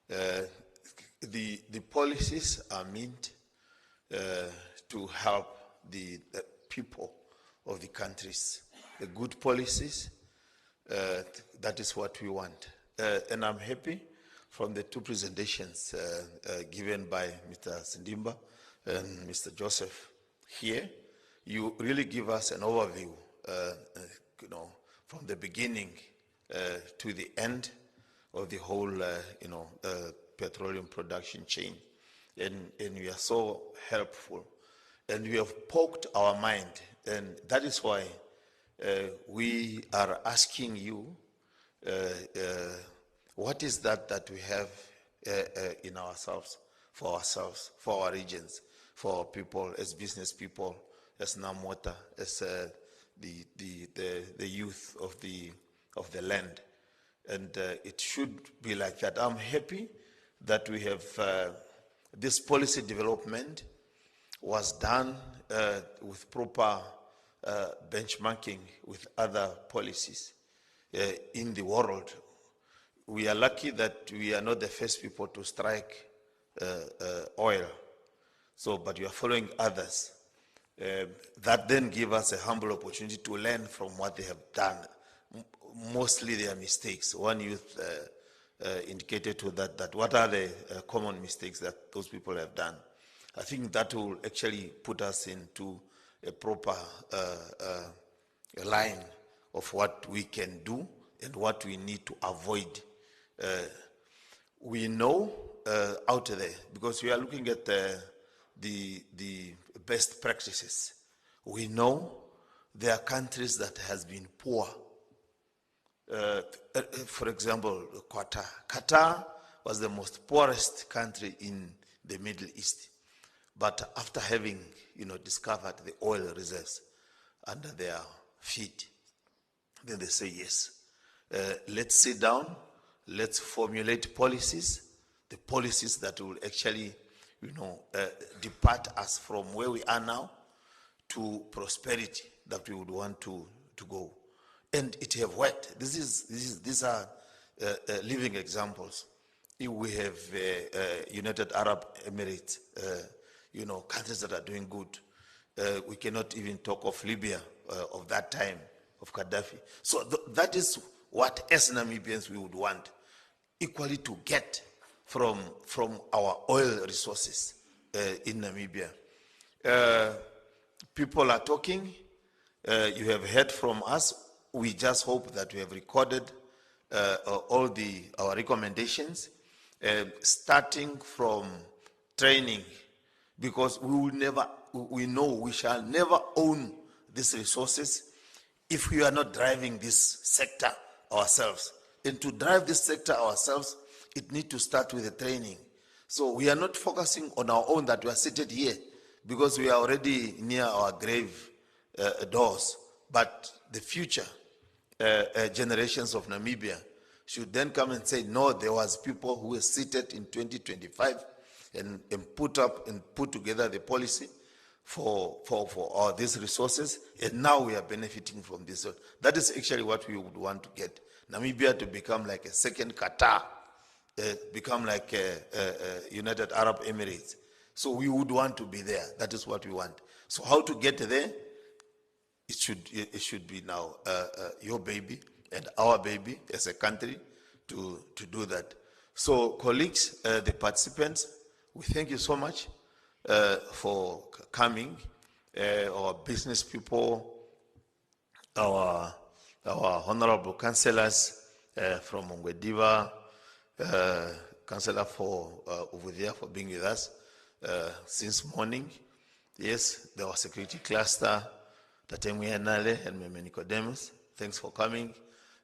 The policies are meant to help the people of the countries. The good policies, that is what we want. And I'm happy from the two presentations given by Mr. Sindimba and Mr. Joseph here. You really give us an overview, from the beginning to the end of the whole, petroleum production chain. And we are so helpful. And we have poked our mind. And that is why we are asking you, what is that we have in ourselves, for our regions, for our people, as business people, as Namota, as the youth of the land. And it should be like that. I'm happy that we have this policy development was done with proper benchmarking with other policies in the world. We are lucky that we are not the first people to strike oil. So, but we are following others. That then give us a humble opportunity to learn from what they have done. Mostly their mistakes. One youth indicated to that what are the common mistakes that those people have done. I think that will actually put us into a proper line of what we can do and what we need to avoid. We know out there, because we are looking at the best practices. We know there are countries that has been poor. For example, Qatar. Qatar was the most poorest country in the Middle East. But after having, discovered the oil reserves under their feet, then they say, yes, let's sit down, let's formulate policies, the policies that will actually, depart us from where we are now to prosperity that we would want to go. And it have worked. These are living examples. If we have United Arab Emirates, countries that are doing good. We cannot even talk of Libya of that time, of Gaddafi. So that is what as Namibians we would want, equally to get from our oil resources in Namibia. People are talking. You have heard from us. We just hope that we have recorded all our recommendations, starting from training, because we know we shall never own these resources if we are not driving this sector ourselves. And to drive this sector ourselves, it needs to start with the training. So we are not focusing on our own, that we are seated here because we are already near our grave doors. But the future generations of Namibia should then come and say, no, there was people who were seated in 2025 and put together the policy for these resources, and now we are benefiting from this. So that is actually what we would want to get. Namibia to become like a second Qatar, become like a United Arab Emirates. So we would want to be there. That is what we want. So how to get there? It should be now your baby and our baby as a country to do that. So colleagues, the participants, we thank you so much for coming. Our business people, our honorable councillors from Mongwediva, councillor for over there for being with us since morning. Yes, there was security cluster, Tatemwe Nale and Meme Nicodemus. Thanks for coming,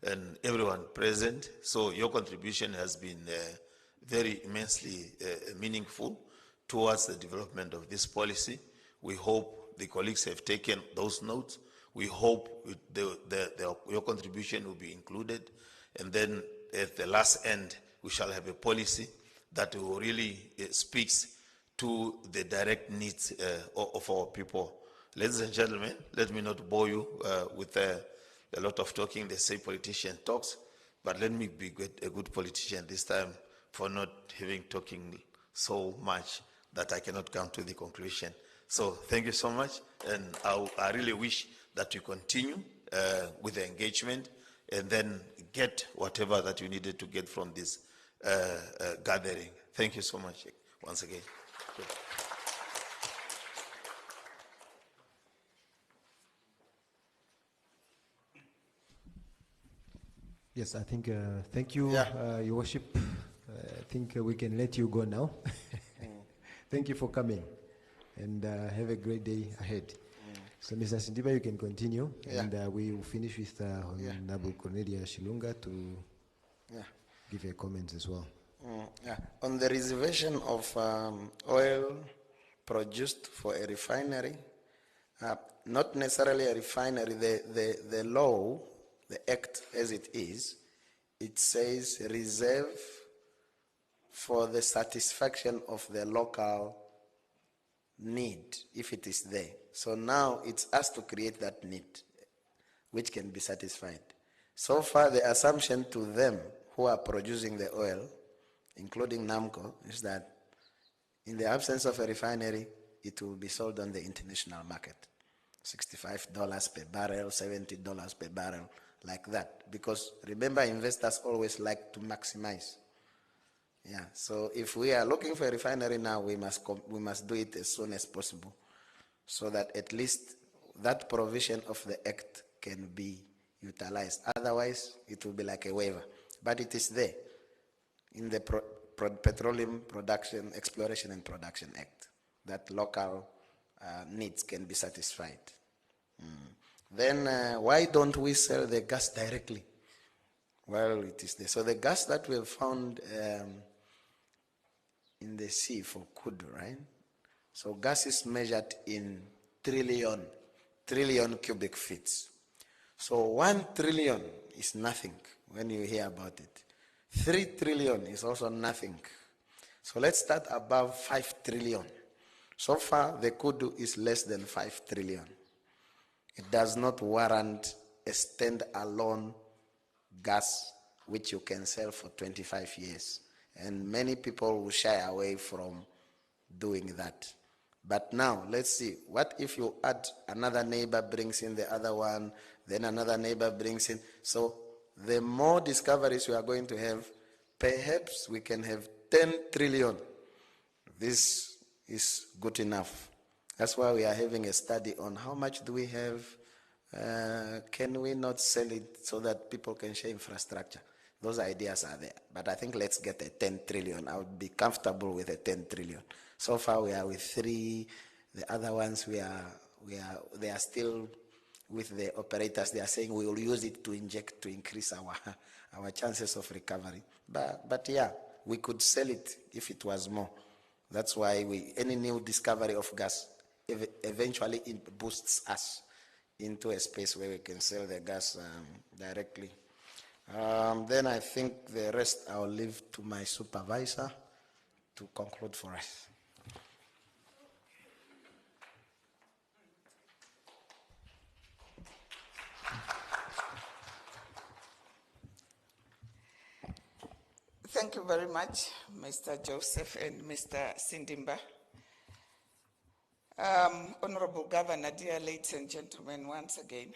and everyone present. So your contribution has been very immensely meaningful towards the development of this policy. We hope the colleagues have taken those notes. We hope your contribution will be included, and then at the last end, we shall have a policy that will really speaks to the direct needs of our people. Ladies and gentlemen, let me not bore you with a lot of talking. They say politician talks, but let me be a good politician this time for not having talking so much that I cannot come to the conclusion. So thank you so much, and I really wish that you continue with the engagement and then get whatever that you needed to get from this gathering. Thank you so much once again. Good. Yes, I think, thank you, Your Worship. I think we can let you go now. Thank you for coming, and have a great day ahead. So, Mr. Sindiba, you can continue, and we will finish with Honorable Cornelia Shilunga to give her comments as well. On the reservation of oil produced for a refinery, not necessarily a refinery, the law, the act as it is, it says reserve for the satisfaction of the local need, if it is there. So now it's us to create that need, which can be satisfied. So far, the assumption to them who are producing the oil, including NAMCO, is that in the absence of a refinery, it will be sold on the international market. $65 per barrel, $70 per barrel, like that. Because remember, investors always like to maximize. Yeah, so if we are looking for a refinery now, we must do it as soon as possible, so that at least that provision of the act can be utilized. Otherwise, it will be like a waiver. But it is there in the Petroleum Production, Exploration and Production Act, that local needs can be satisfied. Then why don't we sell the gas directly? Well, it is there. So the gas that we have found in the sea for Kudu, right? So gas is measured in trillion cubic feet. So 1 trillion is nothing when you hear about it. 3 trillion is also nothing. So let's start above 5 trillion. So far, the Kudu is less than 5 trillion. It does not warrant a stand-alone gas which you can sell for 25 years. And many people will shy away from doing that. But now, let's see, what if you add another neighbor brings in the other one, then another neighbor brings in. So the more discoveries we are going to have, perhaps we can have 10 trillion. This is good enough. That's why we are having a study on how much do we have. Can we not sell it so that people can share infrastructure? Those ideas are there. But I think let's get a 10 trillion. I would be comfortable with a 10 trillion. So far we are with 3. The other ones they are still with the operators. They are saying we will use it to inject to increase our chances of recovery. But yeah, we could sell it if it was more. That's why any new discovery of gas eventually it boosts us into a space where we can sell the gas directly. Then I think the rest I'll leave to my supervisor to conclude for us. Thank you very much, Mr. Joseph and Mr. Sindimba. Honorable Governor, dear ladies and gentlemen, once again,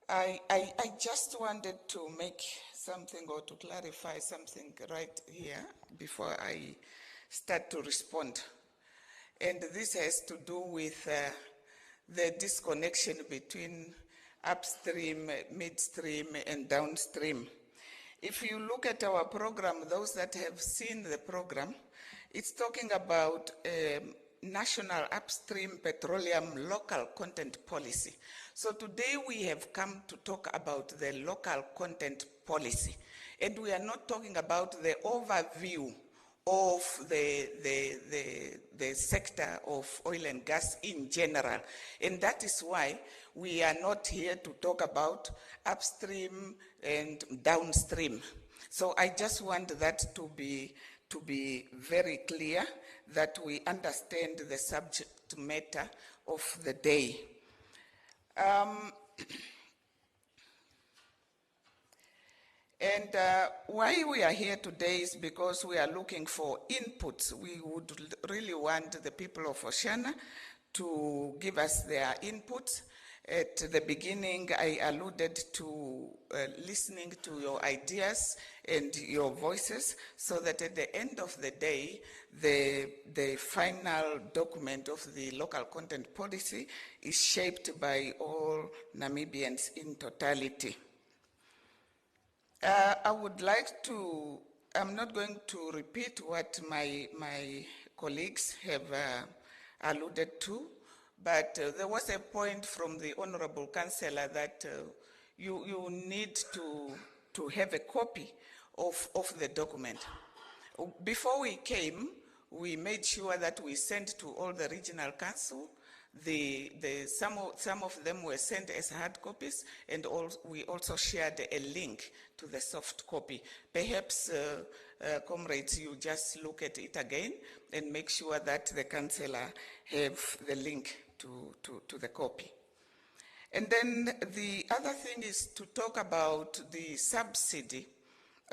I just wanted to make something or to clarify something right here before I start to respond. And this has to do with the disconnection between upstream, midstream, and downstream. If you look at our program, those that have seen the program, it's talking about national upstream petroleum local content policy. So today we have come to talk about the local content policy. And we are not talking about the overview of the sector of oil and gas in general. And that is why we are not here to talk about upstream and downstream. So I just want that to be very clear, that we understand the subject matter of the day. And why we are here today is because we are looking for inputs. We would really want the people of Oceana to give us their inputs. At the beginning, I alluded to listening to your ideas and your voices, so that at the end of the day, the final document of the local content policy is shaped by all Namibians in totality. I would like to, I'm not going to repeat what my colleagues have alluded to, but there was a point from the Honorable Councillor that you need to have a copy of the document. Before we came, we made sure that we sent to all the regional council. Some of them were sent as hard copies, and we also shared a link to the soft copy. Perhaps, comrades, you just look at it again and make sure that the councillor have the link to the copy. And then the other thing is to talk about the subsidy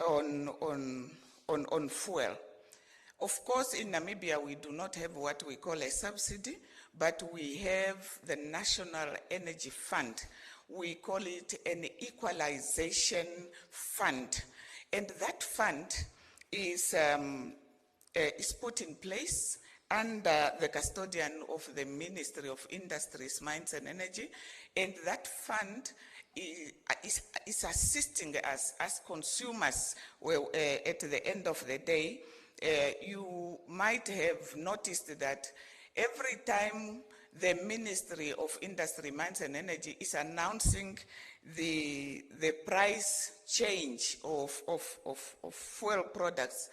on fuel. Of course, in Namibia, we do not have what we call a subsidy, but we have the National Energy Fund. We call it an equalization fund. And that fund is put in place under the custodian of the Ministry of Industries, Mines and Energy. And that fund is assisting us as consumers. Well, at the end of the day, you might have noticed that every time the Ministry of Industry, Mines and Energy is announcing the price change of fuel products,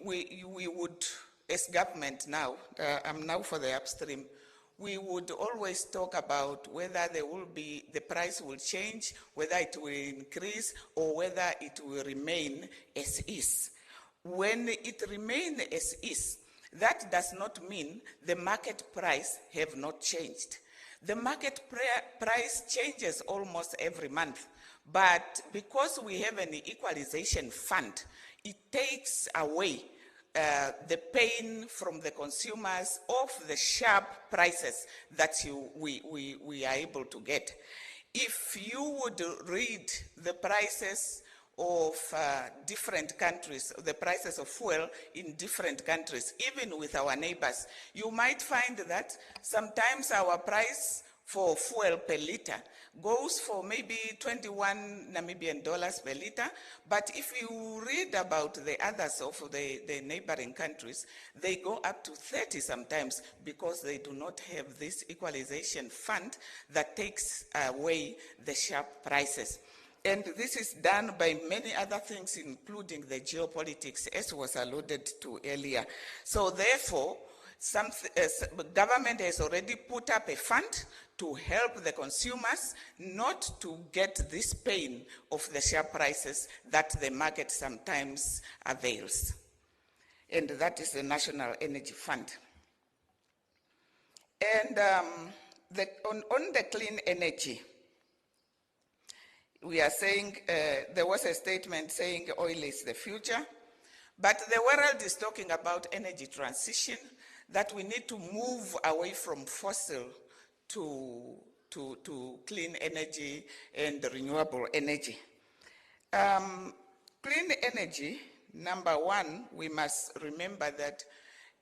we would, as government now, I'm now for the upstream, we would always talk about whether the price will change, whether it will increase, or whether it will remain as is. When it remains as is, that does not mean the market price have not changed. The market price changes almost every month, but because we have an equalization fund, it takes away the pain from the consumers of the sharp prices that we are able to get. If you would read the prices of different countries, the prices of fuel in different countries, even with our neighbors, you might find that sometimes our price for fuel per liter goes for maybe 21 Namibian dollars per liter. But if you read about the others of the neighboring countries, they go up to 30 sometimes because they do not have this equalization fund that takes away the sharp prices. And this is done by many other things, including the geopolitics, as was alluded to earlier. So therefore, government has already put up a fund to help the consumers not to get this pain of the sharp prices that the market sometimes avails. And that is the National Energy Fund. And on the clean energy, we are saying, there was a statement saying oil is the future, but the world is talking about energy transition, that we need to move away from fossil to clean energy and renewable energy. Clean energy, number one, we must remember that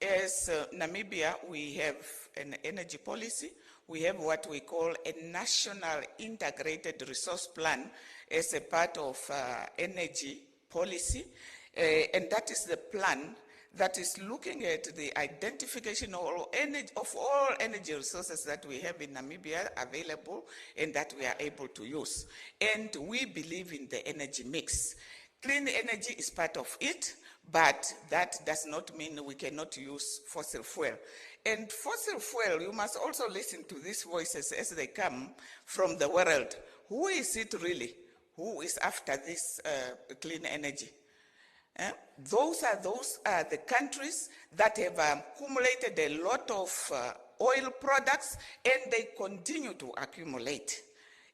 as Namibia, we have an energy policy. We have what we call a national integrated resource plan as a part of energy policy. And that is the plan that is looking at the identification of all energy resources that we have in Namibia available and that we are able to use. And we believe in the energy mix. Clean energy is part of it, but that does not mean we cannot use fossil fuel. And fossil fuel, you must also listen to these voices as they come from the world. Who is it really? Who is after this clean energy? Those are the countries that have accumulated a lot of oil products, and they continue to accumulate.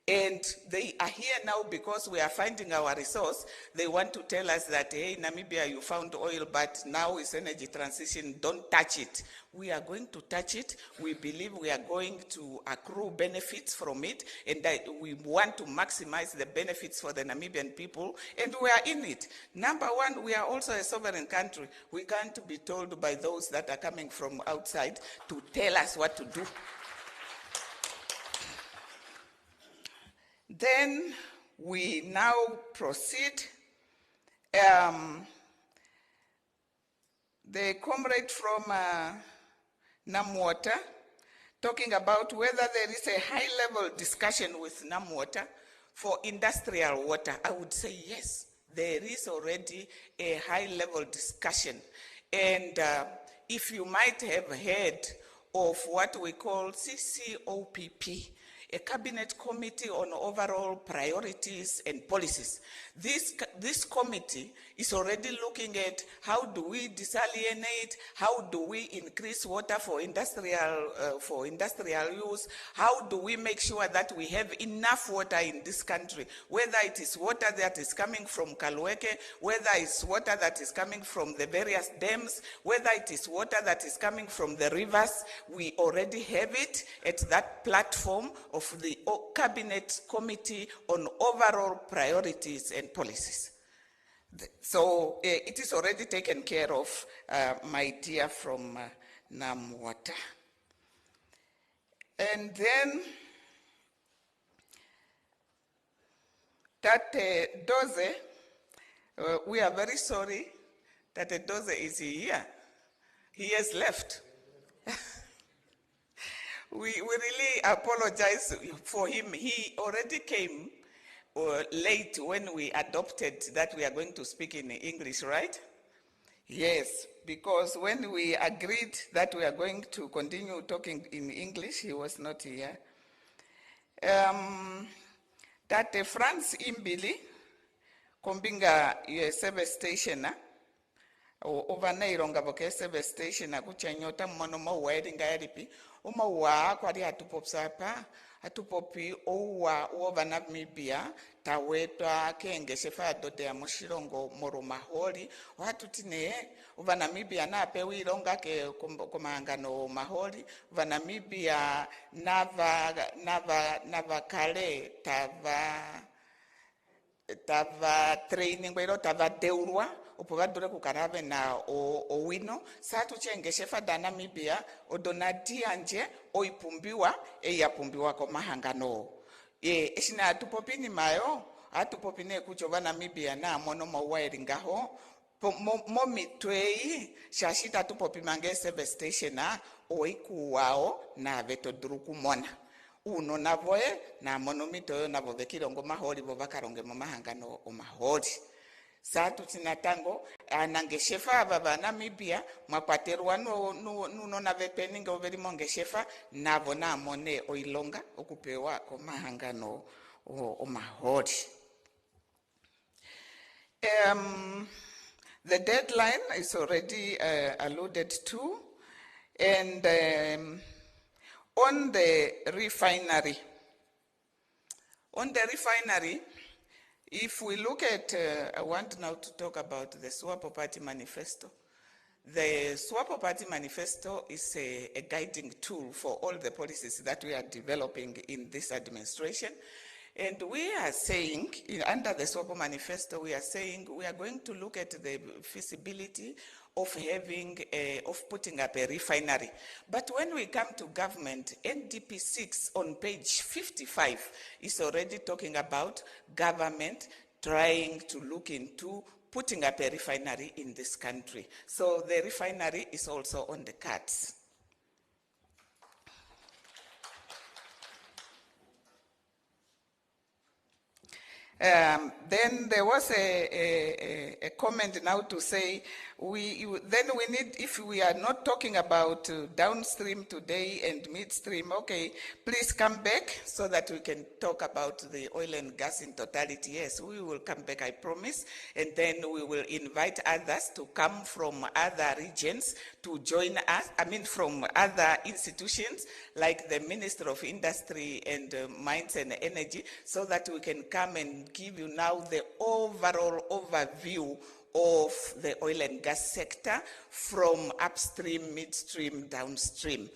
And they are here now because we are finding our resource. They want to tell us that, hey, Namibia, you found oil, but now it's energy transition, don't touch it. We are going to touch it. We believe we are going to accrue benefits from it, and that we want to maximize the benefits for the Namibian people, and we are in it. Number one, we are also a sovereign country. We can't be told by those that are coming from outside to tell us what to do. Then we now proceed. The comrade from NamWater talking about whether there is a high-level discussion with NamWater for industrial water. I would say yes, there is already a high-level discussion. And if you might have heard of what we call CCOPP, a cabinet committee on overall priorities and policies. This committee is already looking at how do we desalinate, how do we increase water for industrial use, how do we make sure that we have enough water in this country, whether it is water that is coming from Kalweke, whether it's water that is coming from the various dams, whether it is water that is coming from the rivers. We already have it at that platform of the Cabinet Committee on Overall Priorities and Policies. So it is already taken care of, my dear from NamWater. And then that Doze, we are very sorry that Doze is here. He has left. We really apologize for him. He already came late when we adopted that we are going to speak in English, right? Yes, because when we agreed that we are going to continue talking in English, he was not here. That France Imbili, Kombinga service station, overnight on Gaboke service station, Akuchanyota Monomo wedding Garipi. Umawa kwari hatupopi owa uova Namibia tawetwa kenge shefa dote ya mushirongo moro maholi watutine uva Namibia na pewi longa ke komangano maholi uva Namibia nava kale tava training wero tava deurwa opo vadure kukarave na owino sa tuchengeshefa da Namibia odonati anje oipumbiwa eyapumbiwa ko mahangano eshina atupopini mayo atupopine kuchova Namibia na mono mawairi ngaho momitwei shashita tupopi mange service station oikuwao na vetoduru kumona uno navoe na mono mitoyo navo vekirongo maholi vo vakaronge mo mahangano omaholi satu tinatango nangeshefa ava va Namibia mwakwaterwa nuno na vepeninge overi mongeshefa navo namone oilonga okupewa ko mahangano omaholi. The deadline is already alluded to, and on the refinery, if we look at, I want now to talk about the SWAPO Party Manifesto. The SWAPO Party Manifesto is a guiding tool for all the policies that we are developing in this administration. And we are saying, under the SWAPO Manifesto, we are saying we are going to look at the feasibility of putting up a refinery. But when we come to government, NDP 6 on page 55 is already talking about government trying to look into putting up a refinery in this country. So the refinery is also on the cards. Then there was a comment now to say then we need, if we are not talking about downstream today and midstream, okay, please come back so that we can talk about the oil and gas in totality. Yes, we will come back, I promise, and then we will invite others to come from other regions to join us, from other institutions like the Minister of Industry and Mines and Energy, so that we can come and give you now the overall overview of the oil and gas sector from upstream, midstream, downstream.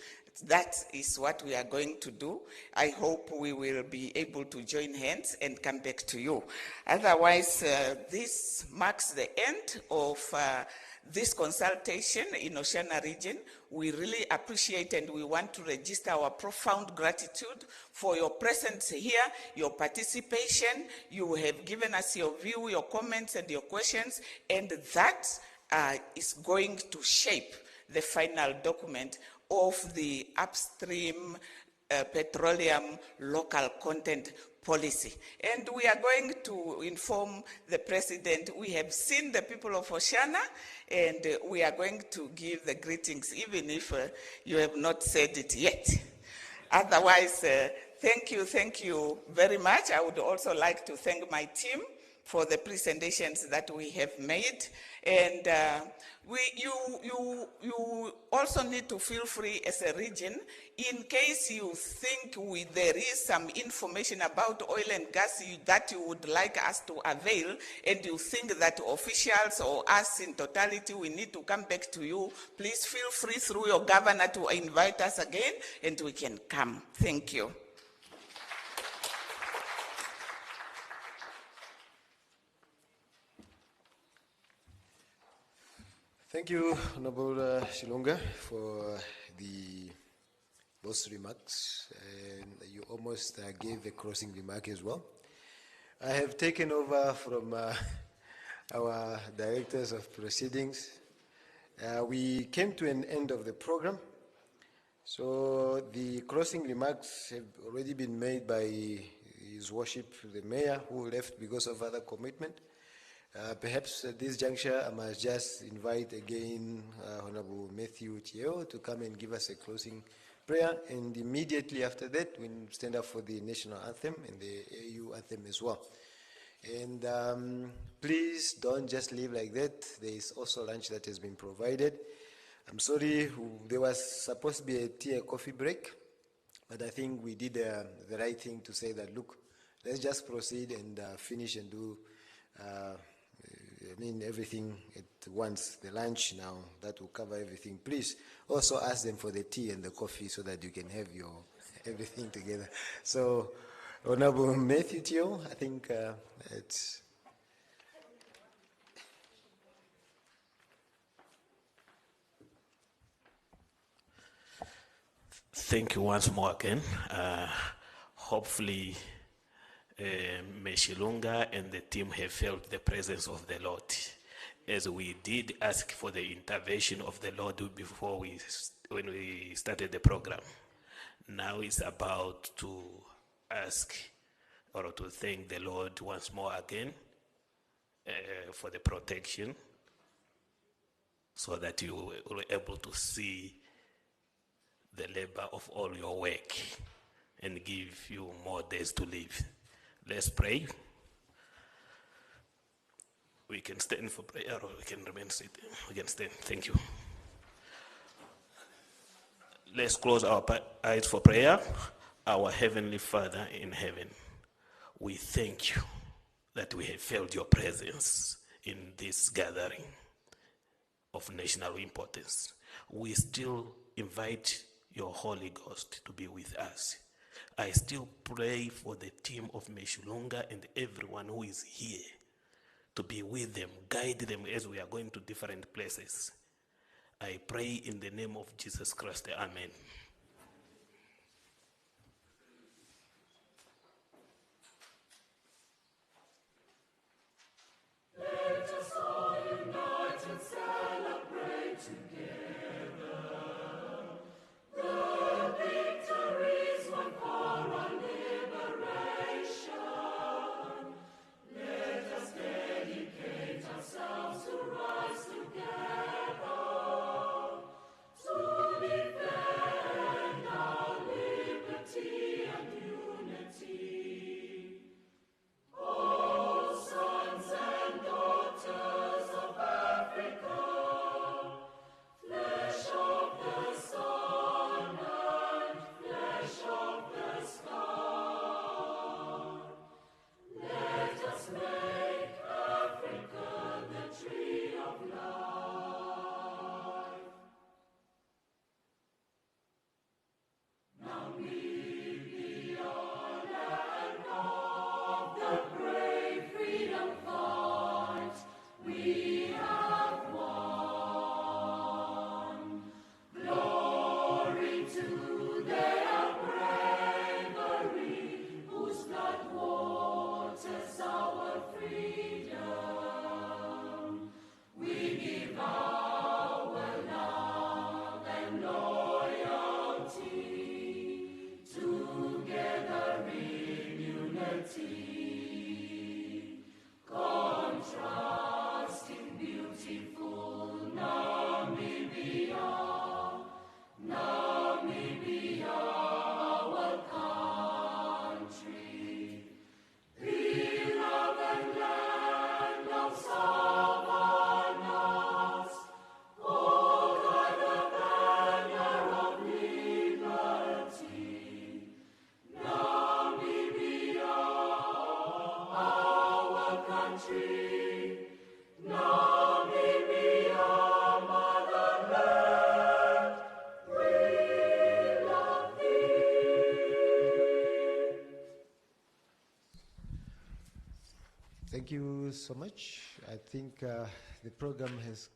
That is what we are going to do. I hope we will be able to join hands and come back to you. Otherwise, this marks the end of this consultation in Oceania region. We really appreciate and we want to register our profound gratitude for your presence here, your participation. You have given us your view, your comments and your questions, and that is going to shape the final document of the upstream petroleum local content policy. And we are going to inform the president. We have seen the people of Oceania, and we are going to give the greetings, even if you have not said it yet. Otherwise, thank you very much. I would also like to thank my team for the presentations that we have made. And you also need to feel free as a region, in case you think there is some information about oil and gas that you would like us to avail, and you think that officials or us in totality, we need to come back to you, please feel free through your governor to invite us again, and we can come. Thank you. Thank you, Honorable Shilunga, for those remarks. And you almost gave a closing remark as well. I have taken over from our directors of proceedings. We came to an end of the program. So the closing remarks have already been made by His Worship, the Mayor, who left because of other commitment. Perhaps at this juncture, I must just invite again Honorable Matthew Tieo to come and give us a closing prayer, and immediately after that, we'll stand up for the national anthem and the AU anthem as well. And please don't just leave like that. There is also lunch that has been provided. I'm sorry, there was supposed to be a tea and coffee break, but I think we did the right thing to say that, look, let's just proceed and finish and do everything at once. The lunch now, that will cover everything. Please also ask them for the tea and the coffee so that you can have your everything together. So, Honorable Matthew Teo, I think it's... thank you once more again. Hopefully, Meshilunga and the team have felt the presence of the Lord, as we did ask for the intervention of the Lord before when we started the program. Now it's about to ask or to thank the Lord once more again for the protection, so that you will be able to see the labor of all your work and give you more days to live. Let's pray. We can stand for prayer or we can remain sitting. We can stand. Thank you. Let's close our eyes for prayer. Our Heavenly Father in heaven, we thank you that we have felt your presence in this gathering of national importance. We still invite your Holy Ghost to be with us. I still pray for the team of Meshilunga and everyone who is here to be with them, guide them as we are going to different places. I pray in the name of Jesus Christ. Amen. Let us all unite and celebrate together the victories won for our liberation. Let us dedicate ourselves to rise together to defend our liberty and unity. Oh, sons and daughters of Africa, flesh of the sun and flesh of the sky, let us make Africa the tree of life. Namibia, land of the brave freedom fight, we have won. Glory to their bravery, whose blood waters our freedom. We give our love and loyalty, together in unity, contrasting beautiful Namibia, Namibia, our country, beloved land of savannas, oh God, the banner of liberty, Namibia, our country, Namibia, motherland, we love thee. Thank you so much. I think the program has